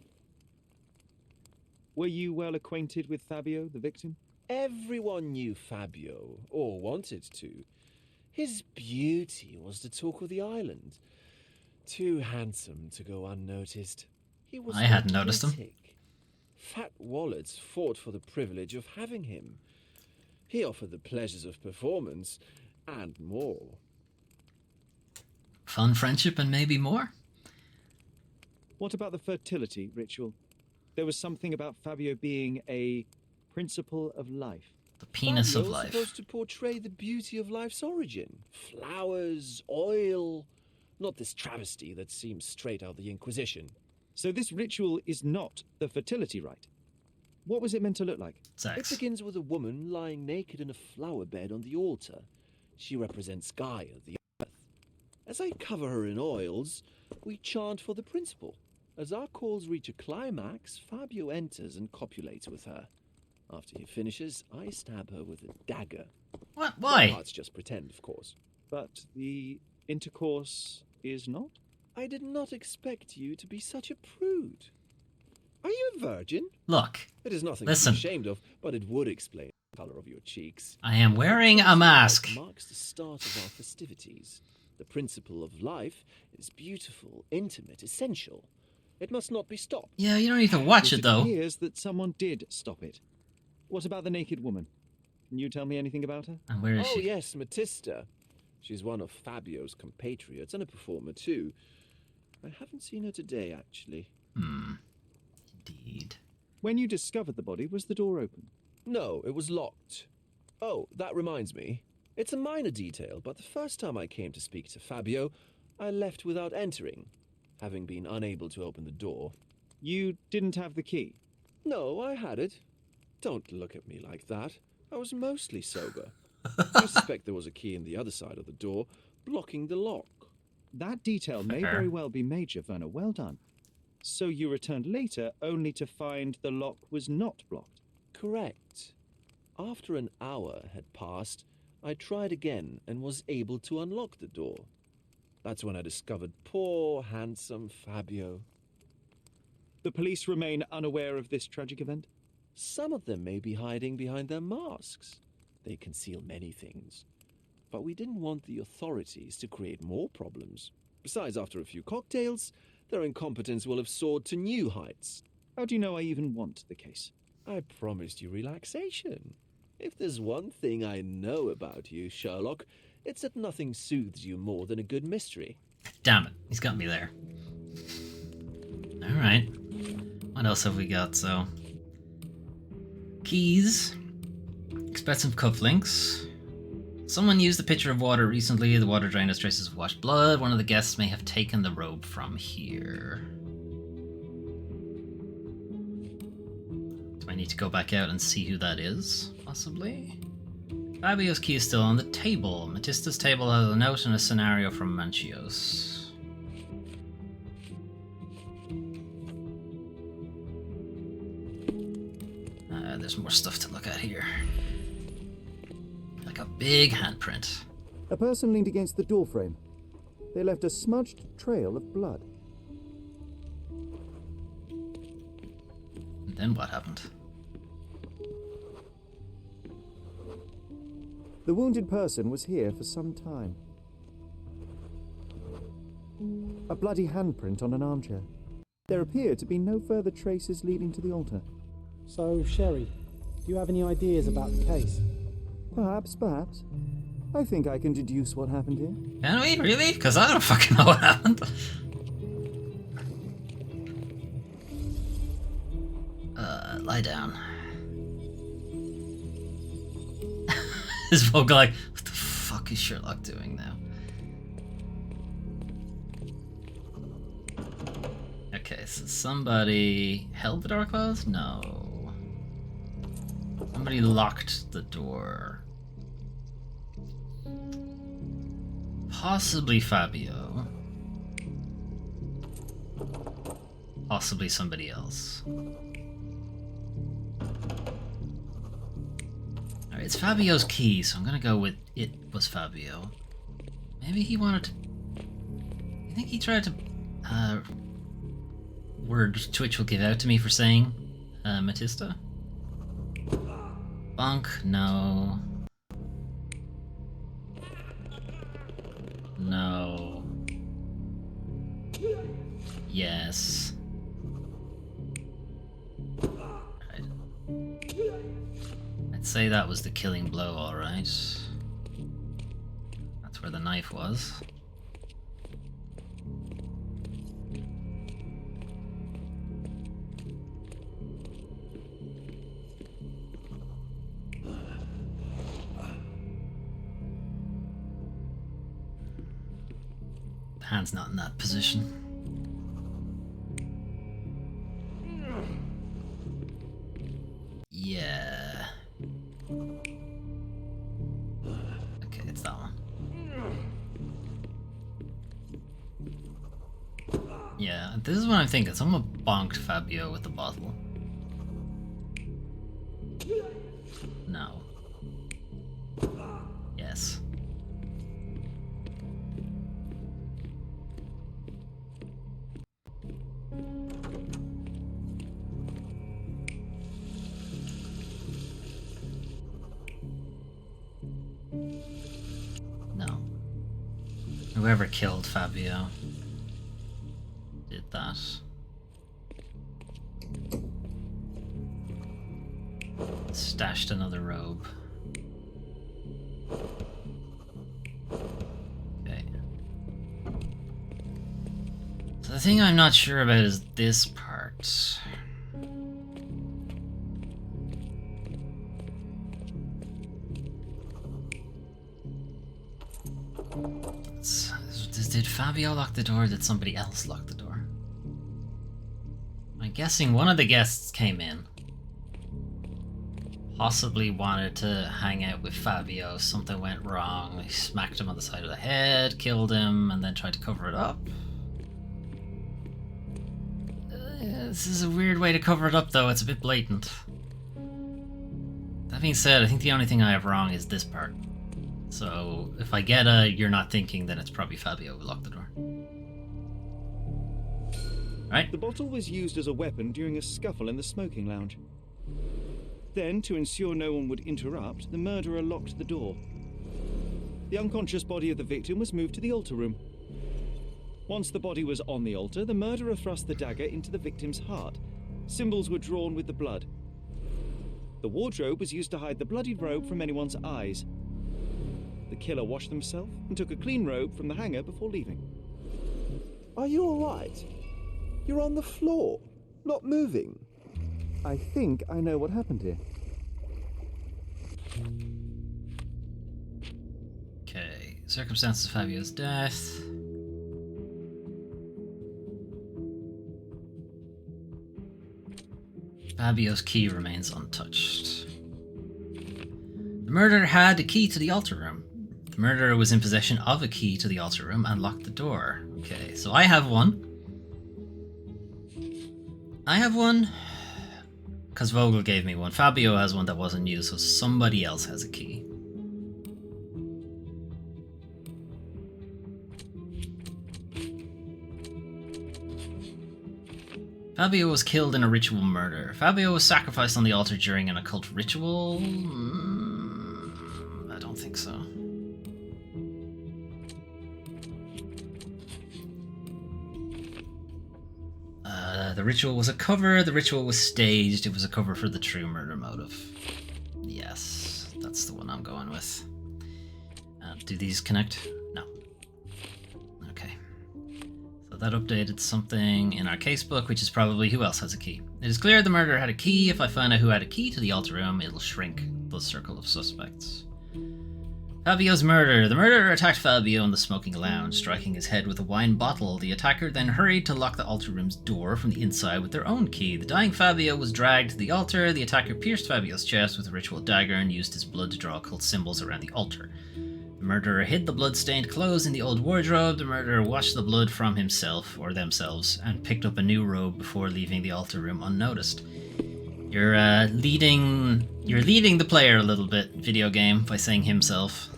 S4: Were you well acquainted with Fabio, the victim?
S14: Everyone knew Fabio, or wanted to. His beauty was the talk of the island. Too handsome to go unnoticed. He was
S1: I hadn't noticed him.
S14: Fat wallets fought for the privilege of having him. He offered the pleasures of performance, and more.
S1: Fun friendship and maybe more?
S4: What about the fertility ritual? There was something about Fabio being a principle of life.
S1: The penis
S14: Fabio
S1: of
S14: was
S1: life.
S14: supposed to portray the beauty of life's origin. Flowers, oil... Not this travesty that seems straight out of the Inquisition.
S4: So this ritual is not the fertility rite. What was it meant to look like?
S1: Sex.
S14: It begins with a woman lying naked in a flower bed on the altar. She represents Gaia, the earth. As I cover her in oils, we chant for the principle. As our calls reach a climax, Fabio enters and copulates with her. After he finishes, I stab her with a dagger.
S1: What? Why?
S14: That's just pretend, of course.
S4: But the intercourse is not?
S14: I did not expect you to be such a prude. Are you a virgin?
S1: Look.
S14: It is nothing
S1: Listen.
S14: to be ashamed of, but it would explain the colour of your cheeks.
S1: I am wearing a mask.
S14: It marks the start of our festivities. The principle of life is beautiful, intimate, essential. It must not be stopped.
S1: Yeah, you don't need to watch it though.
S4: It appears that someone did stop it. What about the naked woman? Can you tell me anything about her?
S1: And where is
S14: Oh,
S1: she?
S14: yes, Matista. She's one of Fabio's compatriots and a performer too. I haven't seen her today, actually.
S1: Indeed.
S4: When you discovered the body, was the door open?
S14: No, it was locked. Oh, that reminds me. It's a minor detail, but the first time I came to speak to Fabio, I left without entering, having been unable to open the door.
S4: You didn't have the key?
S14: No, I had it. Don't look at me like that. I was mostly sober. I suspect there was a key in the other side of the door, blocking the lock.
S4: That detail may very well be major, Werner. Well done. So you returned later only to find the lock was not blocked?
S14: Correct. After an hour had passed, I tried again and was able to unlock the door. That's when I discovered poor, handsome Fabio.
S4: The police remain unaware of this tragic event?
S14: Some of them may be hiding behind their masks. They conceal many things. But we didn't want the authorities to create more problems. Besides, after a few cocktails, their incompetence will have soared to new heights.
S4: How do you know I even want the case?
S14: I promised you relaxation. If there's one thing I know about you, Sherlock, it's that nothing soothes you more than a good mystery.
S1: Damn it, he's got me there. Alright. What else have we got? So, keys. Expensive cufflinks. Someone used a pitcher of water recently. The water drained has traces of washed blood. One of the guests may have taken the robe from here. Do I need to go back out and see who that is? Possibly. Fabio's key is still on the table. Matista's table has a note and a scenario from Manchios. There's more stuff to look at here. Like a big handprint.
S3: A person leaned against the doorframe. They left a smudged trail of blood.
S1: And then what happened?
S3: The wounded person was here for some time. A bloody handprint on an armchair. There appear to be no further traces leading to the altar.
S5: So, Sherry, do you have any ideas about the case?
S3: Perhaps. I think I can deduce what happened here.
S1: Can we? Really? Because I don't fucking know what happened. Lie down. His vocal like, what the fuck is Sherlock doing now? Okay, so somebody held the door closed? No. Somebody locked the door. Possibly Fabio. Possibly somebody else. Alright, it's Fabio's key, so I'm gonna go with it was Fabio. Maybe he wanted to... You think he tried to... word Twitch will give out to me for saying Matista? Bonk, no. No. Yes. Right. I'd say that was the killing blow, alright. That's where the knife was. Hand's not in that position. Yeah. Okay, it's that one. Yeah, this is what I'm thinking. Someone bonked Fabio with the bottle. No. Yes. No. Whoever killed Fabio did that. Stashed another robe. Okay. So the thing I'm not sure about is this part. Did Fabio lock the door or did somebody else lock the door? I'm guessing one of the guests came in. Possibly wanted to hang out with Fabio. Something went wrong. He smacked him on the side of the head, killed him, and then tried to cover it up. This is a weird way to cover it up, though. It's a bit blatant. That being said, I think the only thing I have wrong is this part. So, if I get a "you're not thinking," then it's probably Fabio who locked the door. Right?
S4: The bottle was used as a weapon during a scuffle in the smoking lounge. Then, to ensure no one would interrupt, the murderer locked the door. The unconscious body of the victim was moved to the altar room. Once the body was on the altar, the murderer thrust the dagger into the victim's heart. Symbols were drawn with the blood. The wardrobe was used to hide the bloodied robe from anyone's eyes. The killer washed himself and took a clean robe from the hanger before leaving.
S7: Are you all right? You're on the floor, not moving.
S3: I think I know what happened here.
S1: Okay, circumstances of Fabio's death. Fabio's key remains untouched. The murderer had a key to the altar room. The murderer was in possession of a key to the altar room and locked the door. Okay, so I have one. Because Vogel gave me one. Fabio has one that wasn't used, so somebody else has a key. Fabio was killed in a ritual murder. Fabio was sacrificed on the altar during an occult ritual? I don't think so. The ritual was a cover. The ritual was staged. It was a cover for the true murder motive. Yes, that's the one I'm going with. Do these connect? No. Okay. So that updated something in our casebook, which is probably who else has a key. It is clear the murderer had a key. If I find out who had a key to the altar room, it'll shrink the circle of suspects. Fabio's murder. The murderer attacked Fabio in the smoking lounge, striking his head with a wine bottle. The attacker then hurried to lock the altar room's door from the inside with their own key. The dying Fabio was dragged to the altar. The attacker pierced Fabio's chest with a ritual dagger and used his blood to draw occult symbols around the altar. The murderer hid the blood-stained clothes in the old wardrobe. The murderer washed the blood from himself, or themselves, and picked up a new robe before leaving the altar room unnoticed. You're leading the player a little bit, video game, by saying himself.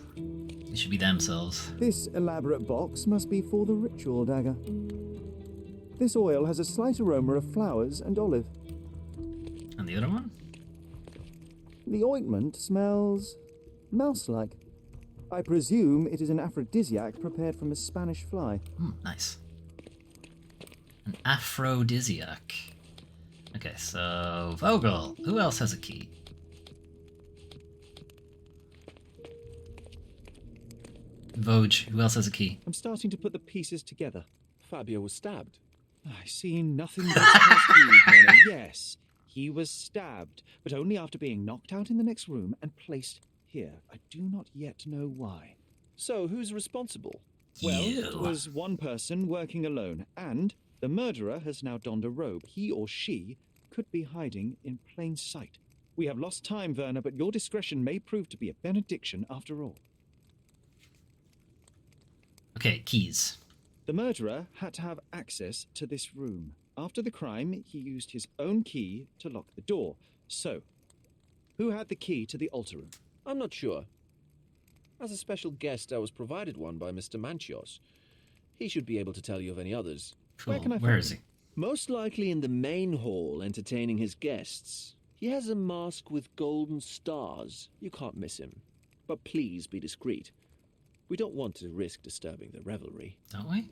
S1: It should be themselves.
S3: This elaborate box must be for the ritual dagger. This oil has a slight aroma of flowers and olive.
S1: And the other one?
S3: The ointment smells mouse-like. I presume it is an aphrodisiac prepared from a Spanish fly.
S1: Nice. An aphrodisiac. Okay, so Vogel. Who else has a key? Voj, who else has a key?
S4: I'm starting to put the pieces together.
S14: Fabio was stabbed.
S4: I see nothing but positive, Werner. Yes, he was stabbed, but only after being knocked out in the next room and placed here. I do not yet know why.
S14: So, who's responsible?
S4: Well, it was one person working alone, and the murderer has now donned a robe. He or she could be hiding in plain sight. We have lost time, Werner, but your discretion may prove to be a benediction after all.
S1: Okay, keys.
S4: The murderer had to have access to this room. After the crime, he used his own key to lock the door. So, who had the key to the altar room?
S14: I'm not sure. As a special guest, I was provided one by Mr. Manchios. He should be able to tell you of any others.
S1: Cool.
S4: Where can I
S1: Where
S4: find
S1: is he?
S4: him?
S14: Most likely in the main hall, entertaining his guests. He has a mask with golden stars. You can't miss him. But please be discreet. We don't want to risk disturbing the revelry.
S1: Don't we?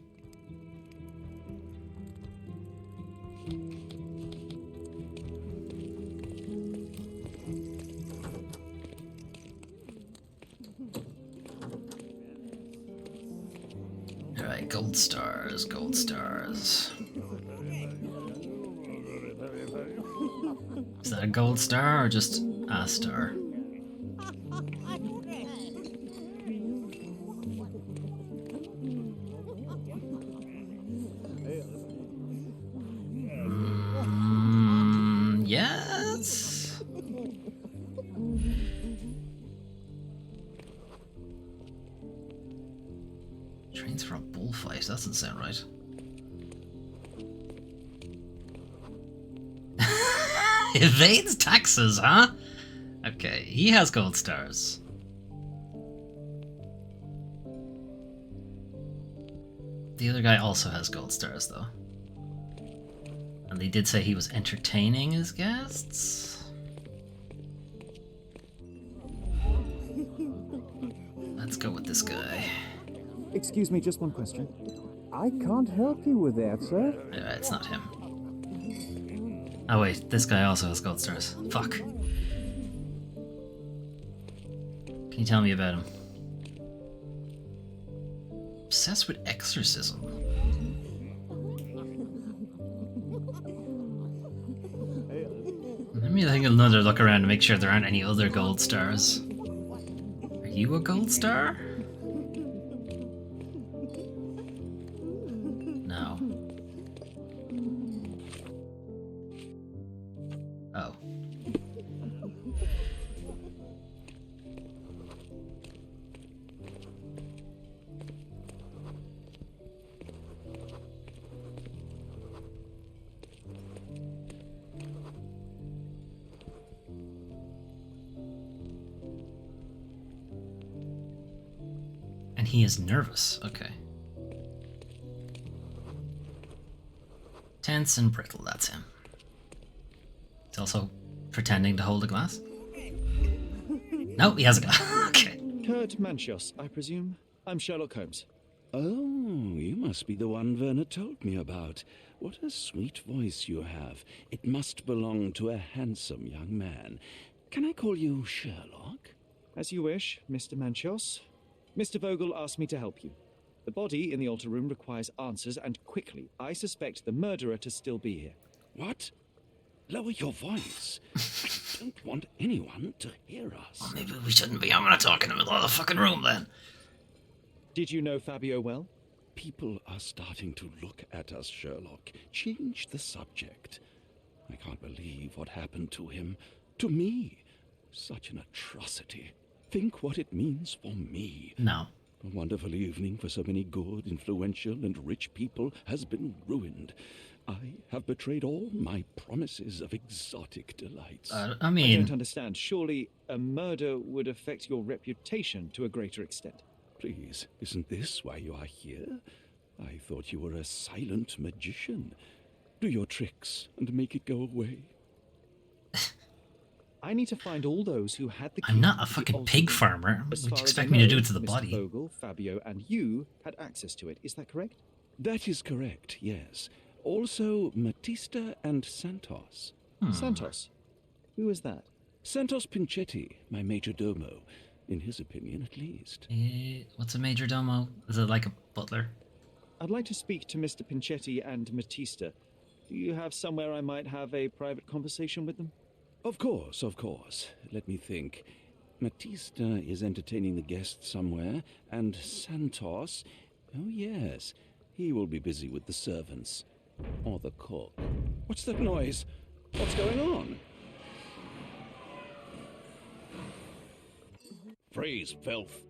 S1: gold stars, gold stars. Is that a gold star or just a star? Yes. Trains for a bullfight. That doesn't sound right. Evades taxes, huh? Okay, he has gold stars. The other guy also has gold stars, though. And they did say he was entertaining his guests. Let's go with this guy.
S3: Excuse me, just one question.
S11: I can't help you with that, sir.
S1: It's not him. Oh wait, this guy also has gold stars. Fuck. Can you tell me about him? Obsessed with exorcism. Let me take another look around to make sure there aren't any other gold stars. Are you a gold star? No. Oh. And he is nervous. Okay. Tense and brittle, that's him. He's also pretending to hold a glass. No, he has a glass. Okay.
S4: Kurt Manchios, I presume. I'm Sherlock Holmes.
S8: Oh, you must be the one Werner told me about. What a sweet voice you have. It must belong to a handsome young man. Can I call you Sherlock?
S4: As you wish, Mr. Manchios. Mr. Vogel asked me to help you. The body in the altar room requires answers, and quickly. I suspect the murderer to still be here.
S8: What? Lower your voice. I don't want anyone to hear us.
S1: Well, maybe we shouldn't be having a talk in the middle of the fucking room then.
S4: Did you know Fabio well?
S8: People are starting to look at us, Sherlock. Change the subject. I can't believe what happened to him. To me. Such an atrocity. Think what it means for me.
S1: No.
S8: A wonderful evening for so many good, influential, and rich people has been ruined. I have betrayed all my promises of exotic delights.
S4: I don't understand. Surely a murder would affect your reputation to a greater extent.
S8: Please, isn't this why you are here? I thought you were a silent magician. Do your tricks and make it go away.
S4: I need to find all those who had the key.
S1: I'm not a fucking pig farmer. What do you expect me to do to the body?
S4: Mr. Vogel, Fabio, and you had access to it. Is that correct?
S8: That is correct, yes. Also, Matista and Santos.
S4: Santos? Who is that?
S8: Santos Pinchetti, my major domo. In his opinion, at least.
S1: What's a major domo? Is it like a butler?
S4: I'd like to speak to Mr. Pinchetti and Matista. Do you have somewhere I might have a private conversation with them?
S8: Of course, of course. Let me think. Matista is entertaining the guests somewhere, and Santos... Oh, yes. He will be busy with the servants. Or the cook. What's that noise? What's going on? Freeze, filth.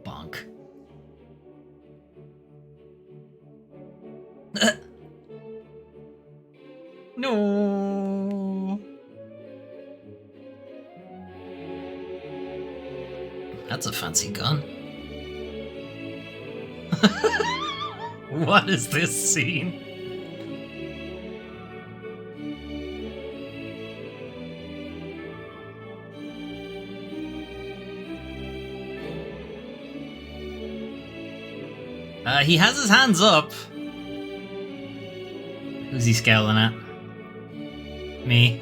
S1: Bonk. No. That's a fancy gun. What is this scene? He has his hands up. Who's he scowling at? Me.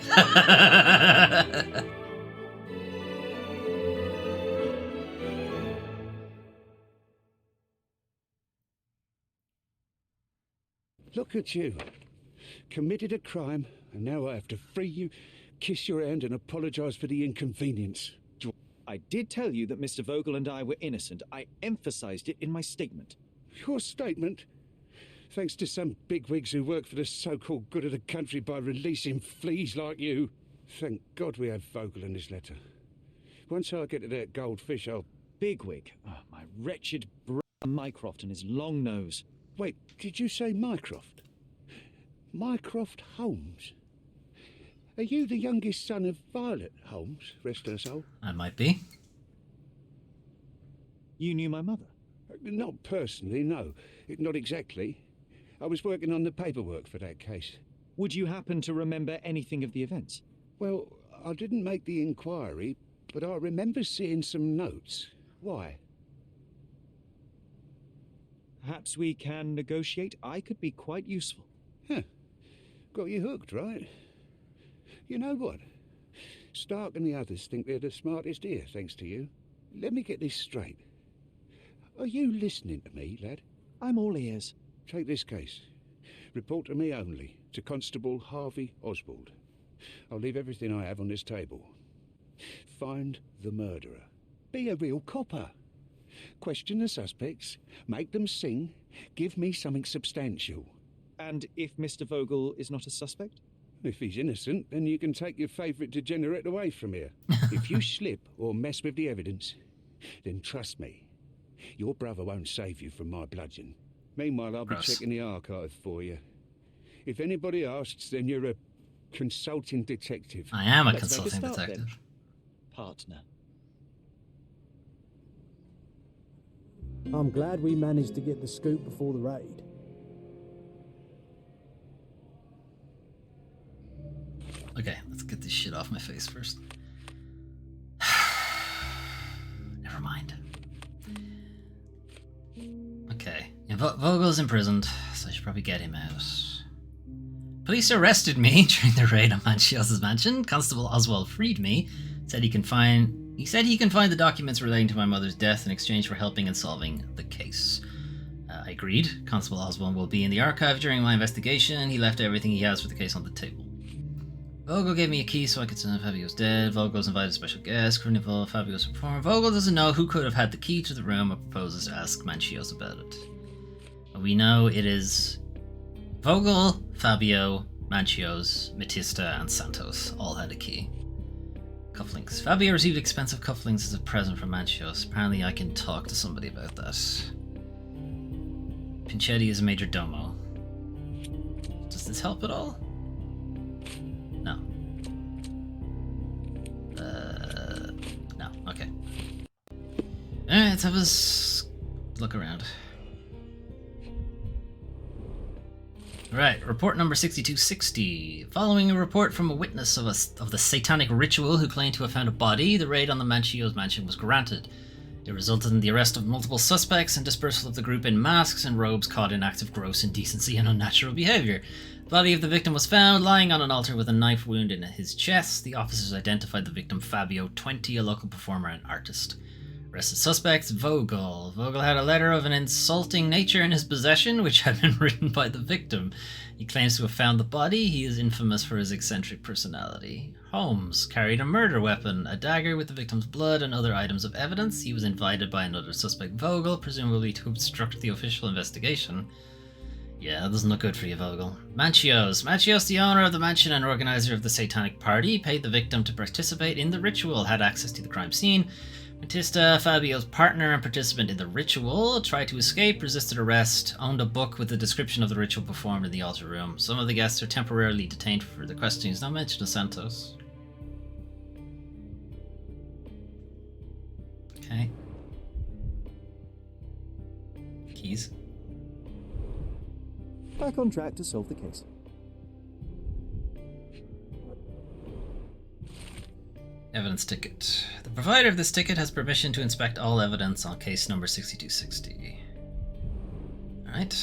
S7: Look at you. Committed a crime, and now I have to free you, kiss your hand, and apologise for the inconvenience.
S4: I did tell you that Mr. Vogel and I were innocent. I emphasised it in my statement.
S7: Your statement? Thanks to some bigwigs who work for the so-called good of the country by releasing fleas like you. Thank God we have Vogel in this letter. Once I get to that goldfish, I'll...
S4: Bigwig? Oh, my wretched Mycroft and his long nose.
S7: Wait, did you say Mycroft? Mycroft Holmes? Are you the youngest son of Violet Holmes, rest her soul?
S1: I might be.
S4: You knew my mother?
S7: Not personally, no. Not exactly. I was working on the paperwork for that case.
S4: Would you happen to remember anything of the events?
S7: Well, I didn't make the inquiry, but I remember seeing some notes. Why?
S4: Perhaps we can negotiate. I could be quite useful.
S7: Huh. Got you hooked, right? You know what? Stark and the others think they're the smartest here, thanks to you. Let me get this straight. Are you listening to me, lad?
S4: I'm all ears.
S7: Take this case. Report to me only, to Constable Harvey Oswald. I'll leave everything I have on this table. Find the murderer. Be a real copper. Question the suspects, make them sing, give me something substantial.
S4: And if Mr. Vogel is not a suspect?
S7: If he's innocent, then you can take your favourite degenerate away from here. If you slip or mess with the evidence, then trust me, your brother won't save you from my bludgeon. Meanwhile, I'll be checking the archive for you. If anybody asks, then you're a consulting detective.
S1: I am a
S4: Let's make
S1: consulting
S4: start,
S1: detective.
S4: then. Partner.
S5: I'm glad we managed to get the scoop before the raid.
S1: Okay, let's get this shit off my face first. Never mind. Okay, yeah, Vogel's imprisoned, so I should probably get him out. Police arrested me during the raid on Manchios's mansion. Constable Oswald freed me. Said he can find the documents relating to my mother's death in exchange for helping in solving the case. I agreed. Constable Oswald will be in the archive during my investigation. He left everything he has for the case on the table. Vogel gave me a key so I could know Fabio's dead. Vogel's invited a special guest. Carnival, Fabio's performed. Vogel doesn't know who could have had the key to the room and proposes to ask Manchios about it. But we know it is Vogel, Fabio, Manchios, Matista, and Santos all had a key. Cufflinks. Fabio received expensive cufflinks as a present from Manchios. Apparently I can talk to somebody about that. Pinchetti is a major domo. Does this help at all? No. No. Okay. Alright, let's have us look around. Right, report number 6260. Following a report from a witness of the satanic ritual who claimed to have found a body, the raid on the Manchios mansion was granted. It resulted in the arrest of multiple suspects and dispersal of the group in masks and robes caught in acts of gross indecency and unnatural behaviour. The body of the victim was found lying on an altar with a knife wound in his chest. The officers identified the victim Fabio 20, a local performer and artist. Arrested suspects, Vogel. Vogel had a letter of an insulting nature in his possession, which had been written by the victim. He claims to have found the body. He is infamous for his eccentric personality. Holmes carried a murder weapon, a dagger with the victim's blood and other items of evidence. He was invited by another suspect, Vogel, presumably to obstruct the official investigation. Yeah, that doesn't look good for you, Vogel. Manchios. Manchios, the owner of the mansion and organizer of the Satanic Party, paid the victim to participate in the ritual, had access to the crime scene. Matista, Fabio's partner and participant in the ritual, tried to escape, resisted arrest, owned a book with the description of the ritual performed in the altar room. Some of the guests are temporarily detained for further questionings, not mentioned in Santos. Okay. Keys.
S3: Back on track to solve the case.
S1: Evidence ticket. The provider of this ticket has permission to inspect all evidence on case number 6260. Alright.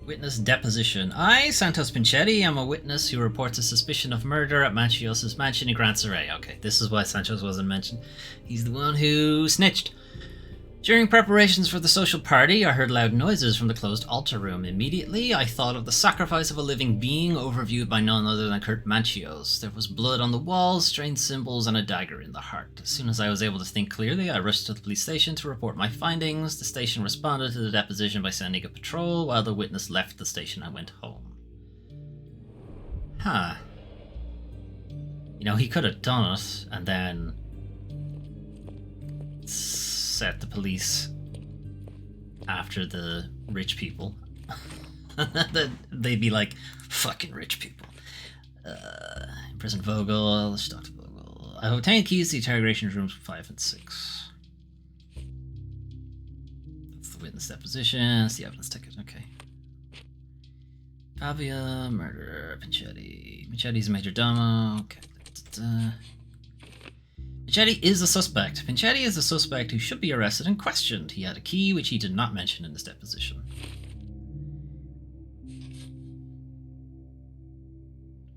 S1: Witness deposition. I, Santos Pinchetti, am a witness who reports a suspicion of murder at Manchios' mansion in Grand Surrey. Okay, this is why Santos wasn't mentioned. He's the one who snitched. During preparations for the social party, I heard loud noises from the closed altar room. Immediately, I thought of the sacrifice of a living being overviewed by none other than Kurt Manchios. There was blood on the walls, strange symbols, and a dagger in the heart. As soon as I was able to think clearly, I rushed to the police station to report my findings. The station responded to the deposition by sending a patrol, while the witness left the station and went home. Huh. You know, he could have done it, and then set the police after the rich people. They'd be like, fucking rich people. Imprison Vogel, Dr. Vogel. I obtained keys to the interrogation rooms 5 and 6. That's the witness deposition. That's the evidence ticket. Okay. Pavia, murder, Pinchetti. Pinchetti's a major domo. Okay. Pinchetti is a suspect. Pinchetti is a suspect who should be arrested and questioned. He had a key which he did not mention in his deposition.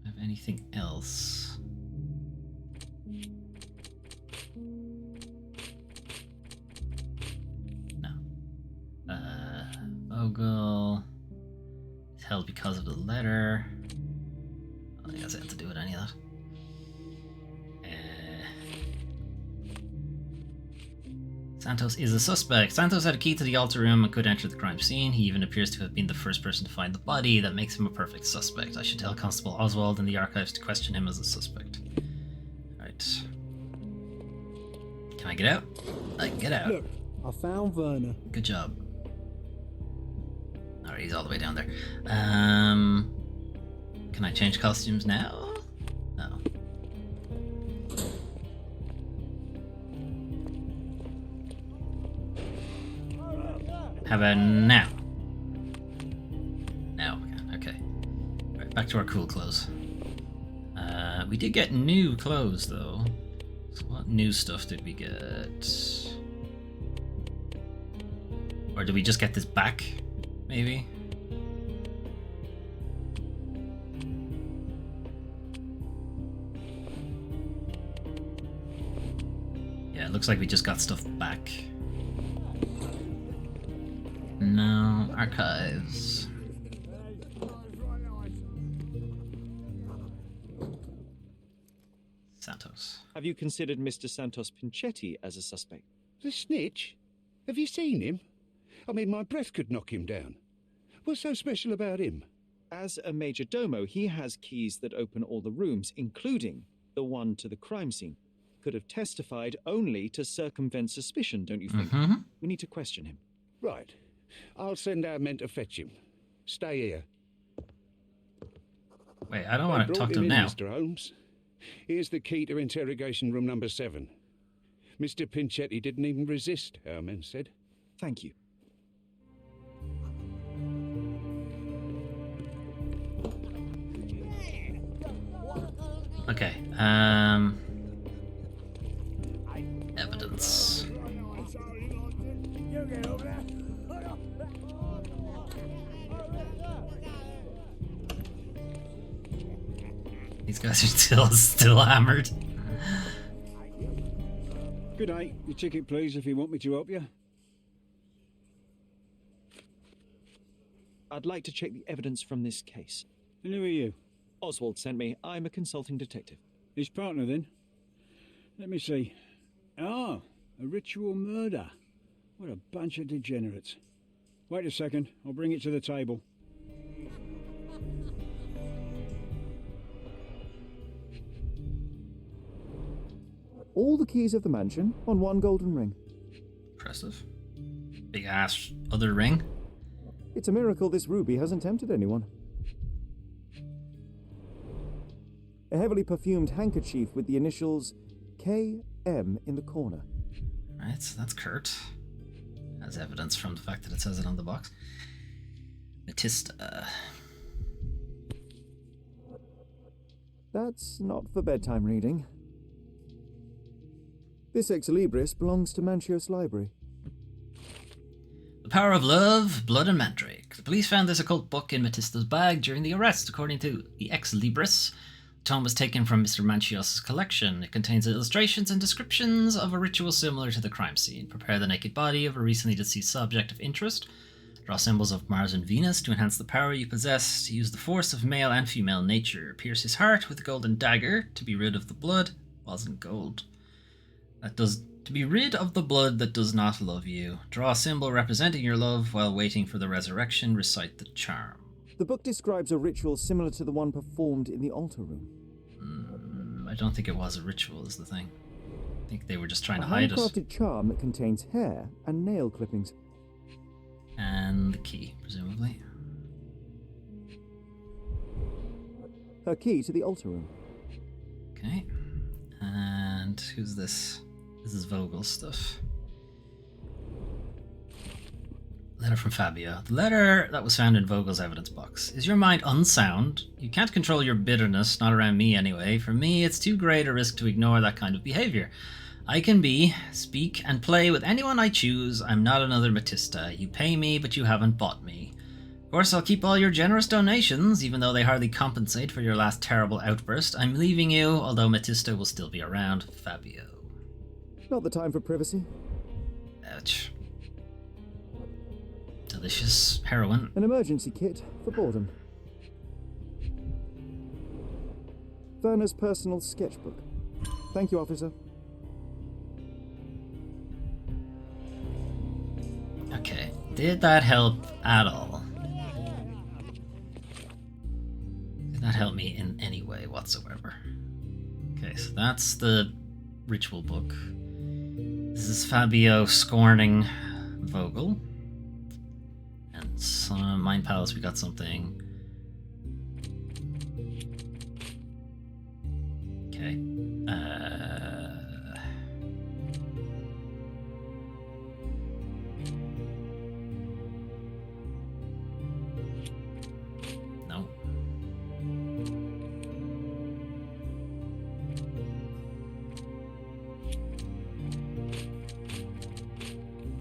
S1: Have anything else? No. Vogel is held because of the letter. I don't think that's anything to do with any of that. Santos is a suspect. Santos had a key to the altar room and could enter the crime scene. He even appears to have been the first person to find the body. That makes him a perfect suspect. I should tell Constable Oswald in the archives to question him as a suspect. Alright. Can I get out? I can get out.
S5: Look, I found Werner.
S1: Good job. Alright, he's all the way down there. Can I change costumes now? No. How about now? Now we can. Okay. Right, back to our cool clothes. We did get new clothes though. So what new stuff did we get? Or did we just get this back? Maybe? Yeah, it looks like we just got stuff back. No, archives. Santos.
S4: Have you considered Mr. Santos Pinchetti as a suspect?
S7: The snitch? Have you seen him? I mean, my breath could knock him down. What's so special about him?
S4: As a major domo, he has keys that open all the rooms, including the one to the crime scene. Could have testified only to circumvent suspicion, don't you think?
S1: Mm-hmm.
S4: We need to question him.
S7: Right. I'll send our men to fetch him. Stay here.
S1: Wait, I don't want to talk to him now.
S7: Mr. Holmes. Here's the key to interrogation room number 7. Mr. Pinchetti didn't even resist, our men said.
S4: Thank you.
S1: Okay, evidence. These guys are still hammered.
S11: Good day. Your ticket, please, if you want me to help you.
S4: I'd like to check the evidence from this case.
S11: And who are you?
S4: Oswald sent me. I'm a consulting detective.
S11: His partner, then? Let me see. Ah, a ritual murder. What a bunch of degenerates. Wait a second. I'll bring it to the table.
S3: All the keys of the mansion on one golden ring.
S1: Impressive. Big ass other ring.
S3: It's a miracle this ruby hasn't tempted anyone. A heavily perfumed handkerchief with the initials KM in the corner.
S1: Right, so that's Kurt. As evidence from the fact that it says it on the box. Batista.
S3: That's not for bedtime reading. This ex libris belongs to Manchios Library.
S1: The Power of Love, Blood and Mandrake. The police found this occult book in Matista's bag during the arrest. According to the ex libris, the tome was taken from Mr. Manchios' collection. It contains illustrations and descriptions of a ritual similar to the crime scene. Prepare the naked body of a recently deceased subject of interest. Draw symbols of Mars and Venus to enhance the power you possess. To use the force of male and female nature. Pierce his heart with a golden dagger to be rid of the blood. Wasn't gold. To be rid of the blood that does not love you. Draw a symbol representing your love while waiting for the resurrection. Recite the charm.
S3: The book describes a ritual similar to the one performed in the altar room.
S1: I don't think it was a ritual, is the thing. I think they were just trying to hide it.
S3: A handcrafted charm that contains hair and nail clippings.
S1: And the key, presumably.
S3: Her key to the altar room.
S1: Okay. And who's this? This is Vogel's stuff. Letter from Fabio. The letter that was found in Vogel's evidence box. Is your mind unsound? You can't control your bitterness, not around me anyway. For me, it's too great a risk to ignore that kind of behavior. I can speak, and play with anyone I choose. I'm not another Matista. You pay me, but you haven't bought me. Of course, I'll keep all your generous donations, even though they hardly compensate for your last terrible outburst. I'm leaving you, although Matista will still be around. Fabio.
S3: Not the time for privacy.
S1: Ouch. Delicious heroin.
S3: An emergency kit for boredom. Werner's personal sketchbook. Thank you, officer.
S1: Okay, did that help at all? Did that help me in any way whatsoever? Okay, so that's the ritual book. This is Fabio scorning Vogel. And some Mind Palace, we got something. Okay. No.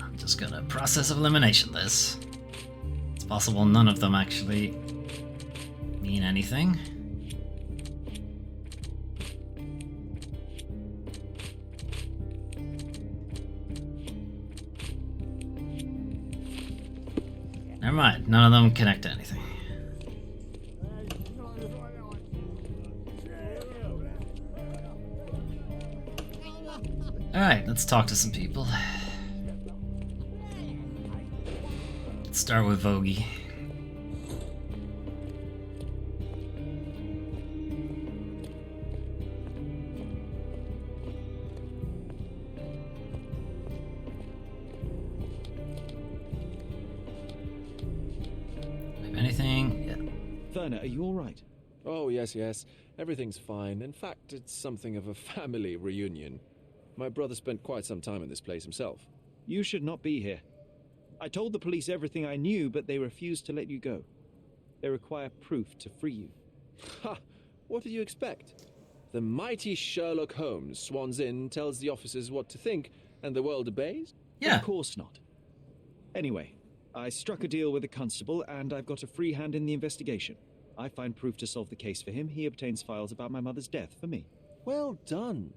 S1: I'm just gonna process of elimination this. It's possible none of them actually mean anything. Never mind, none of them connect to anything. Alright, let's talk to some people. Let's start with Vogie. Anything? Yeah.
S4: Werner, are you alright?
S14: Oh, yes. Everything's fine. In fact, it's something of a family reunion. My brother spent quite some time in this place himself.
S4: You should not be here. I told the police everything I knew, but they refused to let you go. They require proof to free you.
S14: Ha! What did you expect? The mighty Sherlock Holmes swans in, tells the officers what to think, and the world obeys?
S1: Yeah.
S4: Of course not. Anyway, I struck a deal with the constable, and I've got a free hand in the investigation. I find proof to solve the case for him. He obtains files about my mother's death for me.
S14: Well done.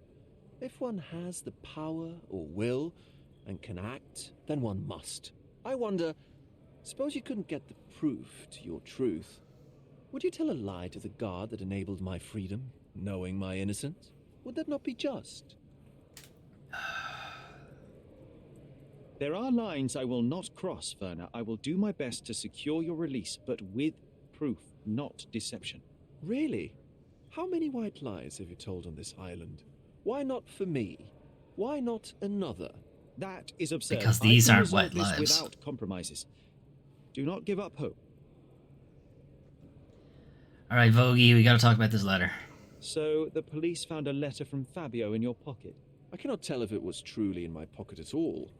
S14: If one has the power or will and can act, then one must. I wonder, suppose you couldn't get the proof to your truth. Would you tell a lie to the guard that enabled my freedom, knowing my innocence? Would that not be just?
S4: There are lines I will not cross, Werner. I will do my best to secure your release, but with proof, not deception.
S14: Really? How many white lies have you told on this island? Why not for me? Why not another?
S4: That is absurd.
S1: Because these
S4: I can
S1: aren't
S4: resolve
S1: white
S4: this
S1: lies.
S4: without compromises. Do not give up hope.
S1: Alright, Vogie, we gotta talk about this letter.
S4: So, the police found a letter from Fabio in your pocket?
S14: I cannot tell if it was truly in my pocket at all.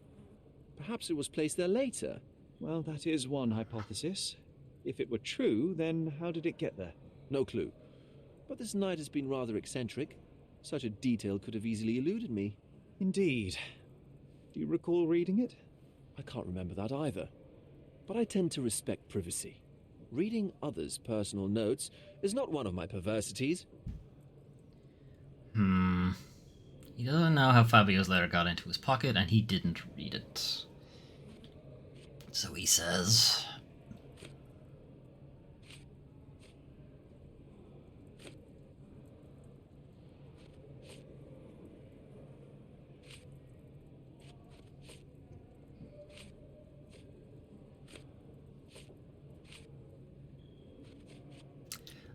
S14: Perhaps it was placed there later.
S4: Well, that is one hypothesis. If it were true, then how did it get there?
S14: No clue. But this night has been rather eccentric. Such a detail could have easily eluded me.
S4: Indeed. Do you recall reading it?
S14: I can't remember that either. But I tend to respect privacy. Reading others' personal notes is not one of my perversities.
S1: He doesn't know how Fabio's letter got into his pocket, and he didn't read it. So he says...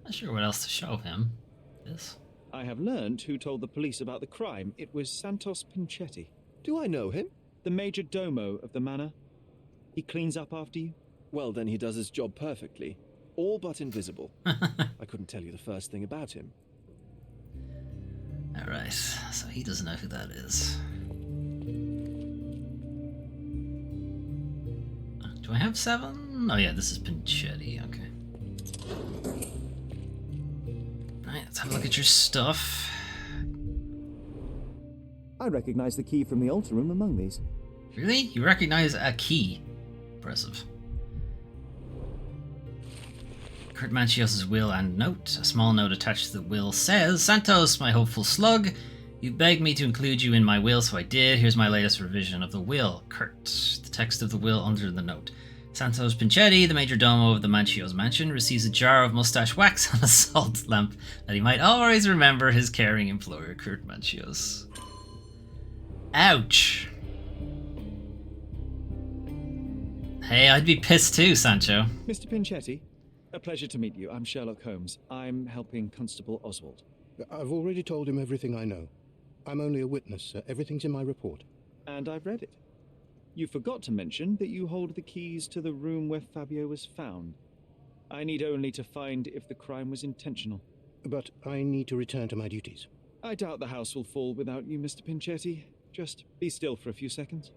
S1: Not sure what else to show him. This.
S4: I have learned who told the police about the crime. It was Santos Pinchetti.
S14: Do I know him?
S4: The major domo of the manor. He cleans up after you?
S14: Well, then he does his job perfectly. All but invisible. I couldn't tell you the first thing about him.
S1: Alright, so he doesn't know who that is. Do I have 7? Oh yeah, this is Pinchetti, okay. Alright, let's have a look at your stuff.
S3: I recognize the key from the altar room among these.
S1: Really? You recognize a key? Impressive. Kurt Manchios' will and note. A small note attached to the will says, Santos, my hopeful slug, you begged me to include you in my will, so I did. Here's my latest revision of the will. Kurt. The text of the will under the note. Santos Pinchetti, the major domo of the Manchios mansion, receives a jar of mustache wax and a salt lamp that he might always remember his caring employer, Kurt Manchios. Ouch. Hey, I'd be pissed too, Sancho.
S4: Mr. Pinchetti, a pleasure to meet you. I'm Sherlock Holmes. I'm helping Constable Oswald.
S12: I've already told him everything I know. I'm only a witness. Everything's in my report.
S4: And I've read it. You forgot to mention that you hold the keys to the room where Fabio was found. I need only to find if the crime was intentional.
S12: But I need to return to my duties.
S4: I doubt the house will fall without you, Mr. Pinchetti. Just be still for a few seconds.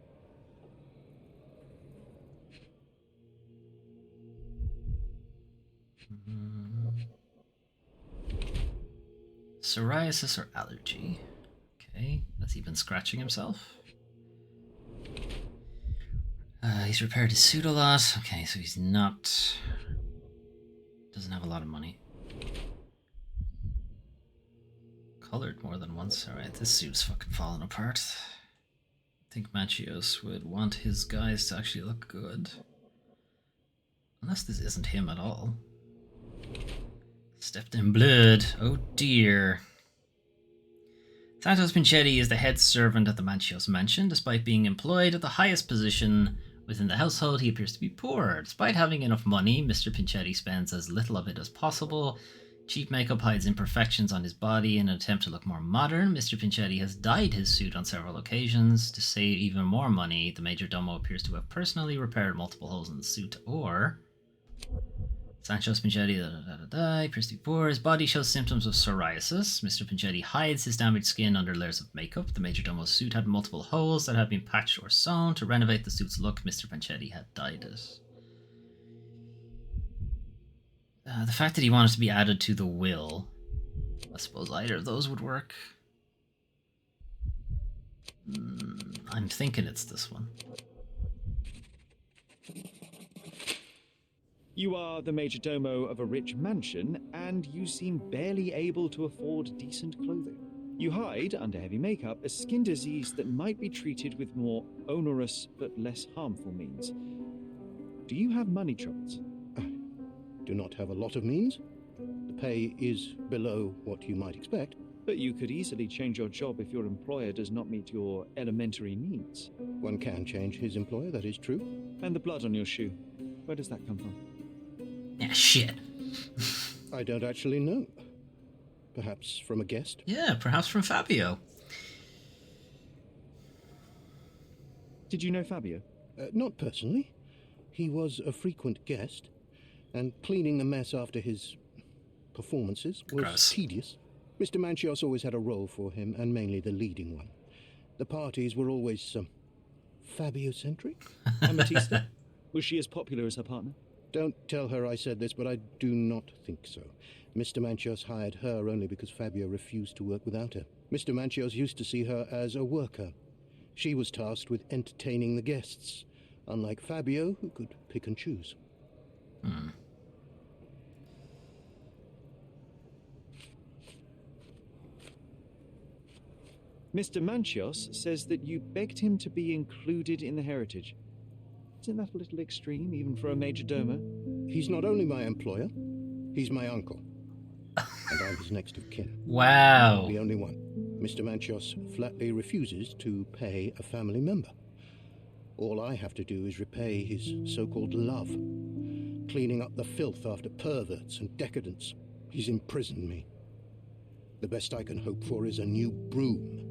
S1: Psoriasis or allergy? Okay, has he been scratching himself? He's repaired his suit a lot. Okay, so he's not... doesn't have a lot of money. Colored more than once. Alright, this suit's fucking falling apart. I think Manchios would want his guys to actually look good. Unless this isn't him at all. Stepped in blood. Oh dear. Santos Pinchetti is the head servant at the Manchios mansion. Despite being employed at the highest position within the household, he appears to be poor. Despite having enough money, Mr. Pinchetti spends as little of it as possible. Cheap makeup hides imperfections on his body in an attempt to look more modern. Mr. Pinchetti has dyed his suit on several occasions. To save even more money, the major domo appears to have personally repaired multiple holes in the suit, or... Santos Pinchetti appears to be poor. His body shows symptoms of psoriasis. Mr. Pinchetti hides his damaged skin under layers of makeup. The major domo's suit had multiple holes that had been patched or sewn. To renovate the suit's look, Mr. Pinchetti had dyed it. The fact that he wanted to be added to the will, I suppose either of those would work. I'm thinking it's this one.
S4: You are the major domo of a rich mansion, and you seem barely able to afford decent clothing. You hide, under heavy makeup, a skin disease that might be treated with more onerous but less harmful means. Do you have money troubles?
S12: I do not have a lot of means. The pay is below what you might expect.
S4: But you could easily change your job if your employer does not meet your elementary needs.
S12: One can change his employer, that is true.
S4: And the blood on your shoe, where does that come from?
S1: Yeah, shit.
S12: I don't actually know. Perhaps from a guest?
S1: Yeah, perhaps from Fabio.
S4: Did you know Fabio?
S12: Not personally. He was a frequent guest, and cleaning the mess after his performances was tedious. Mr. Manchios always had a role for him, and mainly the leading one. The parties were always Fabio-centric.
S4: Amatista? Was she as popular as her partner?
S12: Don't tell her I said this, but I do not think so. Mr. Manchios hired her only because Fabio refused to work without her. Mr. Manchios used to see her as a worker. She was tasked with entertaining the guests, unlike Fabio, who could pick and choose.
S4: Mr. Manchios says that you begged him to be included in the heritage. Isn't that a little extreme, even for a major domo?
S12: He's not only my employer, he's my uncle. And I'm his next of kin.
S1: Wow.
S12: The only one. Mr. Manchios flatly refuses to pay a family member. All I have to do is repay his so-called love, cleaning up the filth after perverts and decadents. He's imprisoned me. The best I can hope for is a new broom.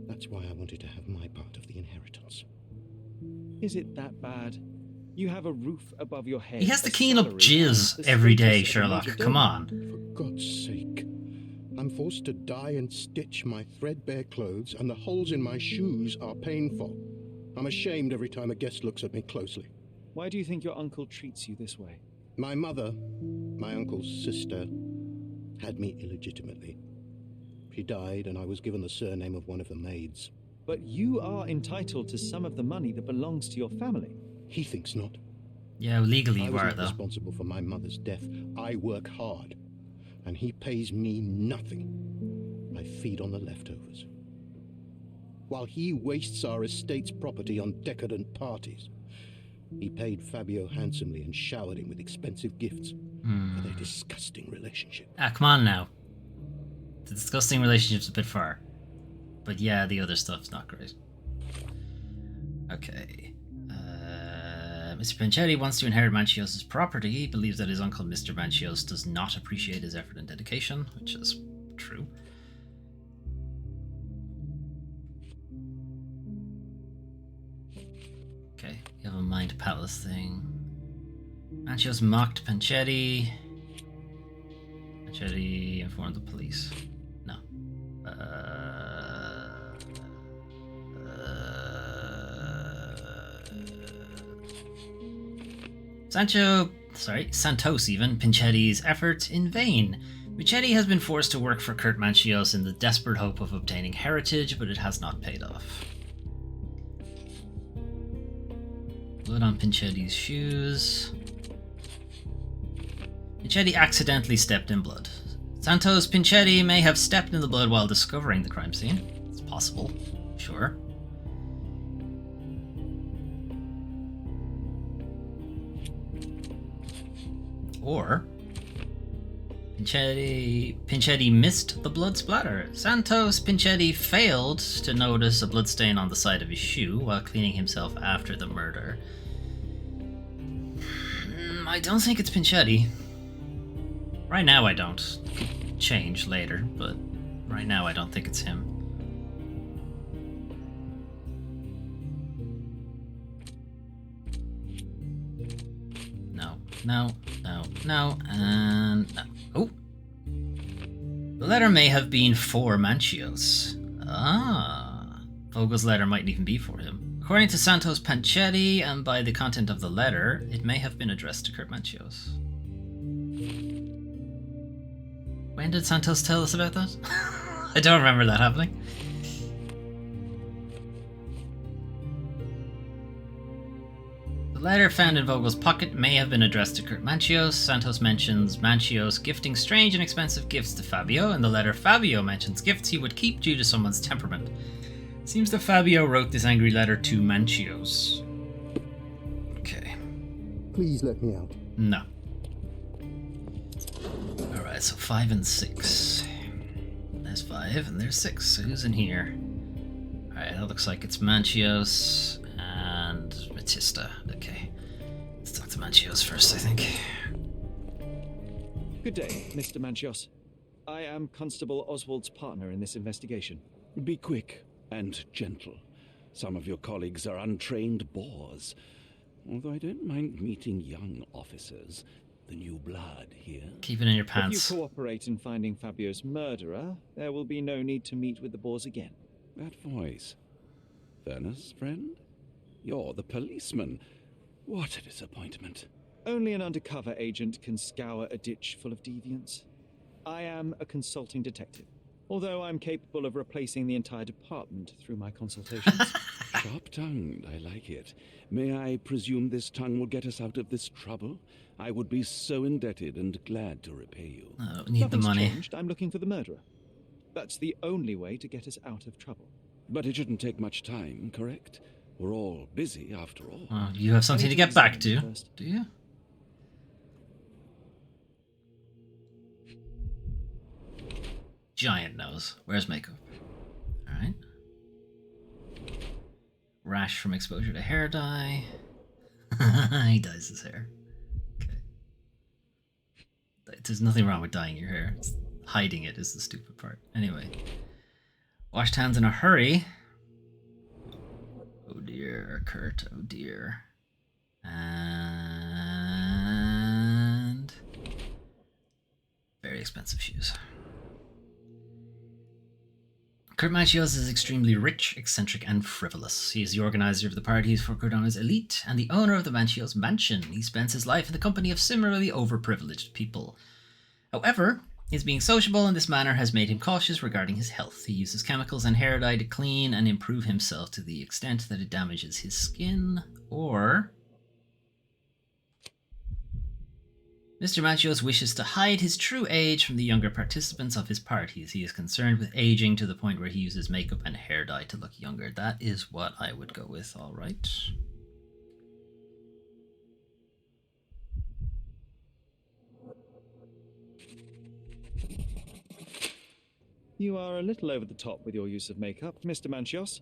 S12: That's why I wanted to have my part of the inheritance.
S4: Is it that bad? You have a roof above your head.
S1: He has to clean up jizz every day, Sherlock. Come on.
S12: For God's sake. I'm forced to dye and stitch my threadbare clothes, and the holes in my shoes are painful. I'm ashamed every time a guest looks at me closely.
S4: Why do you think your uncle treats you this way?
S12: My mother, my uncle's sister, had me illegitimately. She died, and I was given the surname of one of the maids.
S4: But you are entitled to some of the money that belongs to your family.
S12: He thinks not.
S1: Yeah, legally you
S12: I was
S1: are,
S12: not
S1: though.
S12: responsible for my mother's death. I work hard, and he pays me nothing. I feed on the leftovers. While he wastes our estate's property on decadent parties, he paid Fabio handsomely and showered him with expensive gifts for their disgusting relationship.
S1: Ah, come on now. The disgusting relationship's a bit far. But yeah, the other stuff's not great. Okay. Mr. Pinchetti wants to inherit Manchios' property. He believes that his uncle, Mr. Manchios, does not appreciate his effort and dedication, which is true. Okay, you have a Mind Palace thing. Manchios mocked Pinchetti. Pinchetti informed the police. No. Santos even, Pinchetti's efforts in vain. Pinchetti has been forced to work for Kurt Manchios in the desperate hope of obtaining heritage, but it has not paid off. Blood on Pinchetti's shoes. Pinchetti accidentally stepped in blood. Santos Pinchetti may have stepped in the blood while discovering the crime scene. It's possible, sure. Or Pinchetti missed the blood splatter. Santos Pinchetti failed to notice a bloodstain on the side of his shoe while cleaning himself after the murder. I don't think it's Pinchetti. Right now I don't. Could change later, but right now I don't think it's him. No, and no. Oh! The letter may have been for Manchios. Ah. Vogel's letter mightn't even be for him. According to Santos Panchetti, and by the content of the letter, it may have been addressed to Kurt Manchios. When did Santos tell us about that? I don't remember that happening. The letter found in Vogel's pocket may have been addressed to Kurt Manchios. Santos mentions Manchios gifting strange and expensive gifts to Fabio. In the letter, Fabio mentions gifts he would keep due to someone's temperament. It seems that Fabio wrote this angry letter to Manchios. Okay.
S12: Please let me out.
S1: No. Alright, so 5 and 6. There's 5 and there's 6. So who's in here? Alright, that looks like it's Manchios and Matista. Okay. Let's talk to Manchios first, I think.
S4: Good day, Mr. Manchios. I am Constable Oswald's partner in this investigation.
S7: Be quick and gentle. Some of your colleagues are untrained boors. Although I don't mind meeting young officers. The new blood here.
S1: Keep it in your pants.
S4: If you cooperate in finding Fabio's murderer, there will be no need to meet with the boars again.
S7: That voice. Werner's friend? You're the policeman. What a disappointment.
S4: Only an undercover agent can scour a ditch full of deviants. I am a consulting detective. Although I'm capable of replacing the entire department through my consultations.
S7: Sharp-tongued, I like it. May I presume this tongue will get us out of this trouble? I would be so indebted and glad to repay you.
S1: Need the
S4: Nothing's
S1: money.
S4: changed. I'm looking for the murderer. That's the only way to get us out of trouble.
S7: But it shouldn't take much time, correct? We're all busy, after all.
S1: You have something to get back to, do you? Giant nose. Where's makeup? Alright. Rash from exposure to hair dye. He dyes his hair. Okay. There's nothing wrong with dyeing your hair. Hiding it is the stupid part. Anyway. Washed hands in a hurry. Oh dear, Kurt. Oh dear. And... very expensive shoes. Kurt Manchios is extremely rich, eccentric, and frivolous. He is the organizer of the parties for Cordona's elite and the owner of the Manchios mansion. He spends his life in the company of similarly overprivileged people. However, his being sociable in this manner has made him cautious regarding his health. He uses chemicals and hair dye to clean and improve himself to the extent that it damages his skin, or... Mr. Manchios wishes to hide his true age from the younger participants of his parties. He is concerned with aging to the point where he uses makeup and hair dye to look younger. That is what I would go with, alright.
S4: You are a little over the top with your use of makeup, Mr. Manchios.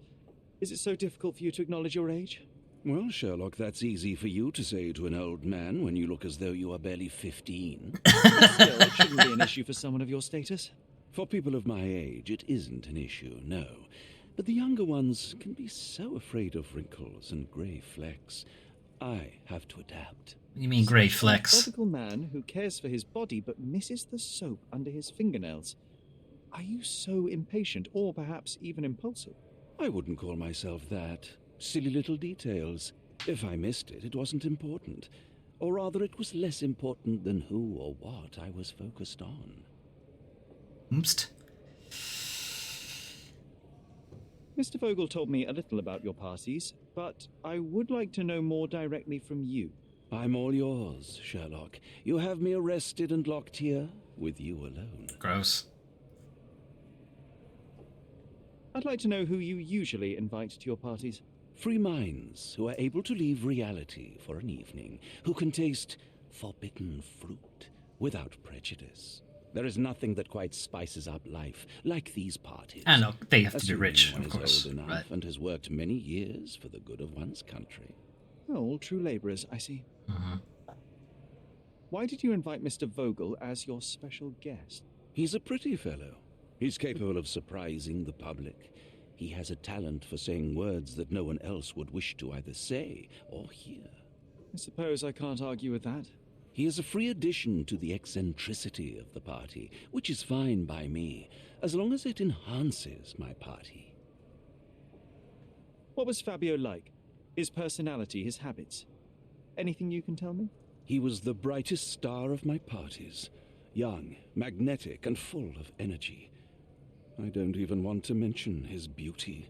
S4: Is it so difficult for you to acknowledge your age?
S7: Well, Sherlock, that's easy for you to say to an old man when you look as though you are barely 15.
S4: Still, it shouldn't be an issue for someone of your status.
S7: For people of my age, it isn't an issue, no. But the younger ones can be so afraid of wrinkles and grey flecks. I have to adapt.
S1: What do you mean grey flecks?
S4: A methodical man who cares for his body but misses the soap under his fingernails. Are you so impatient, or perhaps even impulsive?
S7: I wouldn't call myself that. Silly little details. If I missed it, it wasn't important. Or rather, it was less important than who or what I was focused on.
S1: Oops.
S4: Mr. Vogel told me a little about your parties, but I would like to know more directly from you.
S7: I'm all yours, Sherlock. You have me arrested and locked here with you alone.
S1: Gross.
S4: I'd like to know who you usually invite to your parties.
S7: Free minds who are able to leave reality for an evening, who can taste forbidden fruit without prejudice. There is nothing that quite spices up life like these parties.
S1: And look, they have to be
S7: Assuming
S1: rich,
S7: one
S1: of
S7: is
S1: course.
S7: old enough
S1: Right.
S7: and has worked many years for the good of one's country.
S4: Oh, all true labourers, I see.
S1: Mm-hmm.
S4: Why did you invite Mr. Vogel as your special guest?
S7: He's a pretty fellow. He's capable of surprising the public. He has a talent for saying words that no one else would wish to either say or hear.
S4: I suppose I can't argue with that.
S7: He is a free addition to the eccentricity of the party, which is fine by me, as long as it enhances my party.
S4: What was Fabio like? His personality, his habits? Anything you can tell me?
S7: He was the brightest star of my parties. Young, magnetic, and full of energy. I don't even want to mention his beauty.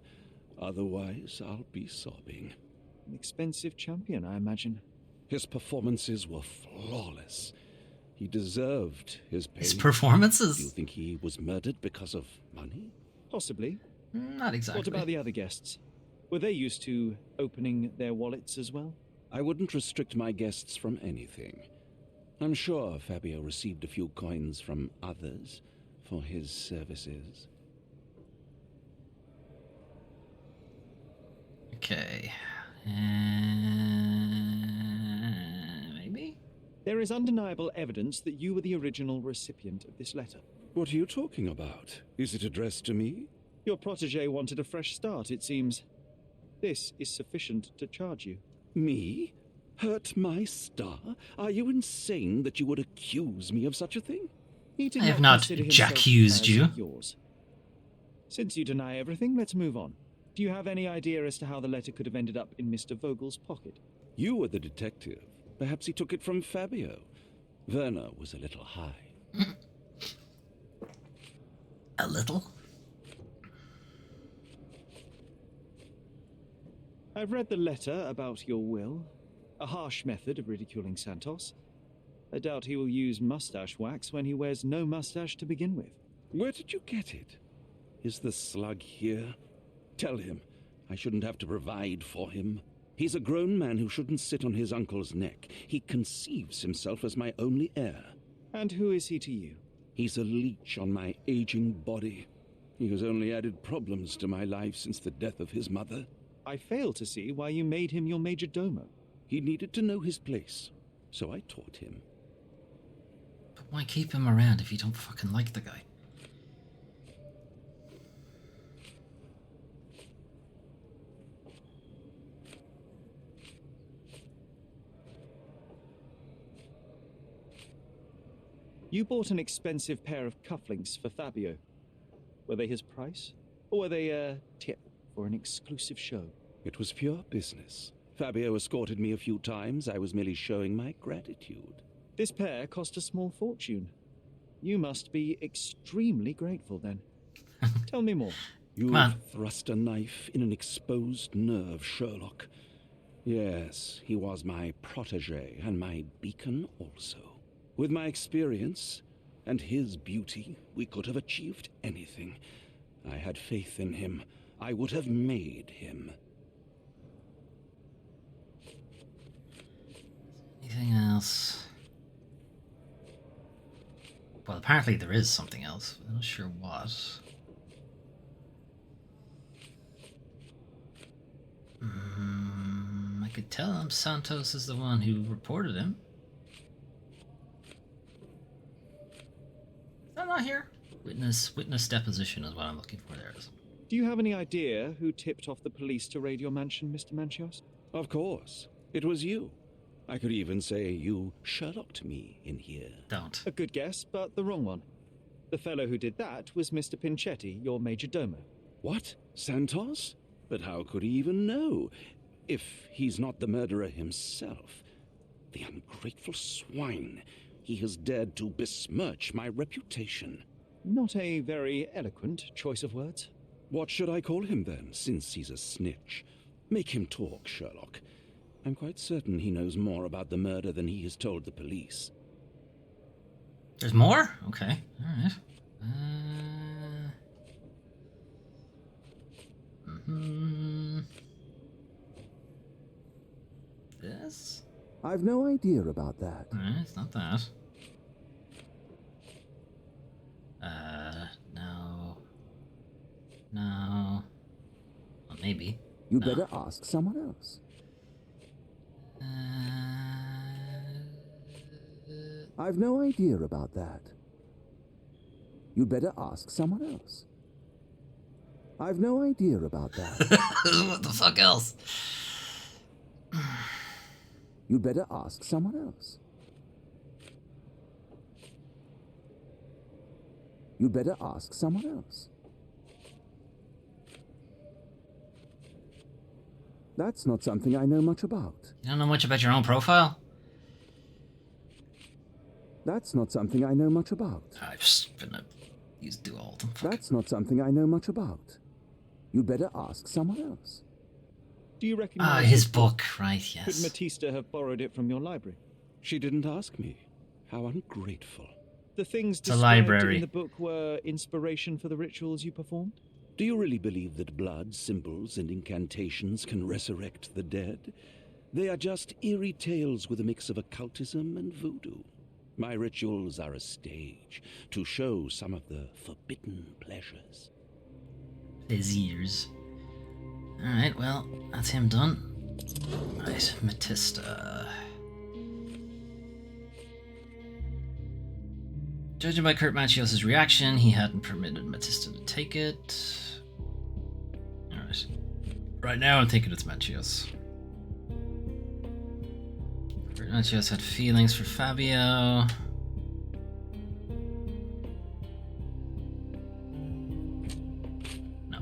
S7: Otherwise, I'll be sobbing.
S4: An expensive champion, I imagine.
S7: His performances were flawless. He deserved his pain.
S1: His performances?
S7: Do you think he was murdered because of money?
S4: Possibly.
S1: Not exactly.
S4: What about the other guests? Were they used to opening their wallets as well?
S7: I wouldn't restrict my guests from anything. I'm sure Fabio received a few coins from others for his services.
S1: Okay. Maybe?
S4: There is undeniable evidence that you were the original recipient of this letter.
S7: What are you talking about? Is it addressed to me?
S4: Your protégé wanted a fresh start, it seems. This is sufficient to charge you.
S7: Me? Hurt my star? Are you insane that you would accuse me of such a thing?
S4: He did
S1: I have
S4: not
S1: not
S4: consider himself
S1: accused
S4: as
S1: you.
S4: yours. Since you deny everything, let's move on. Do you have any idea as to how the letter could have ended up in Mr. Vogel's pocket?
S7: You were the detective. Perhaps he took it from Fabio. Werner was a little high.
S1: A little.
S4: I've read the letter about your will. A harsh method of ridiculing Santos. I doubt he will use mustache wax when he wears no mustache to begin with.
S7: Where did you get it? Is the slug here? Tell him I shouldn't have to provide for him. He's a grown man who shouldn't sit on his uncle's neck. He conceives himself as my only heir.
S4: And who is he to you?
S7: He's a leech on my aging body. He has only added problems to my life since the death of his mother.
S4: I fail to see why you made him your major domo.
S7: He needed to know his place, so I taught him.
S1: But why keep him around if you don't fucking like the guy?
S4: You bought an expensive pair of cufflinks for Fabio. Were they his price? Or were they a tip for an exclusive show?
S7: It was pure business. Fabio escorted me a few times. I was merely showing my gratitude.
S4: This pair cost a small fortune. You must be extremely grateful then. Tell me more.
S7: You've thrust a knife in an exposed nerve, Sherlock. Yes, he was my protege and my beacon also. With my experience and his beauty, we could have achieved anything. I had faith in him. I would have made him.
S1: Anything else? Well, apparently there is something else. I'm not sure what. I could tell him Santos is the one who reported him. Is that not here? Witness deposition is what I'm looking for there.
S4: Do you have any idea who tipped off the police to raid your mansion, Mr. Manchios?
S7: Of course. It was you. I could even say you Sherlocked me in here.
S1: Don't.
S4: A good guess, but the wrong one. The fellow who did that was Mr. Pinchetti, your major domo.
S7: What? Santos? But how could he even know? If he's not the murderer himself. The ungrateful swine. He has dared to besmirch my reputation.
S4: Not a very eloquent choice of words.
S7: What should I call him then, since he's a snitch? Make him talk, Sherlock. I'm quite certain he knows more about the murder than he has told the police.
S1: There's more? Okay. Alright. This?
S15: I've no idea about that.
S1: Alright, it's not that. No. No. Well, maybe.
S15: You better ask someone else. I've no idea about that. You better ask someone else. I've no idea about that.
S1: What the fuck else?
S15: You better ask someone else. You better ask someone else. That's not something I know much about.
S1: You don't know much about your own profile?
S15: That's not something I know much about.
S1: I've just been used to do all of them.
S15: That's not something I know much about. You better ask someone else.
S4: Do you recognize
S1: his book, right, yes.
S4: Could Matista have borrowed it from your library?
S7: She didn't ask me. How ungrateful.
S4: The things
S1: it's a
S4: described
S1: library.
S4: in the book were inspiration for the rituals you performed?
S7: Do you really believe that blood, symbols, and incantations can resurrect the dead? They are just eerie tales with a mix of occultism and voodoo. My rituals are a stage to show some of the forbidden pleasures.
S1: His ears. Alright, well, that's him done. Right, Matista. Judging by Kurt Manchios' reaction, he hadn't permitted Matista to take it. Alright. Right now I'm thinking it's Manchios. Kurt Manchios had feelings for Fabio. No.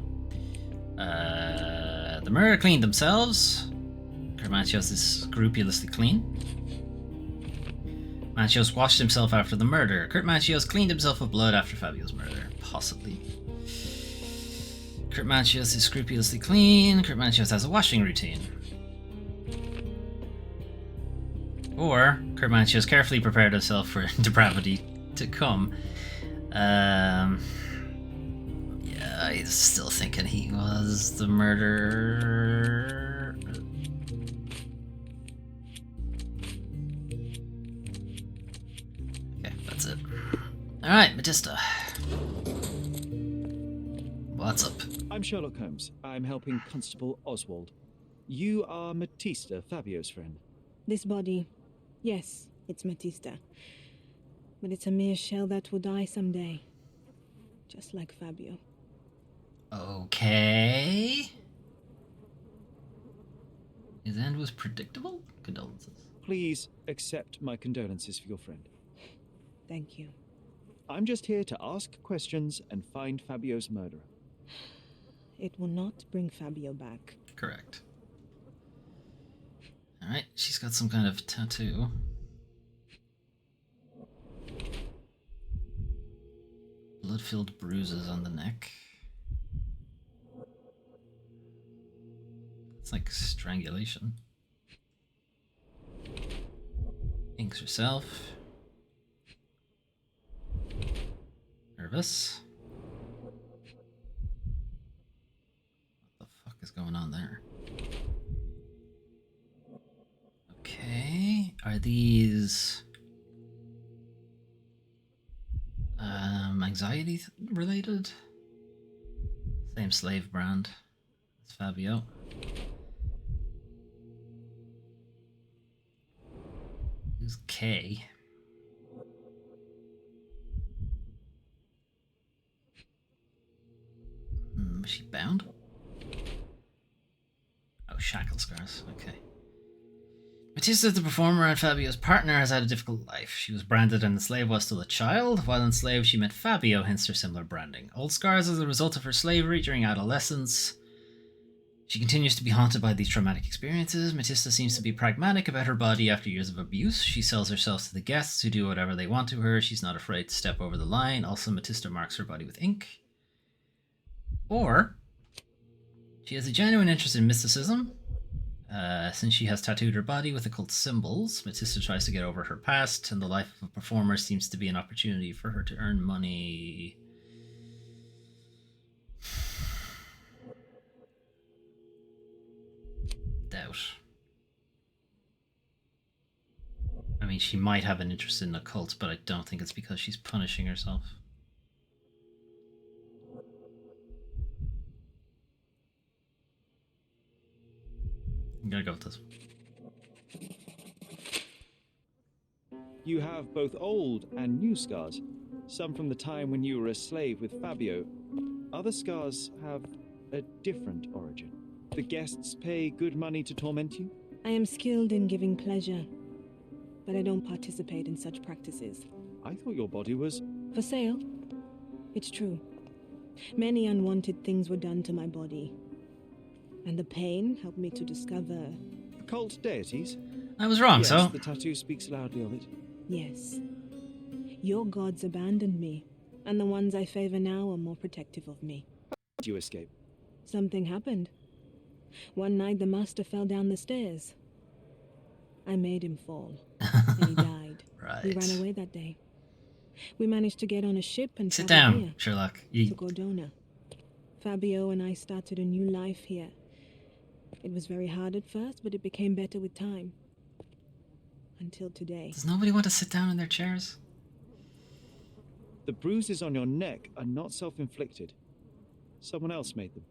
S1: The murder cleaned themselves. Kurt Manchios is scrupulously clean. Manchios washed himself after the murder. Kurt Manchios cleaned himself of blood after Fabio's murder. Possibly. Kurt Manchios is scrupulously clean. Kurt Manchios has a washing routine. Or, Kurt Manchios carefully prepared himself for depravity to come. Yeah, I'm still thinking he was the murderer. Okay, that's it. Alright, Matista. What's up?
S4: I'm Sherlock Holmes. I'm helping Constable Oswald. You are Matista, Fabio's friend.
S13: This body, yes, it's Matista. But it's a mere shell that will die someday. Just like Fabio.
S1: Okay. His end was predictable? Condolences.
S4: Please accept my condolences for your friend.
S13: Thank you.
S4: I'm just here to ask questions and find Fabio's murderer.
S13: It will not bring Fabio back.
S1: Correct. Alright, she's got some kind of tattoo. Blood-filled bruises on the neck. It's like strangulation. Inks herself. Nervous. What the fuck is going on there? Okay, are these anxiety related? Same slave brand as Fabio. Who's K? Was she bound? Oh, shackle scars, okay. Matista, the performer and Fabio's partner, has had a difficult life. She was branded and enslaved while still a child. While enslaved, she met Fabio, hence her similar branding. Old scars as a result of her slavery during adolescence. She continues to be haunted by these traumatic experiences. Matista seems to be pragmatic about her body after years of abuse. She sells herself to the guests who do whatever they want to her. She's not afraid to step over the line. Also, Matista marks her body with ink. Or, she has a genuine interest in mysticism. Since she has tattooed her body with occult symbols, Matista tries to get over her past, and the life of a performer seems to be an opportunity for her to earn money. Doubt. I mean, she might have an interest in occult, but I don't think it's because she's punishing herself. I'm gonna go with this.
S4: You have both old and new scars. Some from the time when you were a slave with Fabio. Other scars have a different origin. The guests pay good money to torment you?
S13: I am skilled in giving pleasure, but I don't participate in such practices.
S4: I thought your body was...
S13: For sale? It's true. Many unwanted things were done to my body. And the pain helped me to discover...
S4: Occult deities?
S1: I was wrong,
S4: yes,
S1: so...
S4: the tattoo speaks loudly of it.
S13: Yes. Your gods abandoned me, and the ones I favor now are more protective of me.
S4: How did you escape?
S13: Something happened. One night the master fell down the stairs. I made him fall, and he died.
S1: Right.
S13: We ran away that day. We managed to get on a ship and
S1: sit
S13: travel
S1: down,
S13: here,
S1: Sherlock.
S13: to Gordona. Fabio and I started a new life here. It was very hard at first, but it became better with time. Until today.
S1: Does nobody want to sit down in their chairs?
S4: The bruises on your neck are not self-inflicted. Someone else made them.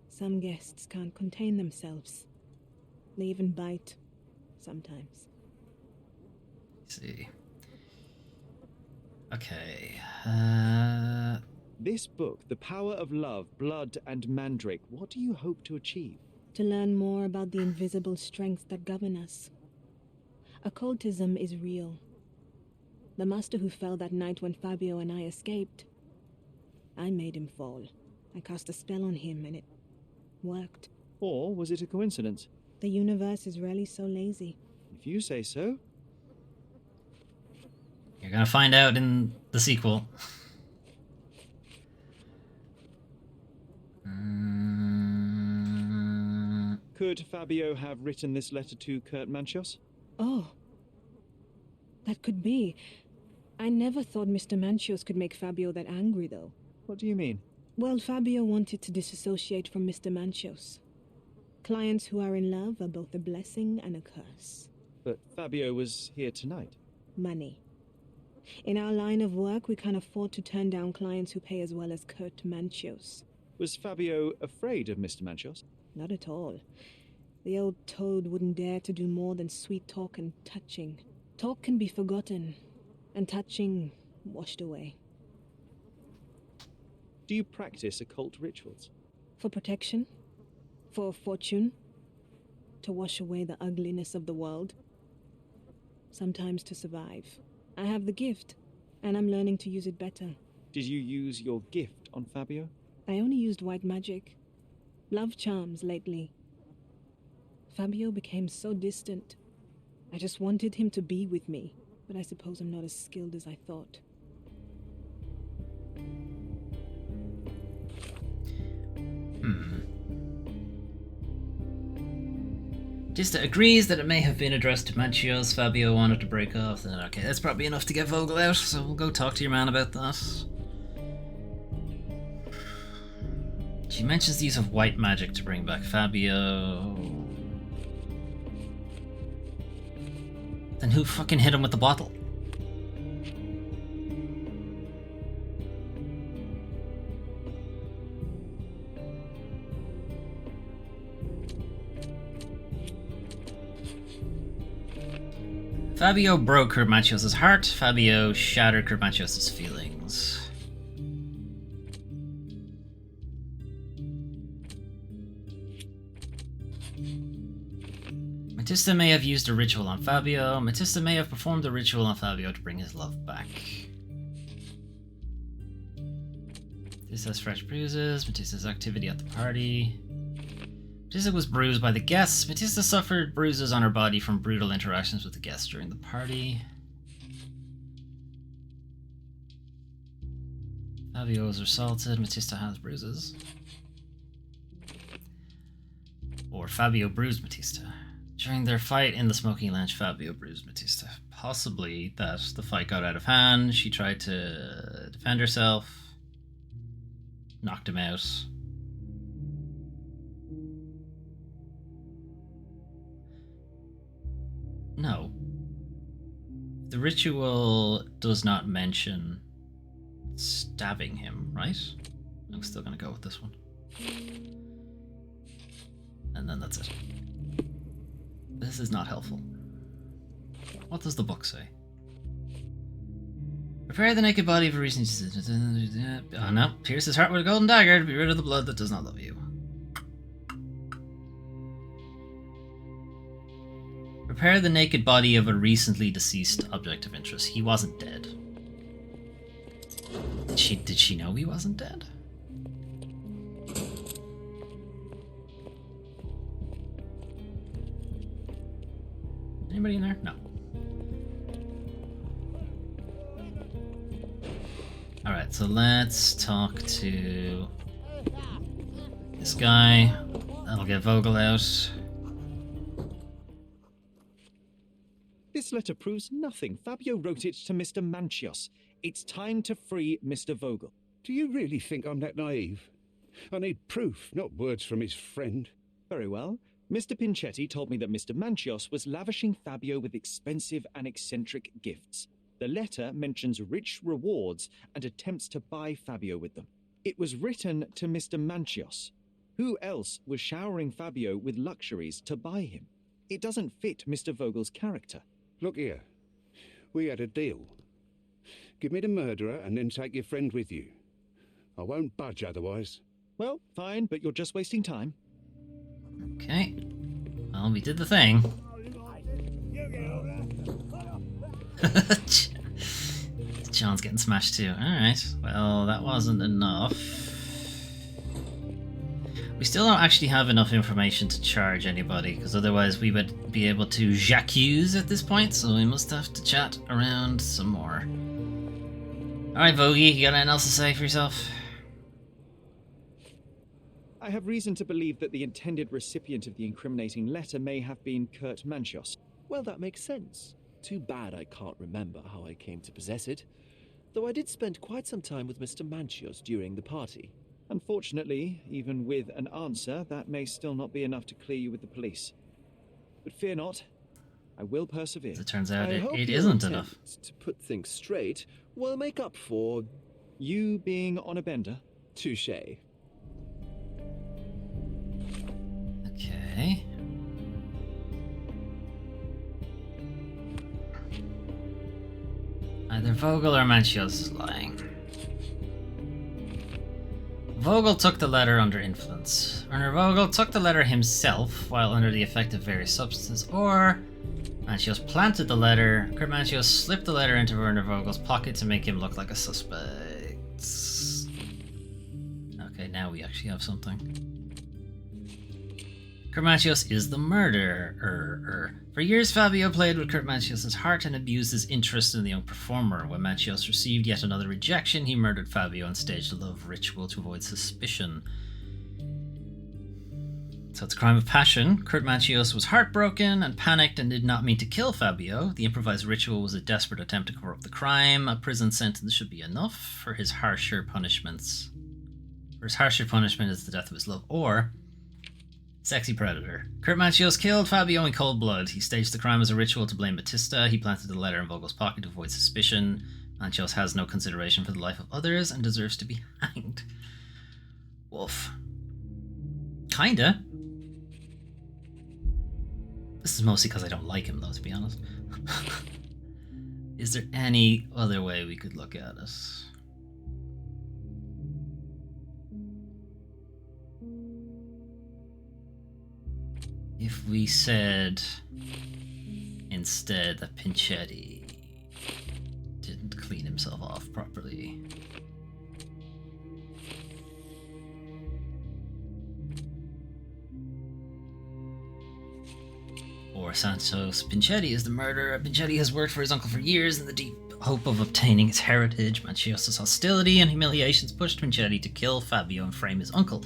S13: Some guests can't contain themselves. They even bite, sometimes.
S1: Let's see. Okay.
S4: This book, The Power of Love, Blood and Mandrake, what do you hope to achieve?
S13: To learn more about the invisible strengths that govern us. Occultism is real. The master who fell that night when Fabio and I escaped, I made him fall. I cast a spell on him and it worked.
S4: Or was it a coincidence?
S13: The universe is rarely so lazy.
S4: If you say so.
S1: You're gonna find out in the sequel.
S4: Could Fabio have written this letter to Kurt Manchios?
S13: Oh. That could be. I never thought Mr. Manchios could make Fabio that angry, though.
S4: What do you mean?
S13: Well, Fabio wanted to disassociate from Mr. Manchios. Clients who are in love are both a blessing and a curse.
S4: But Fabio was here tonight.
S13: Money. In our line of work, we can't afford to turn down clients who pay as well as Kurt Manchios.
S4: Was Fabio afraid of Mr. Manchios?
S13: Not at all. The old toad wouldn't dare to do more than sweet talk and touching. Talk can be forgotten, and touching washed away.
S4: Do you practice occult rituals?
S13: For protection? For fortune? To wash away the ugliness of the world? Sometimes to survive. I have the gift, and I'm learning to use it better.
S4: Did you use your gift on Fabio?
S13: I only used white magic. Love charms lately. Fabio became so distant. I just wanted him to be with me, but I suppose I'm not as skilled as I thought.
S1: Matista agrees that it may have been addressed to Manchios. Fabio wanted to break off. Then, okay, that's probably enough to get Vogel out, so we'll go talk to your man about that. She mentions the use of white magic to bring back Fabio. Then who fucking hit him with the bottle? Fabio broke Kurt Manchios' heart. Fabio shattered Kurt Manchios' feelings. Matista may have used a ritual on Fabio. Matista may have performed a ritual on Fabio to bring his love back. This has fresh bruises. Matista's activity at the party. Matista was bruised by the guests. Matista suffered bruises on her body from brutal interactions with the guests during the party. Fabio was assaulted. Matista has bruises. Or Fabio bruised Matista. During their fight in the smoking lounge, Fabio bruised Matista. Possibly that the fight got out of hand. She tried to defend herself. Knocked him out. No. The ritual does not mention stabbing him, right? I'm still gonna go with this one. And then that's it. This is not helpful. What does the book say? Prepare the naked body of a recent... Oh no. Pierce his heart with a golden dagger to be rid of the blood that does not love you. Prepare the naked body of a recently deceased object of interest. He wasn't dead. Did she know he wasn't dead? Anybody in there? No. Alright, so let's talk to this guy. That'll get Vogel out.
S4: This letter proves nothing. Fabio wrote it to Mr. Manchios. It's time to free Mr. Vogel.
S7: Do you really think I'm that naive? I need proof, not words from his friend.
S4: Very well. Mr. Pinchetti told me that Mr. Manchios was lavishing Fabio with expensive and eccentric gifts. The letter mentions rich rewards and attempts to buy Fabio with them. It was written to Mr. Manchios. Who else was showering Fabio with luxuries to buy him? It doesn't fit Mr. Vogel's character.
S7: Look here. We had a deal. Give me the murderer and then take your friend with you. I won't budge otherwise.
S4: Well, fine, but you're just wasting time.
S1: Okay. Well, we did the thing. John's getting smashed too. Alright. Well, that wasn't enough. We still don't actually have enough information to charge anybody, because otherwise we would be able to j'accuse at this point, so we must have to chat around some more. Alright, Vogie, you got anything else to say for yourself?
S4: I have reason to believe that the intended recipient of the incriminating letter may have been Kurt Manchios.
S14: Well, that makes sense. Too bad I can't remember how I came to possess it, though I did spend quite some time with Mr. Manchios during the party.
S4: Unfortunately, even with an answer, that may still not be enough to clear you with the police. But fear not, I will persevere.
S1: As it turns out,
S14: I hope
S1: it
S14: your
S1: isn't
S14: attempt
S1: enough.
S14: To put things straight will make up for
S4: you being on a bender.
S14: Touché.
S1: Okay. Either Vogel or Manchios is lying. Vogel took the letter under influence. Werner Vogel took the letter himself while under the effect of various substances, or Manchios planted the letter. Kurt Manchios slipped the letter into Werner Vogel's pocket to make him look like a suspect. Okay, now we actually have something. Kurt Manchios is the murderer. For years, Fabio played with Kurt Manchios' heart and abused his interest in the young performer. When Manchios received yet another rejection, he murdered Fabio and staged a love ritual to avoid suspicion. So it's a crime of passion. Kurt Manchios was heartbroken and panicked and did not mean to kill Fabio. The improvised ritual was a desperate attempt to cover up the crime. A prison sentence should be enough for his harsher punishments. For his harsher punishment is the death of his love, or sexy predator. Kurt Manchios killed Fabio in cold blood. He staged the crime as a ritual to blame Batista. He planted the letter in Vogel's pocket to avoid suspicion. Manchios has no consideration for the life of others and deserves to be hanged. Wolf. Kinda. This is mostly because I don't like him, though, to be honest. Is there any other way we could look at it? If we said instead that Pinchetti didn't clean himself off properly. Or Santos Pinchetti is the murderer. Pinchetti has worked for his uncle for years in the deep hope of obtaining his heritage. Manchios' hostility and humiliations pushed Pinchetti to kill Fabio and frame his uncle.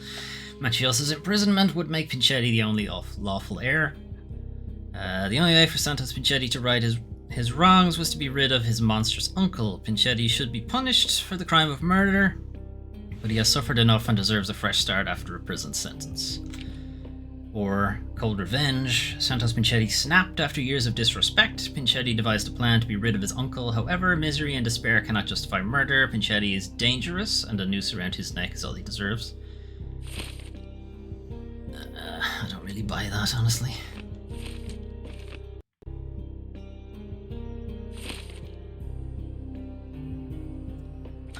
S1: Manchios' imprisonment would make Pinchetti the only lawful heir. The only way for Santos Pinchetti to right his wrongs was to be rid of his monstrous uncle. Pinchetti should be punished for the crime of murder, but he has suffered enough and deserves a fresh start after a prison sentence. Or cold revenge. Santos Pinchetti snapped after years of disrespect. Pinchetti devised a plan to be rid of his uncle. However, misery and despair cannot justify murder. Pinchetti is dangerous, and a noose around his neck is all he deserves. I don't really buy that, honestly.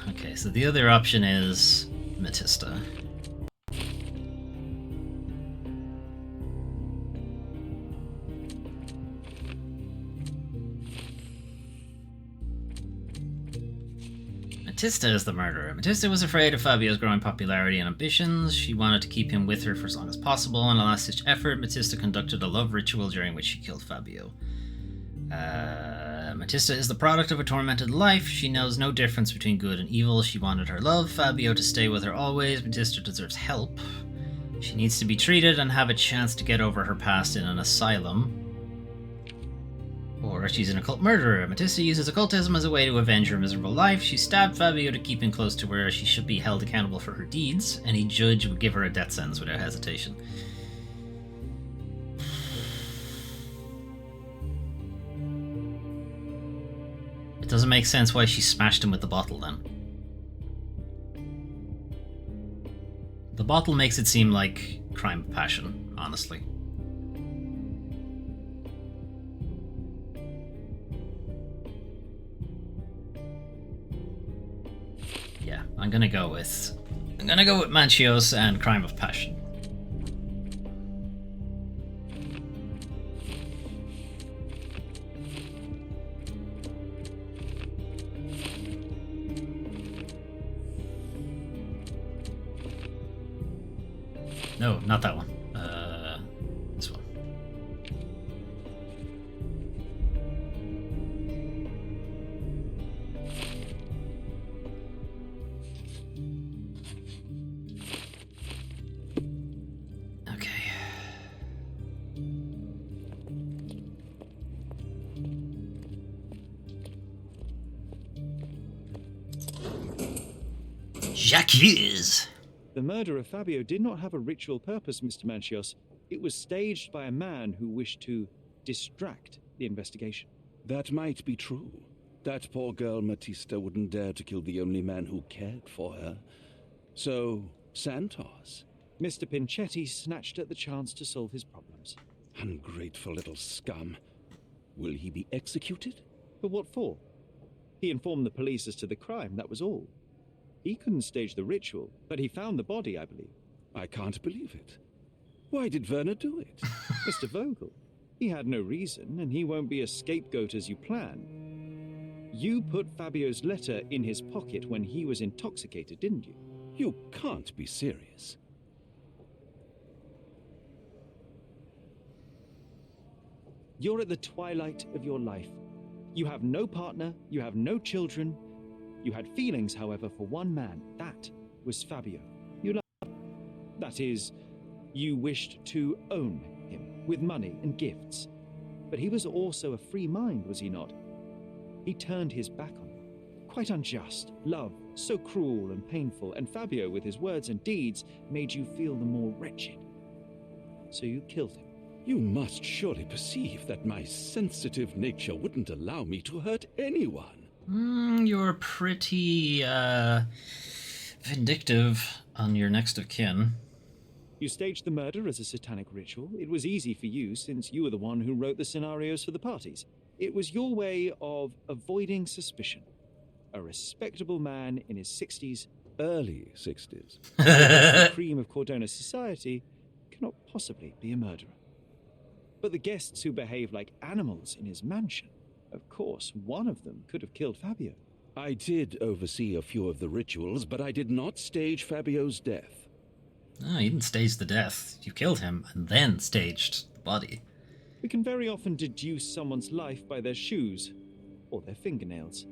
S1: Okay, so the other option is Matista. Matista is the murderer. Matista was afraid of Fabio's growing popularity and ambitions. She wanted to keep him with her for as long as possible. In a last-ditch effort, Matista conducted a love ritual during which she killed Fabio. Matista is the product of a tormented life. She knows no difference between good and evil. She wanted her love, Fabio, to stay with her always. Matista deserves help. She needs to be treated and have a chance to get over her past in an asylum. Or she's an occult murderer. Matista uses occultism as a way to avenge her miserable life. She stabbed Fabio to keep him close to where she should be held accountable for her deeds. Any judge would give her a death sentence without hesitation. It doesn't make sense why she smashed him with the bottle then. The bottle makes it seem like crime of passion, honestly. Yeah, I'm gonna go with Manchios and crime of passion. No, not that one. This one. Okay. Jacques.
S4: The murder of Fabio did not have a ritual purpose, Mr. Manchios. It was staged by a man who wished to distract the investigation.
S16: That might be true. That poor girl Matista wouldn't dare to kill the only man who cared for her. So, Santos.
S4: Mr. Pinchetti snatched at the chance to solve his problems.
S16: Ungrateful little scum. Will he be executed?
S4: But what for? He informed the police as to the crime, that was all. He couldn't stage the ritual, but he found the body, I believe.
S16: I can't believe it. Why did Werner do it?
S4: Mr. Vogel. He had no reason, and he won't be a scapegoat as you plan. You put Fabio's letter in his pocket when he was intoxicated, didn't you?
S16: You can't be serious.
S4: You're at the twilight of your life. You have no partner, you have no children. You had feelings, however, for one man. That was Fabio. You loved him. That is, you wished to own him with money and gifts. But he was also a free mind, was he not? He turned his back on you. Quite unjust. Love, so cruel and painful. And Fabio, with his words and deeds, made you feel the more wretched. So you killed him.
S16: You must surely perceive that my sensitive nature wouldn't allow me to hurt anyone.
S1: You're pretty, vindictive on your next of kin.
S4: You staged the murder as a satanic ritual. It was easy for you, since you were the one who wrote the scenarios for the parties. It was your way of avoiding suspicion. A respectable man in his 60s,
S16: early 60s,
S4: the cream of Cordona society, cannot possibly be a murderer. But the guests who behave like animals in his mansion, of course, one of them could have killed Fabio.
S16: I did oversee a few of the rituals, but I did not stage Fabio's death.
S1: No, you didn't stage the death. You killed him and then staged the body.
S4: We can very often deduce someone's life by their shoes or their fingernails.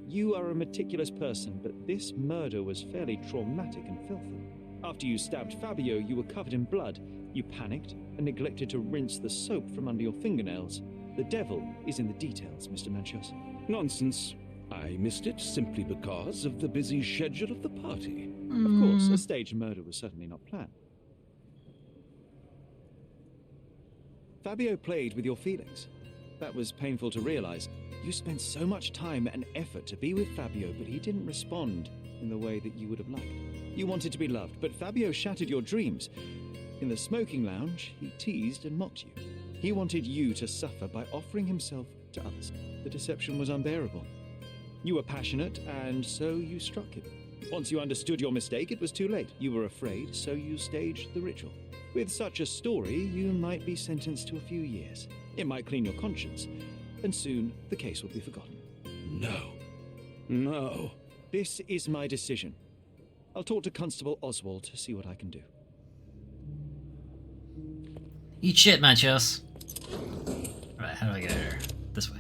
S4: You are a meticulous person, but this murder was fairly traumatic and filthy. After you stabbed Fabio, you were covered in blood. You panicked and neglected to rinse the soap from under your fingernails. The devil is in the details, Mr. Manchios.
S16: Nonsense. I missed it simply because of the busy schedule of the party.
S4: Of course, a staged murder was certainly not planned. Fabio played with your feelings. That was painful to realize. You spent so much time and effort to be with Fabio, but he didn't respond in the way that you would have liked. You wanted to be loved, but Fabio shattered your dreams. In the smoking lounge, he teased and mocked you. He wanted you to suffer by offering himself to others. The deception was unbearable. You were passionate, and so you struck him. Once you understood your mistake, it was too late. You were afraid, so you staged the ritual. With such a story, you might be sentenced to a few years. It might clean your conscience, and soon the case will be forgotten.
S16: No. No.
S4: This is my decision. I'll talk to Constable Oswald to see what I can do.
S1: Eat shit, Manchios. Right, how do I get out of here? This way.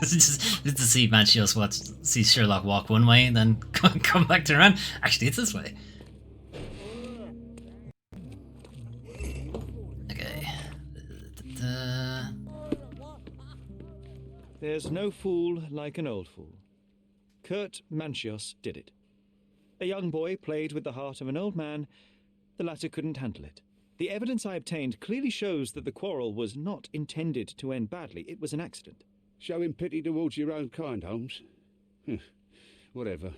S1: just to see Manchios see Sherlock walk one way and then come back to around. Actually, it's this way. Okay.
S4: There's no fool like an old fool. Kurt Manchios did it. A young boy played with the heart of an old man. The latter couldn't handle it. The evidence I obtained clearly shows that the quarrel was not intended to end badly. It was an accident.
S7: Showing pity towards your own kind, Holmes. Whatever.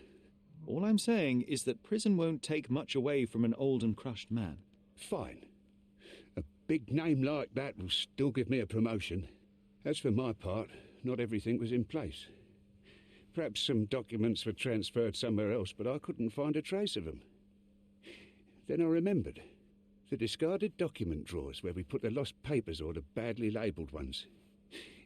S4: All I'm saying is that prison won't take much away from an old and crushed man.
S7: Fine. A big name like that will still give me a promotion. As for my part, not everything was in place. Perhaps some documents were transferred somewhere else, but I couldn't find a trace of them. Then I remembered. The discarded document drawers where we put the lost papers or the badly labelled ones,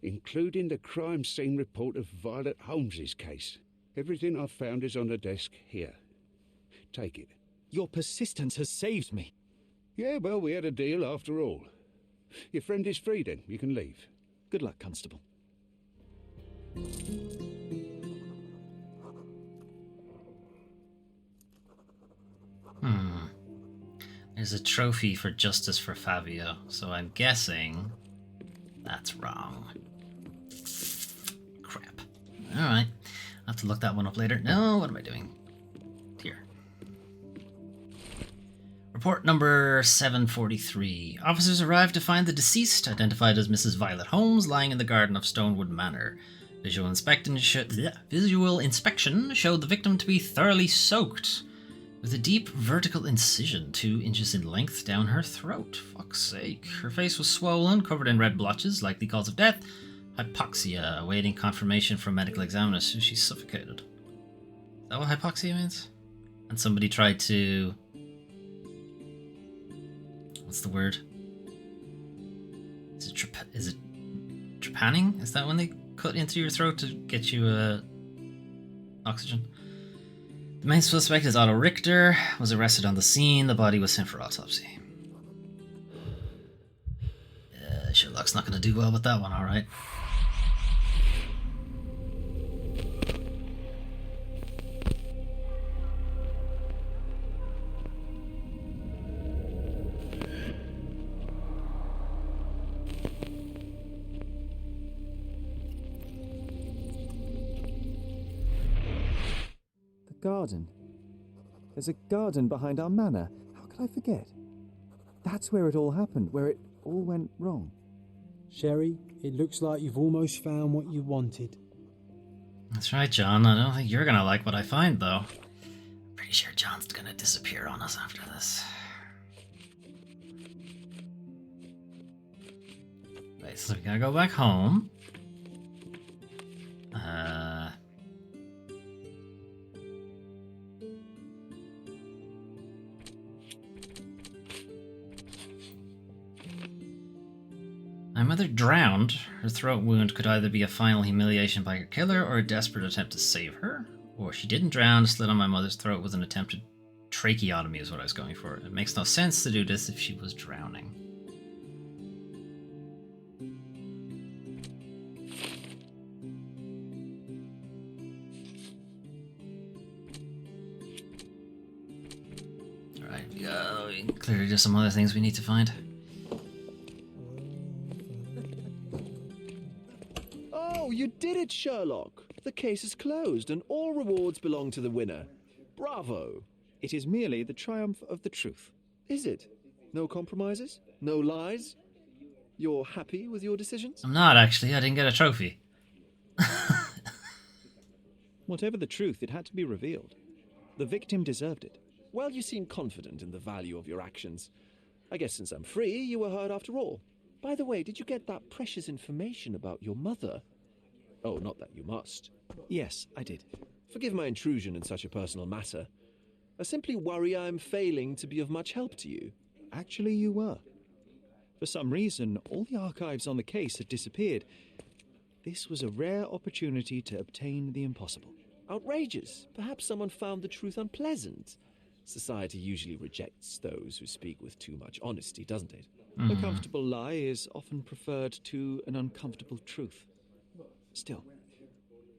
S7: including the crime scene report of Violet Holmes's case. Everything I've found is on the desk here. Take it.
S4: Your persistence has saved me.
S7: Yeah, well, we had a deal after all. Your friend is free then. You can leave.
S4: Good luck, Constable.
S1: There's a trophy for justice for Fabio, so I'm guessing that's wrong. Crap. Alright. I'll have to look that one up later. No, what am I doing? Here. Report number 743. Officers arrived to find the deceased, identified as Mrs. Violet Holmes, lying in the garden of Stonewood Manor. Visual inspection showed the victim to be thoroughly soaked, with a deep vertical incision 2 inches in length down her throat. Fuck's sake. Her face was swollen, covered in red blotches, likely cause of death. Hypoxia, awaiting confirmation from medical examiners. So she's suffocated. Is that what hypoxia means? And somebody tried to... What's the word? Is it trepanning? Is that when they cut into your throat to get you oxygen? The main suspect is Otto Richter, was arrested on the scene. The body was sent for autopsy. Sherlock's not going to do well with that one, alright.
S3: Garden. There's a garden behind our manor. How could I forget? That's where it all happened, where it all went wrong.
S2: Sherry, it looks like you've almost found what you wanted.
S1: That's right, John. I don't think you're gonna like what I find, though. Pretty sure John's gonna disappear on us after this. Right, so we gotta go back home. My mother drowned. Her throat wound could either be a final humiliation by her killer or a desperate attempt to save her. Or she didn't drown, a slit on my mother's throat was an attempted tracheotomy is what I was going for. It makes no sense to do this if she was drowning. Alright, clearly there's some other things we need to find.
S14: Oh, you did it, Sherlock! The case is closed and all rewards belong to the winner. Bravo!
S4: It is merely the triumph of the truth.
S14: Is it? No compromises? No lies? You're happy with your decisions?
S1: I'm not, actually. I didn't get a trophy.
S4: Whatever the truth, it had to be revealed. The victim deserved it.
S14: Well, you seem confident in the value of your actions. I guess since I'm free, you were heard after all. By the way, did you get that precious information about your mother? Oh, not that you must.
S4: Yes, I did.
S14: Forgive my intrusion in such a personal matter. I simply worry I'm failing to be of much help to you.
S4: Actually, you were. For some reason, all the archives on the case had disappeared. This was a rare opportunity to obtain the impossible.
S14: Outrageous. Perhaps someone found the truth unpleasant. Society usually rejects those who speak with too much honesty, doesn't it?
S4: A comfortable lie is often preferred to an uncomfortable truth. Still,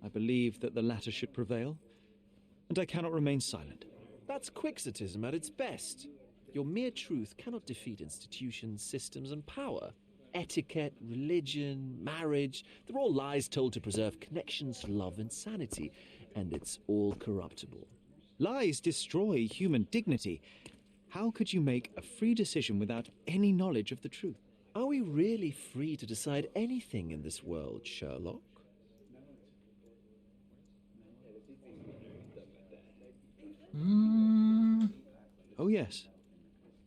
S4: I believe that the latter should prevail, and I cannot remain silent.
S14: That's quixotism at its best. Your mere truth cannot defeat institutions, systems, and power. Etiquette, religion, marriage, they're all lies told to preserve connections, love, and sanity, and it's all corruptible.
S4: Lies destroy human dignity. How could you make a free decision without any knowledge of the truth?
S14: Are we really free to decide anything in this world, Sherlock?
S4: Oh, yes.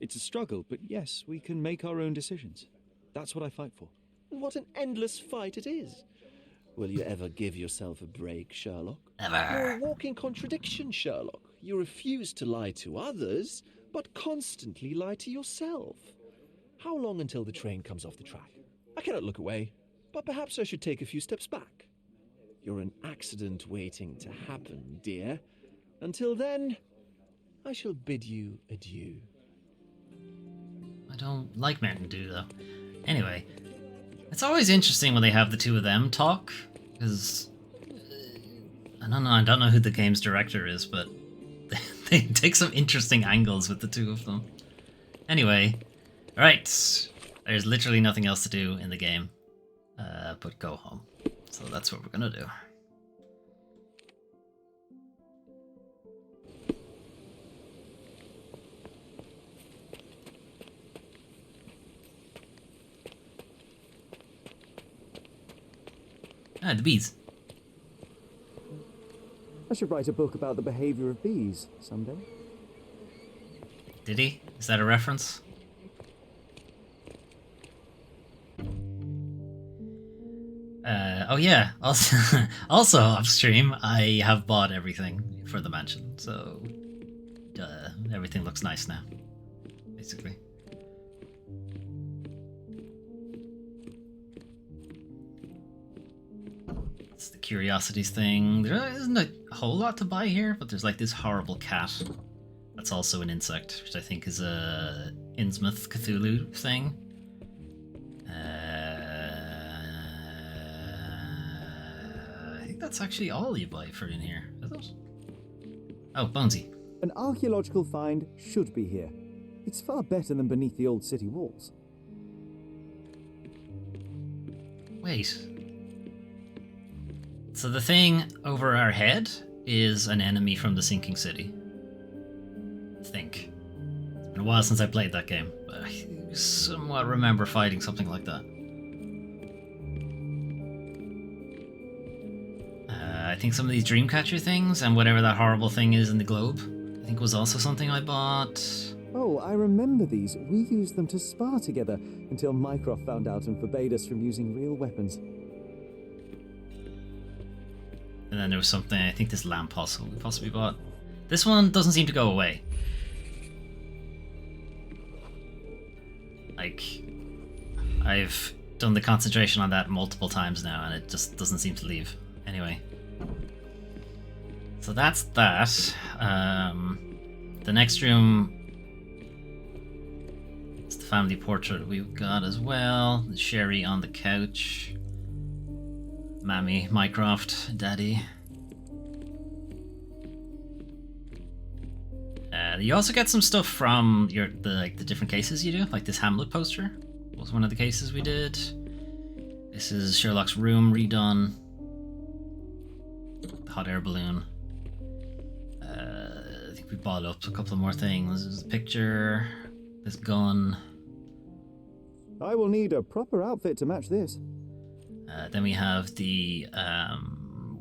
S4: It's a struggle, but yes, we can make our own decisions. That's what I fight for.
S14: What an endless fight it is. Will you ever give yourself a break, Sherlock?
S1: Never.
S14: You're a walking contradiction, Sherlock. You refuse to lie to others, but constantly lie to yourself. How long until the train comes off the track? I cannot look away, but perhaps I should take a few steps back. You're an accident waiting to happen, dear. Until then, I shall bid you adieu.
S1: I don't like Mountain Dew, though. Anyway, it's always interesting when they have the two of them talk, because I don't know who the game's director is, but they take some interesting angles with the two of them. Anyway, alright, there's literally nothing else to do in the game but go home. So that's what we're gonna do. Ah, the bees.
S3: I should write a book about the behavior of bees someday.
S1: Did he? Is that a reference? Oh yeah, also off stream, I have bought everything for the mansion, so everything looks nice now, basically. It's the curiosities thing. There isn't a whole lot to buy here, but there's like this horrible cat that's also an insect, which I think is a Innsmouth Cthulhu thing. I think that's actually all you buy for in here, is it? Oh, Bonesy.
S3: An archaeological find should be here. It's far better than beneath the old city walls.
S1: Wait. So the thing over our head is an enemy from the sinking city. I think. It's been a while since I played that game, but I somewhat remember fighting something like that. I think some of these Dreamcatcher things and whatever that horrible thing is in the globe, I think was also something I bought.
S3: Oh, I remember these. We used them to spar together until Mycroft found out and forbade us from using real weapons.
S1: And then there was something, I think this lamp possibly bought. This one doesn't seem to go away. Like, I've done the concentration on that multiple times now and it just doesn't seem to leave. Anyway. So that's that. The next room is the family portrait we've got as well. Sherry on the couch. Mammy, Mycroft, Daddy. You also get some stuff from the different cases you do, like this Hamlet poster was one of the cases we did. This is Sherlock's room redone. The hot air balloon. I think we bought up a couple of more things. There's a picture, this gun.
S3: I will need a proper outfit to match this.
S1: Then we have the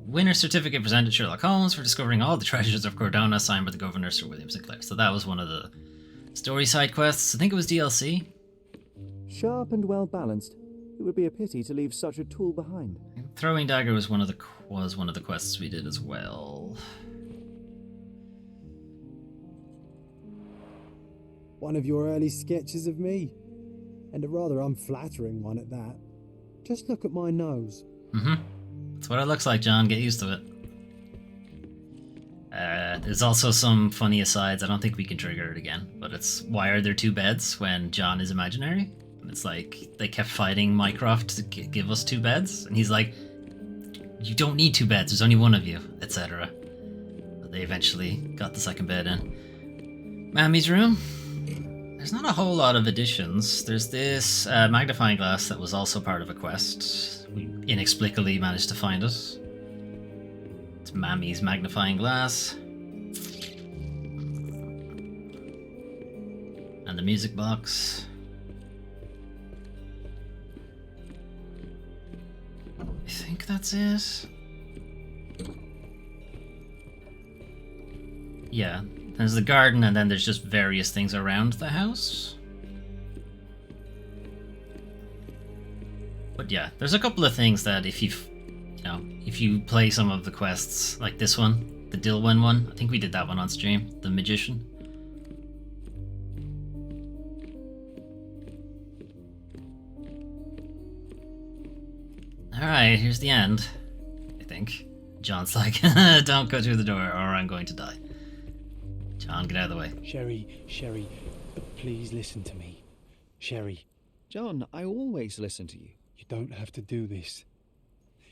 S1: winner's certificate presented to Sherlock Holmes for discovering all the treasures of Cordona, signed by the Governor Sir William Sinclair. So that was one of the story side quests. I think it was DLC.
S3: Sharp and well balanced. It would be a pity to leave such a tool behind.
S1: Throwing dagger was one of the quests we did as well.
S5: One of your early sketches of me, and a rather unflattering one at that. Just look at my nose.
S1: That's what it looks like, John. Get used to it. There's also some funny asides. I don't think we can trigger it again, but it's why are there two beds when John is imaginary? And it's like they kept fighting Mycroft to give us two beds, and he's like, "You don't need two beds. There's only one of you," etc. But they eventually got the second bed in. Mammy's room. There's not a whole lot of additions. There's this magnifying glass that was also part of a quest. We inexplicably managed to find it. It's Mammy's magnifying glass. And the music box. I think that's it. Yeah. There's the garden, and then there's just various things around the house. But yeah, there's a couple of things that if you play some of the quests, like this one, the Dilwyn one, I think we did that one on stream, the magician. Alright, here's the end, I think. John's like, don't go through the door or I'm going to die. John, get out of the way.
S2: Sherry, please listen to me. Sherry.
S4: John, I always listen to you.
S2: You don't have to do this.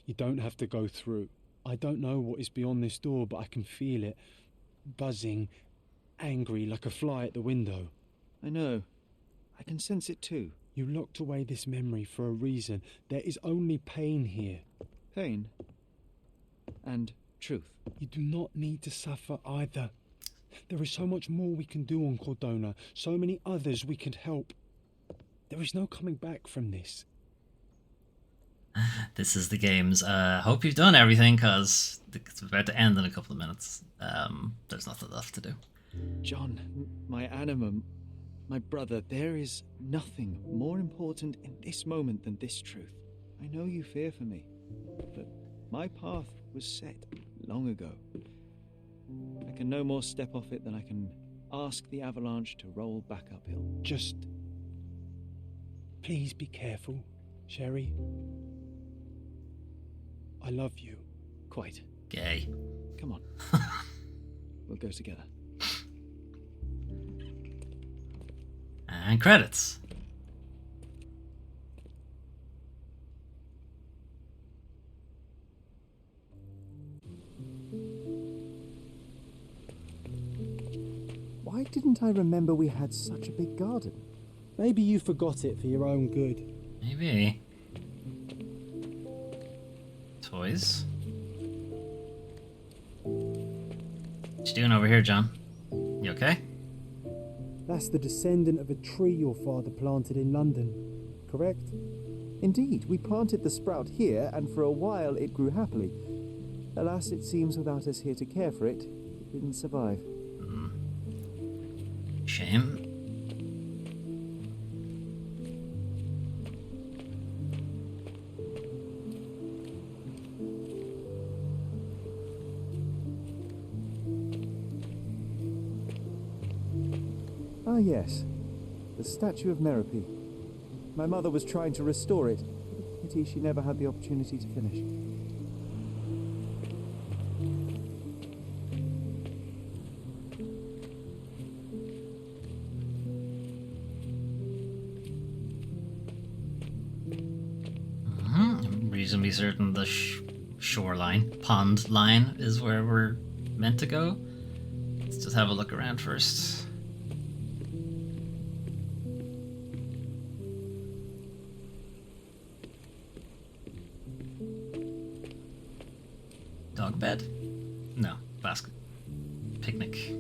S2: You don't have to go through. I don't know what is beyond this door, but I can feel it. Buzzing, angry like a fly at the window.
S4: I know. I can sense it too.
S2: You locked away this memory for a reason. There is only pain here.
S4: Pain? And truth.
S2: You do not need to suffer either. There is so much more we can do on Cordona, so many others we could help. There is no coming back from this.
S1: This is the games. Hope you've done everything, because it's about to end in a couple of minutes. There's nothing left to do.
S4: John, my anima, my brother, there is nothing more important in this moment than this truth. I know you fear for me, but my path was set long ago. I can no more step off it than I can ask the avalanche to roll back uphill.
S2: Just please be careful, Sherry. I love you.
S4: Quite.
S1: Gay.
S4: Come on. We'll go together.
S1: And credits.
S3: Why didn't I remember we had such a big garden?
S2: Maybe you forgot it for your own good.
S1: Maybe. Toys. What you doing over here, John? You okay?
S5: That's the descendant of a tree your father planted in London, correct?
S3: Indeed, we planted the sprout here, and for a while it grew happily. Alas, it seems without us here to care for it, it didn't survive.
S1: Shame.
S3: Ah, yes. The statue of Merope. My mother was trying to restore it. Pity she never had the opportunity to finish.
S1: I'm reasonably certain the shoreline, pond line, is where we're meant to go. Let's just have a look around first. Dog bed? No, basket. Picnic.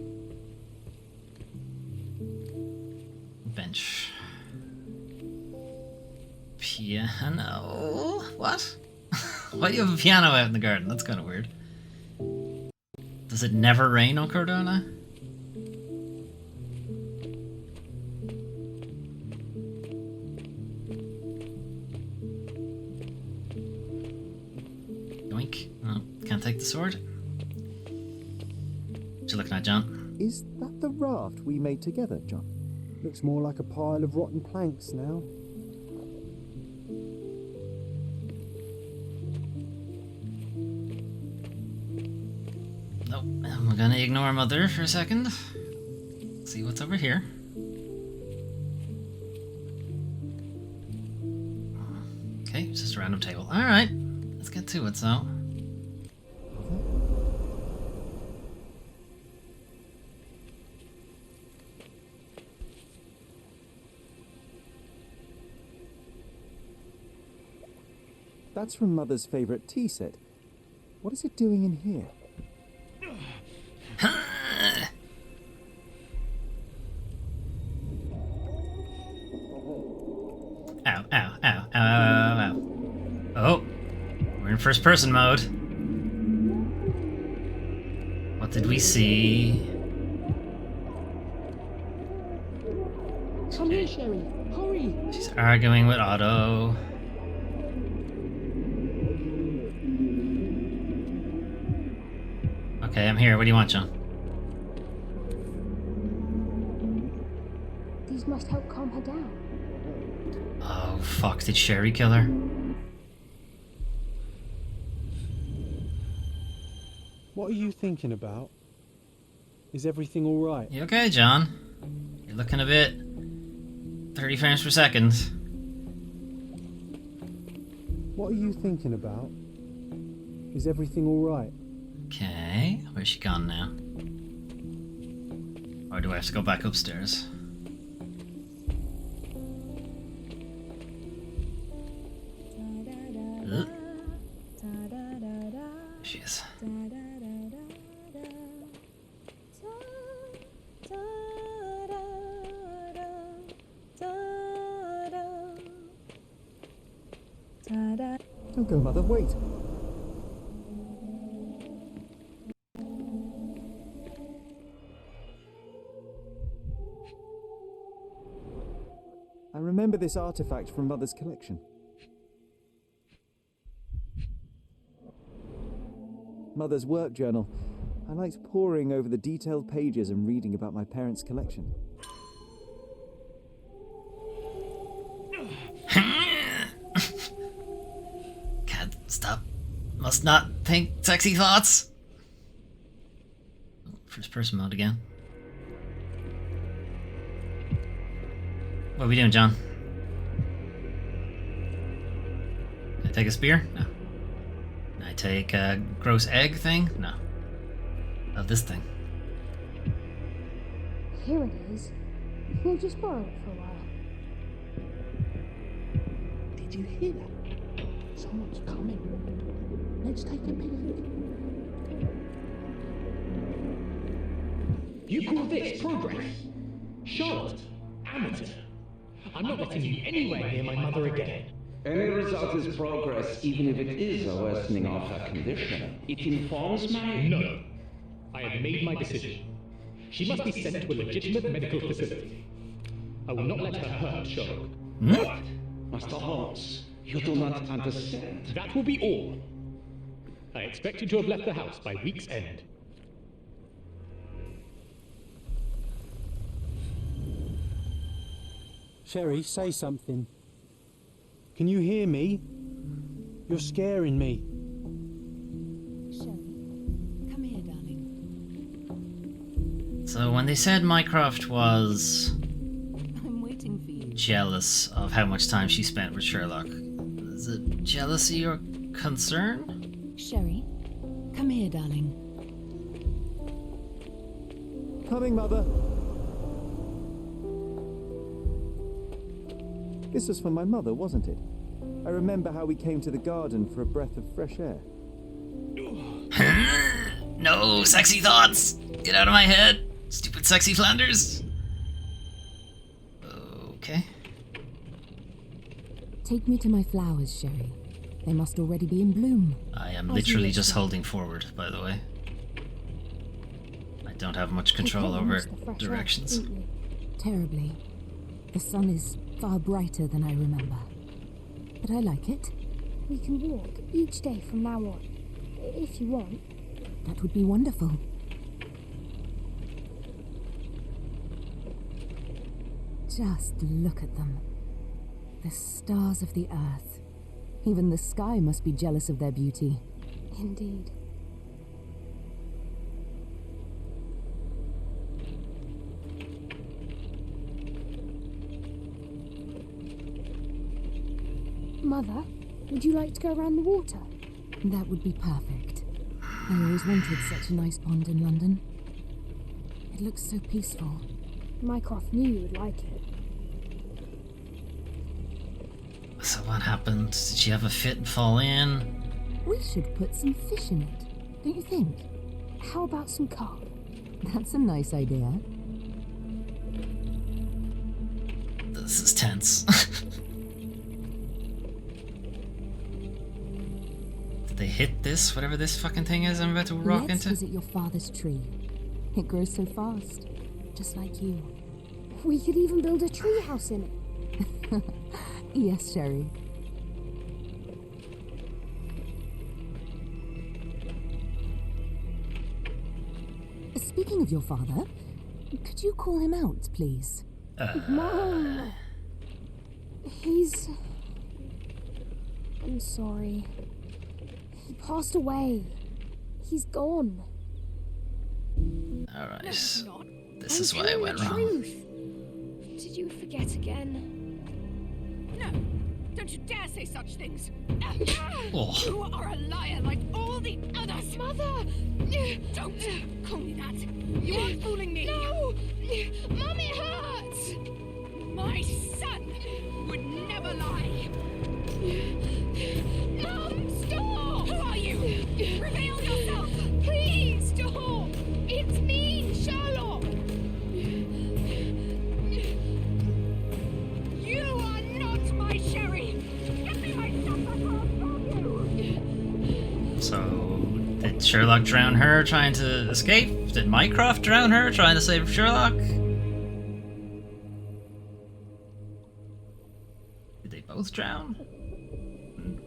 S1: Bench. Piano? What? Why do you have a piano out in the garden? That's kind of weird. Does it never rain on Cordona? Yoink. Oh, can't take the sword. What you looking at, John?
S3: Is that the raft we made together, John?
S5: Looks more like a pile of rotten planks now.
S1: Nope. I'm gonna ignore Mother for a second. See what's over here. Okay, it's just a random table. Alright, let's get to it, so.
S3: That's from Mother's favourite tea set. What is it doing in here?
S1: Ow, ow, ow, ow, ow, ow. Oh, we're in first person mode. What did we see?
S9: Come here, Sherry. Hurry.
S1: She's arguing with Otto. Okay, I'm here. What do you want, John?
S17: These must help calm her down.
S1: Oh, fuck. Did Sherry kill her?
S2: What are you thinking about? Is everything alright?
S1: You okay, John? You're looking a bit 30 frames per second.
S5: What are you thinking about? Is everything alright?
S1: Okay, where's she gone now? Or do I have to go back upstairs? Ugh. She is.
S3: Don't go, Mother, wait. I remember this artifact from Mother's collection. Mother's work journal. I liked poring over the detailed pages and reading about my parents' collection.
S1: Can't stop. Must not think sexy thoughts. First person mode again. What are we doing, John? Can I take a spear? No. Can I take a gross egg thing? No. Oh, this thing.
S17: Here it is. We'll just borrow it for a while.
S10: Did you hear that? Someone's coming. Let's take a peek.
S18: You call this progress? Charlotte, amateur. I'm not letting you anywhere near my mother again.
S19: Any result is progress, even if it is a worsening of her condition. It informs my...
S18: No. I have made my decision. She must be sent to a legitimate medical facility. I will not let her hurt Sherlock.
S19: What? Master Holmes, you do not understand.
S18: That will be all. I expect you to have left the house by week's end.
S2: Sherry, say something. Can you hear me? You're scaring me.
S13: Sherry, come here, darling.
S1: So when they said Mycroft was
S13: I'm waiting for you.
S1: jealous of how much time she spent with Sherlock, is it jealousy or concern?
S13: Sherry, come here, darling.
S3: Coming, Mother. This was from my mother, wasn't it? I remember how we came to the garden for a breath of fresh air.
S1: No sexy thoughts! Get out of my head! Stupid sexy Flanders! Okay.
S13: Take me to my flowers, Sherry. They must already be in bloom.
S1: I am literally just holding forward, by the way. I don't have much control over directions.
S13: Terribly. The sun is far brighter than I remember. But I like it.
S17: We can walk each day from now on, if you want.
S13: That would be wonderful. Just look at them. The stars of the earth. Even the sky must be jealous of their beauty.
S17: Indeed. Mother, would you like to go around the water?
S13: That would be perfect. I always wanted such a nice pond in London. It looks so peaceful.
S17: Mycroft knew you would like it.
S1: So what happened? Did she have a fit and fall in?
S13: We should put some fish in it, don't you think?
S17: How about some carp?
S13: That's a nice idea.
S1: This is tense. Did they hit this, whatever this fucking thing is I'm about to rock
S13: Let's
S1: into?
S13: visit your father's tree. It grows so fast, just like you.
S17: We could even build a tree house in it.
S13: Yes, Sherry. Speaking of your father, could you call him out, please?
S17: Mom! I'm sorry. He passed away. He's gone.
S1: Alright.
S17: No, it's not.
S1: This is why I went wrong.
S17: Truth. Did you forget again?
S20: No! Don't you dare say such things!
S1: Oh.
S20: You are a liar like all the others!
S17: Mother!
S20: Don't call me that! You aren't fooling me!
S17: No! Mum, it hurts!
S20: My son would never lie!
S17: Mum, stop!
S20: Who are you? Reveal yourself!
S17: Please, stop! It's me, Sherlock!
S20: You are not my Sherry! Get me my son from you!
S1: So, did Sherlock drown her trying to escape? Did Mycroft drown her trying to save Sherlock? Did they both drown?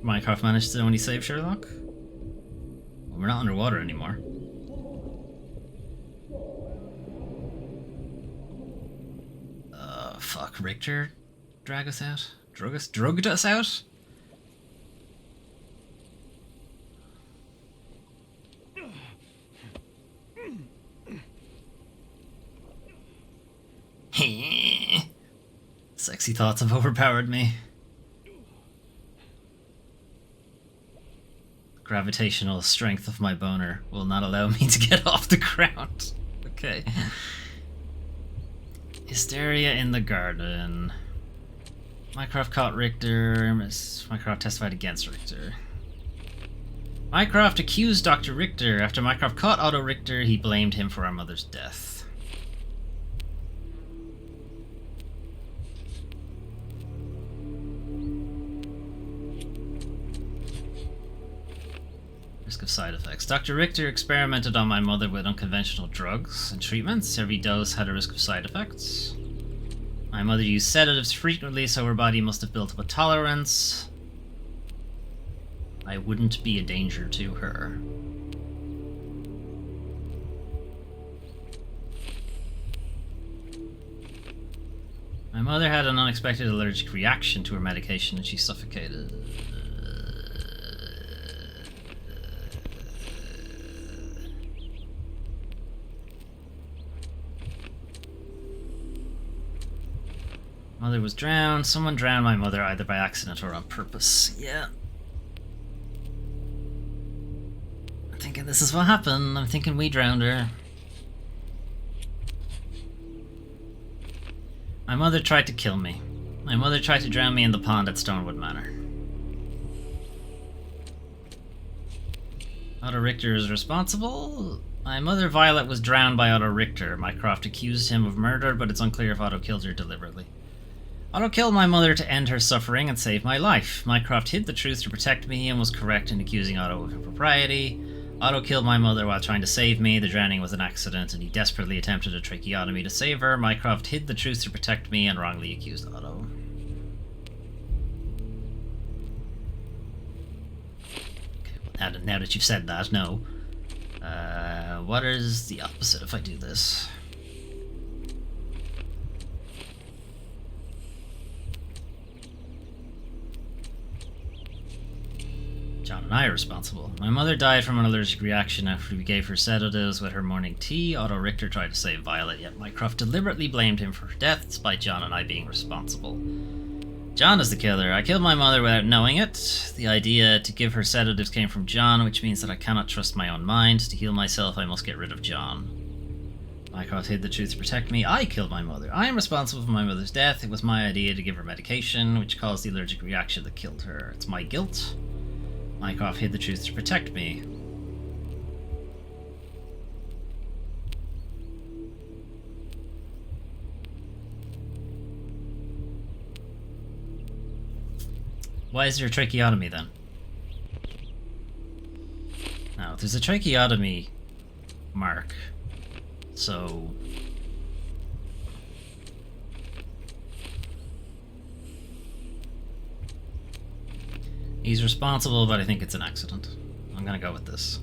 S1: Mycroft managed to only save Sherlock? Well, we're not underwater anymore. Fuck, Richter? Drag us out? Drugged us out? Sexy thoughts have overpowered me. Gravitational strength of my boner will not allow me to get off the ground. Okay. Hysteria in the garden. Mycroft caught Richter. Mycroft testified against Richter. Mycroft accused Dr. Richter. After Mycroft caught Otto Richter, he blamed him for our mother's death. Risk of side effects. Dr. Richter experimented on my mother with unconventional drugs and treatments. Every dose had a risk of side effects. My mother used sedatives frequently, so her body must have built up a tolerance. I wouldn't be a danger to her. My mother had an unexpected allergic reaction to her medication and she suffocated. Mother was drowned. Someone drowned my mother either by accident or on purpose. Yeah. I'm thinking this is what happened. I'm thinking we drowned her. My mother tried to kill me. My mother tried to drown me in the pond at Stonewood Manor. Otto Richter is responsible. My mother Violet was drowned by Otto Richter. Mycroft accused him of murder, but it's unclear if Otto killed her deliberately. Otto killed my mother to end her suffering and save my life. Mycroft hid the truth to protect me and was correct in accusing Otto of impropriety. Otto killed my mother while trying to save me. The drowning was an accident and he desperately attempted a tracheotomy to save her. Mycroft hid the truth to protect me and wrongly accused Otto. Okay, well, now that you've said that, no. What is the opposite if I do this? John and I are responsible. My mother died from an allergic reaction after we gave her sedatives with her morning tea. Otto Richter tried to save Violet, yet Mycroft deliberately blamed him for her death, despite John and I being responsible. John is the killer. I killed my mother without knowing it. The idea to give her sedatives came from John, which means that I cannot trust my own mind. To heal myself, I must get rid of John. Mycroft hid the truth to protect me. I killed my mother. I am responsible for my mother's death. It was my idea to give her medication, which caused the allergic reaction that killed her. It's my guilt. Mycroft hid the truth to protect me. Why is there a tracheotomy then? Now, there's a tracheotomy mark, so... He's responsible, but I think it's an accident. I'm gonna go with this.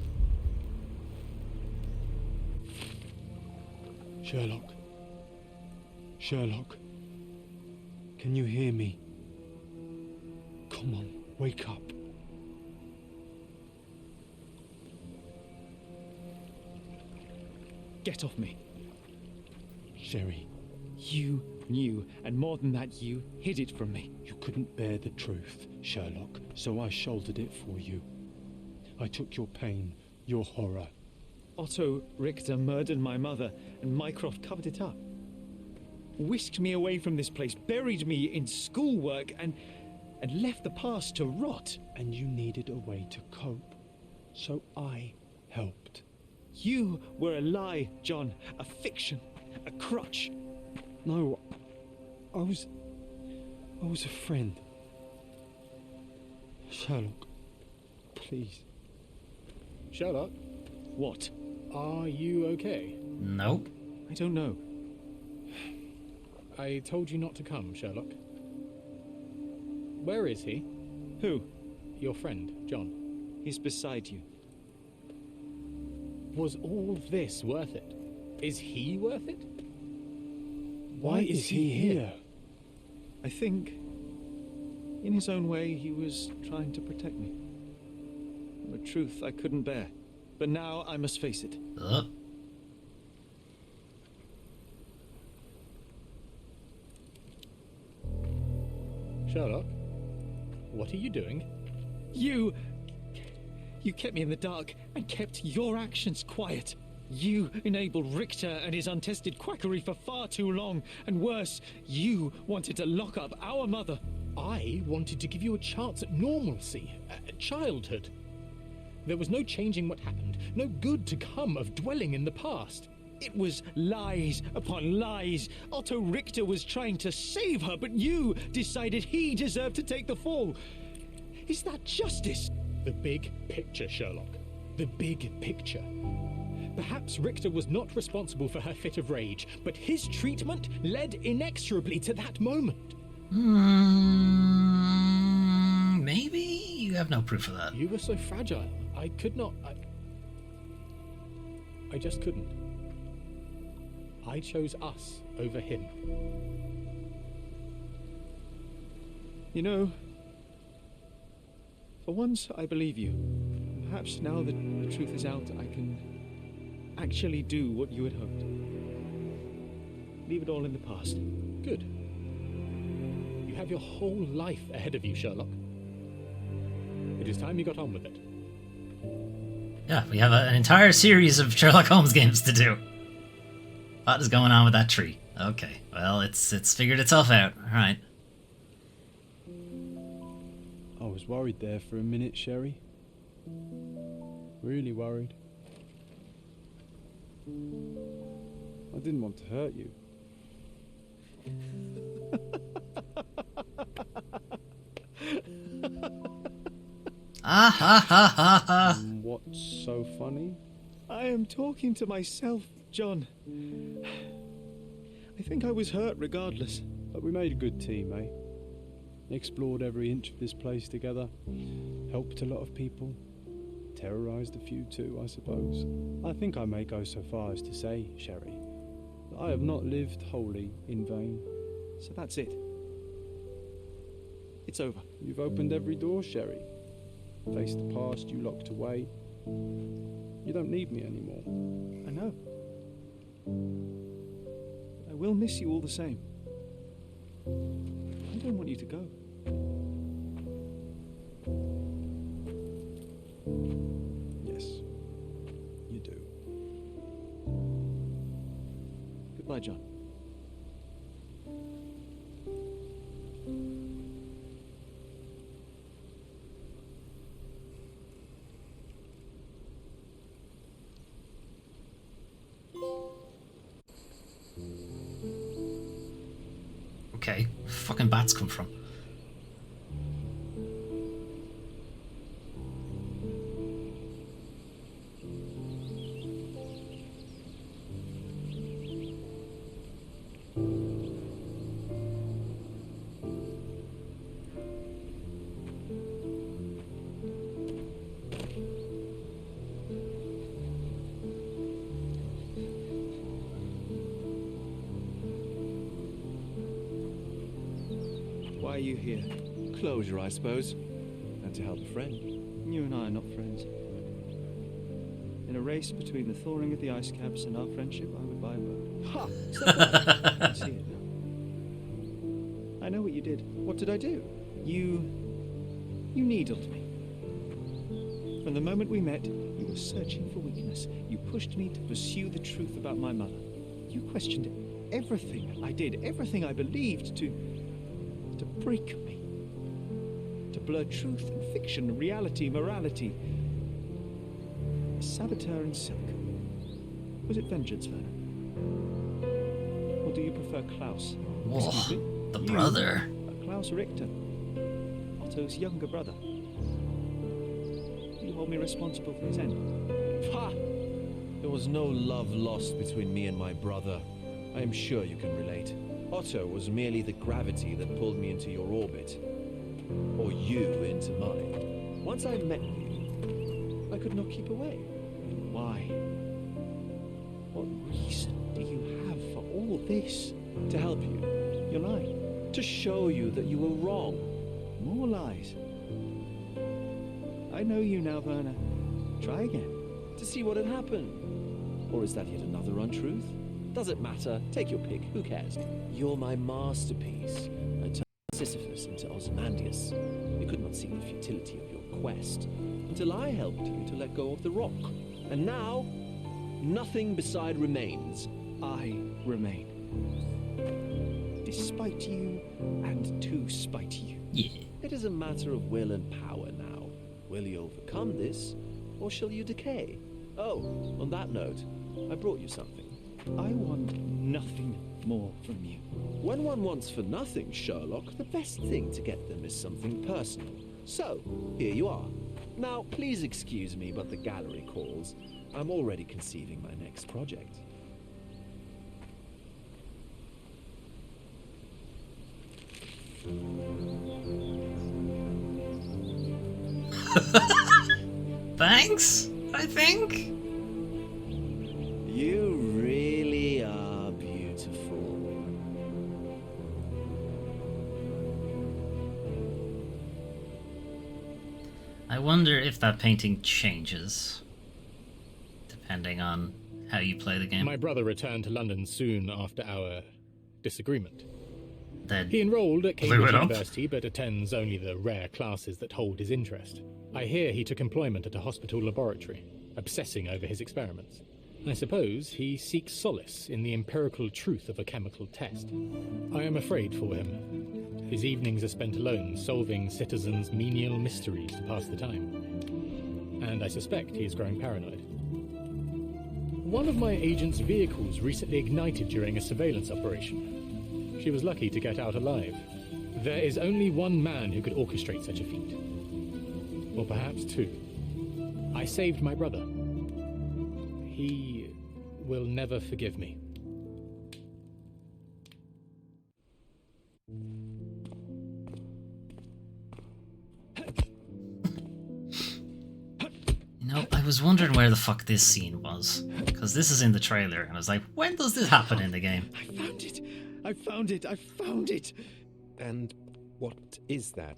S2: Sherlock. Sherlock. Can you hear me? Come on, wake up.
S21: Get off me. Sherry, you knew, and more than that, you hid it from me.
S2: You couldn't bear the truth, Sherlock, so I shouldered it for you. I took your pain, your horror.
S21: Otto Richter murdered my mother, and Mycroft covered it up. Whisked me away from this place, buried me in schoolwork, and left the past to rot.
S2: And you needed a way to cope, so I helped.
S21: You were a lie, John, a fiction, a crutch.
S2: No, I was a friend. Sherlock, please.
S21: Sherlock? What?
S18: Are you okay?
S1: Nope.
S21: I don't know.
S18: I told you not to come, Sherlock. Where is he?
S21: Who?
S18: Your friend, John.
S21: He's beside you.
S18: Was all this worth it? Is he worth it?
S2: Why is he here?
S21: I think, in his own way, he was trying to protect me. From a truth I couldn't bear. But now I must face it.
S18: Sherlock, what are you doing?
S21: You kept me in the dark and kept your actions quiet. You enabled Richter and his untested quackery for far too long. And worse, you wanted to lock up our mother.
S18: I wanted to give you a chance at normalcy, childhood. There was no changing what happened, no good to come of dwelling in the past.
S21: It was lies upon lies. Otto Richter was trying to save her, but you decided he deserved to take the fall. Is that justice?
S18: The big picture, Sherlock. The big picture. Perhaps Richter was not responsible for her fit of rage, but his treatment led inexorably to that moment.
S1: Maybe? You have no proof of that.
S18: You were so fragile. I could not... I just couldn't. I chose us over him.
S21: You know, for once I believe you. Perhaps now that the truth is out, I can actually do what you had hoped. Leave it all in the past.
S18: Good. You have your whole life ahead of you, Sherlock. It is time you got on with it.
S1: Yeah, we have an entire series of Sherlock Holmes games to do. What is going on with that tree? Okay, well, it's figured itself out. All right.
S2: I was worried there for a minute, Sherry. Really worried. I didn't want to hurt you.
S1: Ah ha ha ha ha.
S2: What's so funny?
S21: I am talking to myself, John. I think I was hurt regardless.
S2: But we made a good team, eh? Explored every inch of this place together. Helped a lot of people. Terrorized a few too, I suppose. I think I may go so far as to say, Sherry, that I have not lived wholly in vain.
S21: So that's it. It's over.
S2: You've opened every door, Sherry. Faced the past you locked away. You don't need me anymore.
S21: I know. I will miss you all the same. I don't want you to go.
S2: Yes, you do.
S21: Goodbye, John.
S1: Okay, where fucking bats come from?
S21: Why are you here?
S14: Closure, I suppose. And to help a friend.
S21: You and I are not friends. In
S4: In a race between the thawing of the ice caps and our friendship, I would buy a boat. Ha! I can see it now. I know what you did. What did I do? You needled me. From the moment we met, you were searching for weakness. You pushed me to pursue the truth about my mother. You questioned everything I did, everything I believed, to break me. To blur truth and fiction, reality, morality. A saboteur in silk. Was it vengeance, Werner? Or do you prefer Klaus? Excuse me?
S1: The brother.
S4: Klaus Richter. Otto's younger brother. You hold me responsible for his end.
S14: Ha! There was no love lost between me and my brother. I am sure you can relate. Otto was merely the gravity that pulled me into your orbit. Or you into mine. Once I met you, I could not keep away.
S4: Why? What reason do you have for all this?
S14: To help you.
S4: You're lying.
S14: To show you that you were wrong.
S4: More lies. I know you now, Werner. Try again.
S14: To see what had happened. Or is that yet another untruth? Does it matter? Take your pick. Who cares? You're my masterpiece. I turned Sisyphus into Ozymandias. You could not see the futility of your quest until I helped you to let go of the rock. And now, nothing beside remains.
S4: I remain. Despite you and to spite you.
S1: Yeah.
S14: It is a matter of will and power now. Will you overcome this, or shall you decay? Oh, on that note, I brought you something.
S4: I want nothing more from you.
S14: When one wants for nothing, Sherlock, the best thing to get them is something personal. So, here you are. Now, please excuse me, but the gallery calls. I'm already conceiving my next project.
S1: Thanks, I think.
S14: You really are beautiful.
S1: I wonder if that painting changes depending on how you play the game.
S18: My brother returned to London soon after our disagreement.
S1: Then
S18: he enrolled at
S1: blew
S18: Cambridge
S1: it up.
S18: University, but attends only the rare classes that hold his interest. I hear he took employment at a hospital laboratory, obsessing over his experiments. I suppose he seeks solace in the empirical truth of a chemical test. I am afraid for him. His evenings are spent alone, solving citizens' menial mysteries to pass the time. And I suspect he is growing paranoid. One of my agent's vehicles recently ignited during a surveillance operation. She was lucky to get out alive. There is only one man who could orchestrate such a feat. Or perhaps two. I saved my brother. He will never forgive me.
S1: You know, I was wondering where the fuck this scene was. Because this is in the trailer, and I was like, when does this happen in the game?
S4: I found it! I found it! I found it!
S8: And what is that?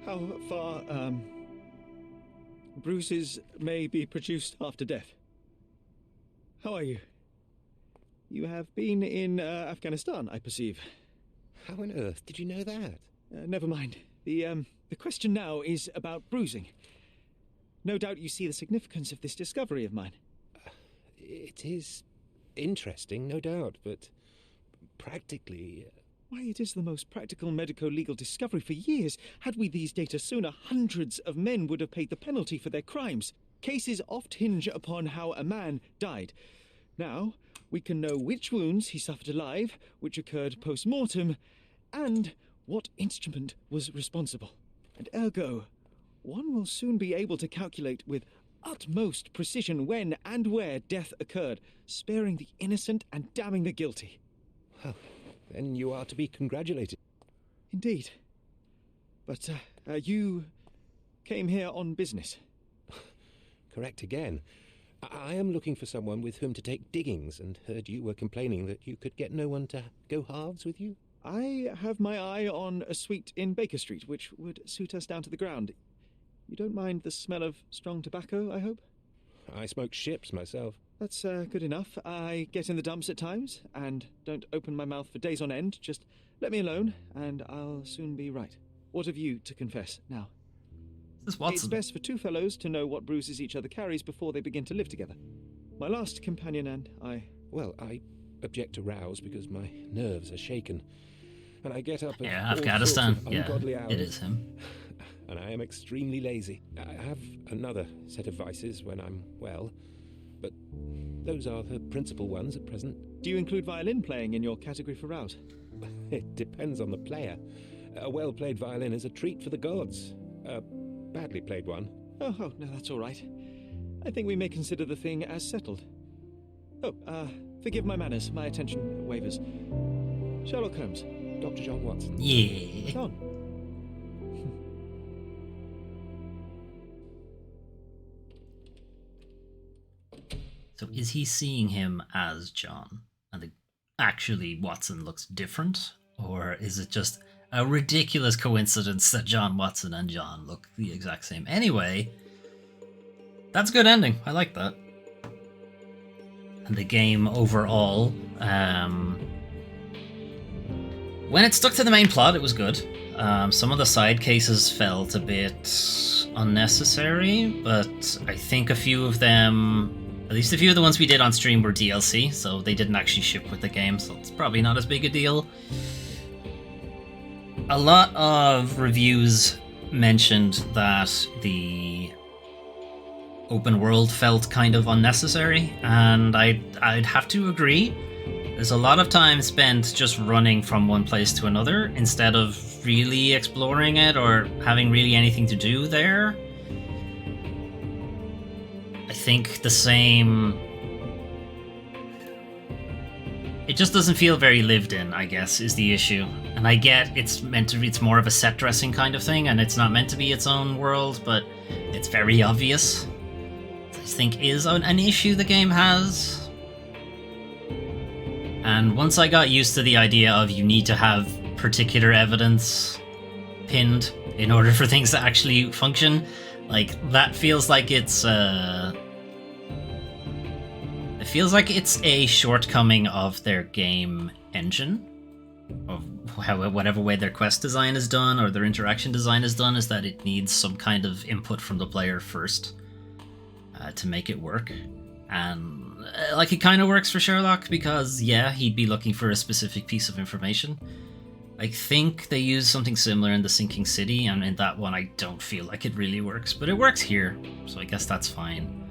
S4: How far, bruises may be produced after death. How are you? You have been in Afghanistan, I perceive.
S8: How on earth did you know that?
S4: Never mind. The question now is about bruising. No doubt you see the significance of this discovery of mine.
S8: It is interesting, no doubt, but practically...
S4: Why, it is the most practical medico-legal discovery for years. Had we these data sooner, hundreds of men would have paid the penalty for their crimes. Cases oft hinge upon how a man died. Now, we can know which wounds he suffered alive, which occurred post-mortem, and what instrument was responsible. And ergo, one will soon be able to calculate with utmost precision when and where death occurred, sparing the innocent and damning the guilty.
S8: Well, then you are to be congratulated.
S4: Indeed. But you came here on business.
S8: Correct again.
S6: I am looking for someone with whom to take diggings, and heard you were complaining that you could get no one to go halves with you.
S4: I have my eye on a suite in Baker Street, which would suit us down to the ground. You don't mind the smell of strong tobacco, I hope?
S6: I smoke ships myself.
S4: That's good enough. I get in the dumps at times, and don't open my mouth for days on end. Just let me alone, and I'll soon be right. What have you to confess now? It's best for two fellows to know what bruises each other carries before they begin to live together. My last companion and I...
S6: Well, I object to rows because my nerves are shaken, and I get up at
S1: Yeah,
S6: all
S1: Afghanistan.
S6: sorts of
S1: Yeah,
S6: ungodly hours.
S1: it is him.
S6: And I am extremely lazy. I have another set of vices when I'm well, but those are the principal ones at present.
S4: Do you include violin playing in your category for rout?
S6: It depends on the player. A well-played violin is a treat for the gods. A badly played one.
S4: Oh, no, that's all right. I think we may consider the thing as settled. Oh, forgive my manners. My attention wavers. Sherlock Holmes.
S6: Dr. John Watson.
S1: Yeah.
S4: John.
S1: So is he seeing him as John? And actually Watson looks different? Or is it just a ridiculous coincidence that John Watson and John look the exact same? Anyway, that's a good ending. I like that. And the game overall, when it stuck to the main plot, it was good. Some of the side cases felt a bit unnecessary, but I think a few of them, at least a few of the ones we did on stream, were DLC, so they didn't actually ship with the game, so it's probably not as big a deal. A lot of reviews mentioned that the open world felt kind of unnecessary, and I'd have to agree. There's a lot of time spent just running from one place to another instead of really exploring it or having really anything to do there. I think the same... It just doesn't feel very lived in, I guess, is the issue. And I get it's more of a set dressing kind of thing, and it's not meant to be its own world, but it's very obvious. I think is an issue the game has. And once I got used to the idea of you need to have particular evidence pinned in order for things to actually function, like, that feels like it's it feels like it's a shortcoming of their game engine, of whatever way their quest design is done or their interaction design is done, is that it needs some kind of input from the player first to make it work. And like, it kind of works for Sherlock because, yeah, he'd be looking for a specific piece of information. I think they use something similar in The Sinking City, and in that one I don't feel like it really works, but it works here, so I guess that's fine.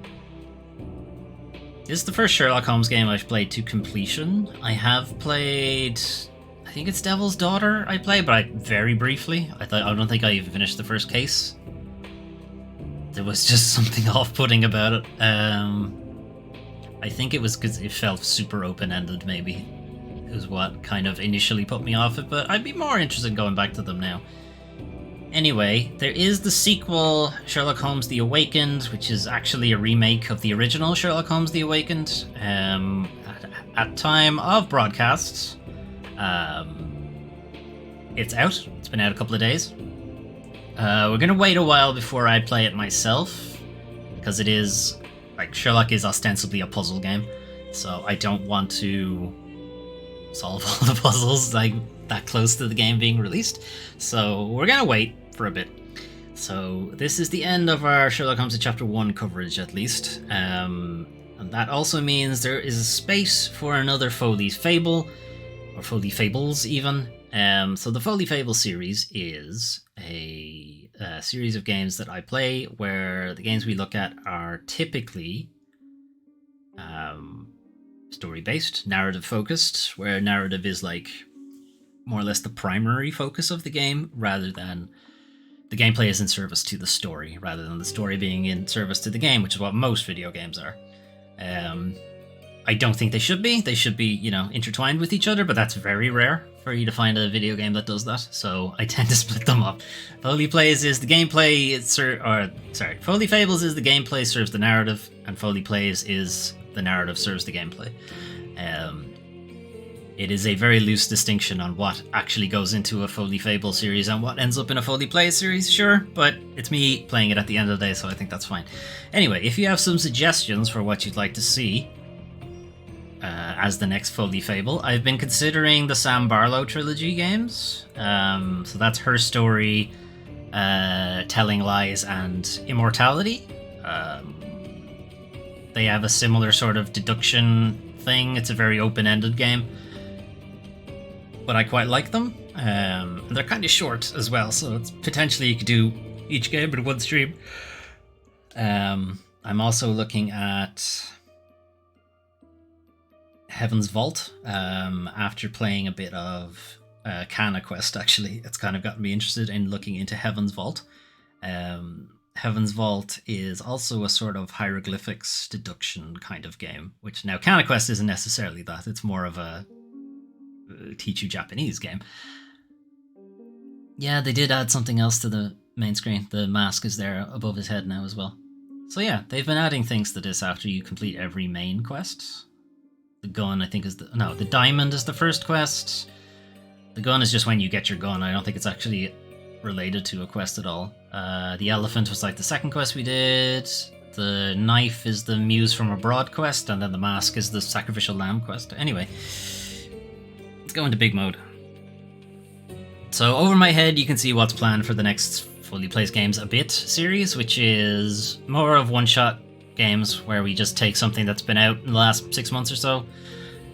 S1: This is the first Sherlock Holmes game I've played to completion. I have played... I think it's Devil's Daughter I played, but very briefly. I don't think I even finished the first case. There was just something off-putting about it. I think it was because it felt super open-ended, maybe. It was what kind of initially put me off it, but I'd be more interested in going back to them now. Anyway, there is the sequel, Sherlock Holmes The Awakened, which is actually a remake of the original Sherlock Holmes The Awakened. At time of broadcasts, it's out. It's been out a couple of days. We're gonna wait a while before I play it myself, because it is, like, Sherlock is ostensibly a puzzle game, so I don't want to solve all the puzzles like that close to the game being released. So we're gonna wait for a bit. So this is the end of our Sherlock Holmes Chapter 1 coverage, at least. And that also means there is a space for another Foley's Fable, or Foley Fables even. So the Foley Fable series is a series of games that I play where the games we look at are typically story-based, narrative-focused, where narrative is like more or less the primary focus of the game, rather than the gameplay is in service to the story, rather than the story being in service to the game, which is what most video games are. I don't think they should be. They should be, intertwined with each other, but that's very rare for you to find a video game that does that, so I tend to split them up. Foley Plays is the gameplay, Foley Fables is the gameplay serves the narrative, and Foley Plays is the narrative serves the gameplay. It is a very loose distinction on what actually goes into a Foley Fable series and what ends up in a Foley Plays series, sure, but it's me playing it at the end of the day, so I think that's fine. Anyway, if you have some suggestions for what you'd like to see as the next Foley Fable, I've been considering the Sam Barlow trilogy games. So that's Her Story, Telling Lies, and Immortality. They have a similar sort of deduction thing. It's a very open-ended game, but I quite like them. And they're kind of short as well, so it's potentially you could do each game in one stream. I'm also looking at Heaven's Vault. After playing a bit of Kana Quest, actually, it's kind of gotten me interested in looking into Heaven's Vault. Heaven's Vault is also a sort of hieroglyphics deduction kind of game, which now Kana Quest isn't necessarily that. It's more of a teach you Japanese game. Yeah, they did add something else to the main screen. The mask is there above his head now as well. So yeah, they've been adding things to this after you complete every main quest. The gun, I think, is the diamond is the first quest. The gun is just when you get your gun. I don't think it's actually related to a quest at all. The elephant was like the second quest we did. The knife is the Muse from Abroad quest, and then the mask is the Sacrificial Lamb quest. Anyway, let's go into big mode. So over my head, you can see what's planned for the next Foley Plays Games a Bit series, which is more of one-shot games where we just take something that's been out in the last 6 months or so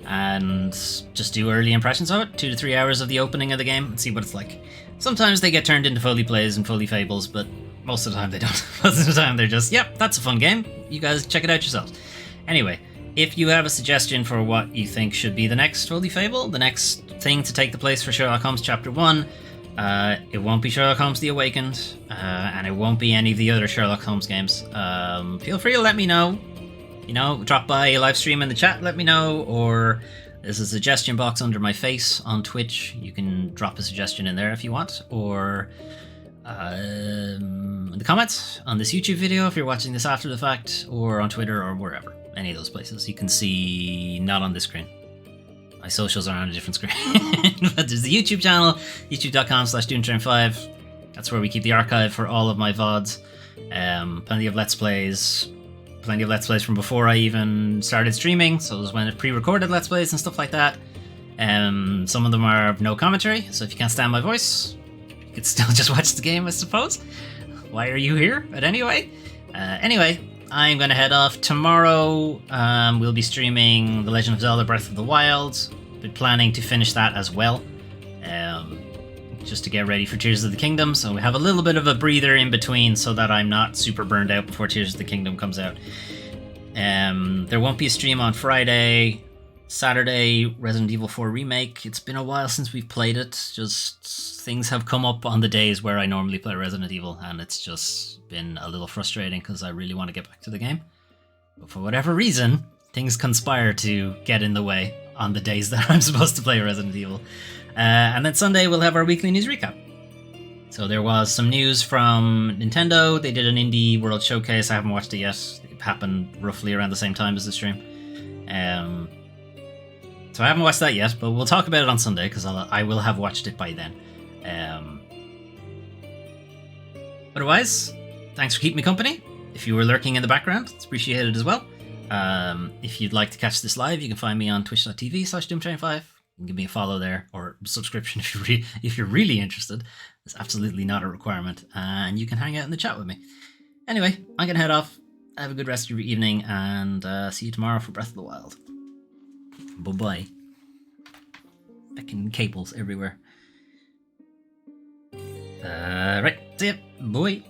S1: and just do early impressions of it, 2 to 3 hours of the opening of the game, and see what it's like. Sometimes they get turned into Foley Plays and Foley Fables, but most of the time they don't. Most of the time they're just, yep, that's a fun game. You guys check it out yourselves. Anyway, if you have a suggestion for what you think should be the next Foley Fable, the next thing to take the place for Sherlock Holmes Chapter 1, it won't be Sherlock Holmes The Awakened, and it won't be any of the other Sherlock Holmes games. Feel free to let me know. You know, drop by a live stream in the chat, let me know, or there's a suggestion box under my face on Twitch. You can drop a suggestion in there if you want, or in the comments on this YouTube video if you're watching this after the fact, or on Twitter or wherever. Any of those places. You can see, not on this screen. My socials are on a different screen. But there's the YouTube channel, youtube.com/doomtrain5. That's where we keep the archive for all of my VODs. Plenty of Let's Plays. Plenty of Let's Plays from before I even started streaming. So it was when it pre-recorded Let's Plays and stuff like that. Some of them are no commentary, so if you can't stand my voice, you could still just watch the game, I suppose. Why are you here? But anyway, I'm going to head off tomorrow. We'll be streaming The Legend of Zelda Breath of the Wild. Been planning to finish that as well, just to get ready for Tears of the Kingdom. So we have a little bit of a breather in between so that I'm not super burned out before Tears of the Kingdom comes out. There won't be a stream on Friday. Saturday, Resident Evil 4 Remake. It's been a while since we've played it. Just things have come up on the days where I normally play Resident Evil, and it's just been a little frustrating because I really want to get back to the game. But for whatever reason, things conspire to get in the way on the days that I'm supposed to play Resident Evil. And then Sunday we'll have our weekly news recap. So there was some news from Nintendo. They did an Indie World Showcase. I haven't watched it yet. It happened roughly around the same time as the stream. So I haven't watched that yet, but we'll talk about it on Sunday because I will have watched it by then. Otherwise, thanks for keeping me company. If you were lurking in the background, it's appreciated as well. If you'd like to catch this live, you can find me on twitch.tv/doomtrain5. You can give me a follow there, or a subscription if you're really interested. It's absolutely not a requirement, and you can hang out in the chat with me. Anyway, I'm going to head off. Have a good rest of your evening, and see you tomorrow for Breath of the Wild. Bye-bye. Fucking cables everywhere. Right, see ya. Bye.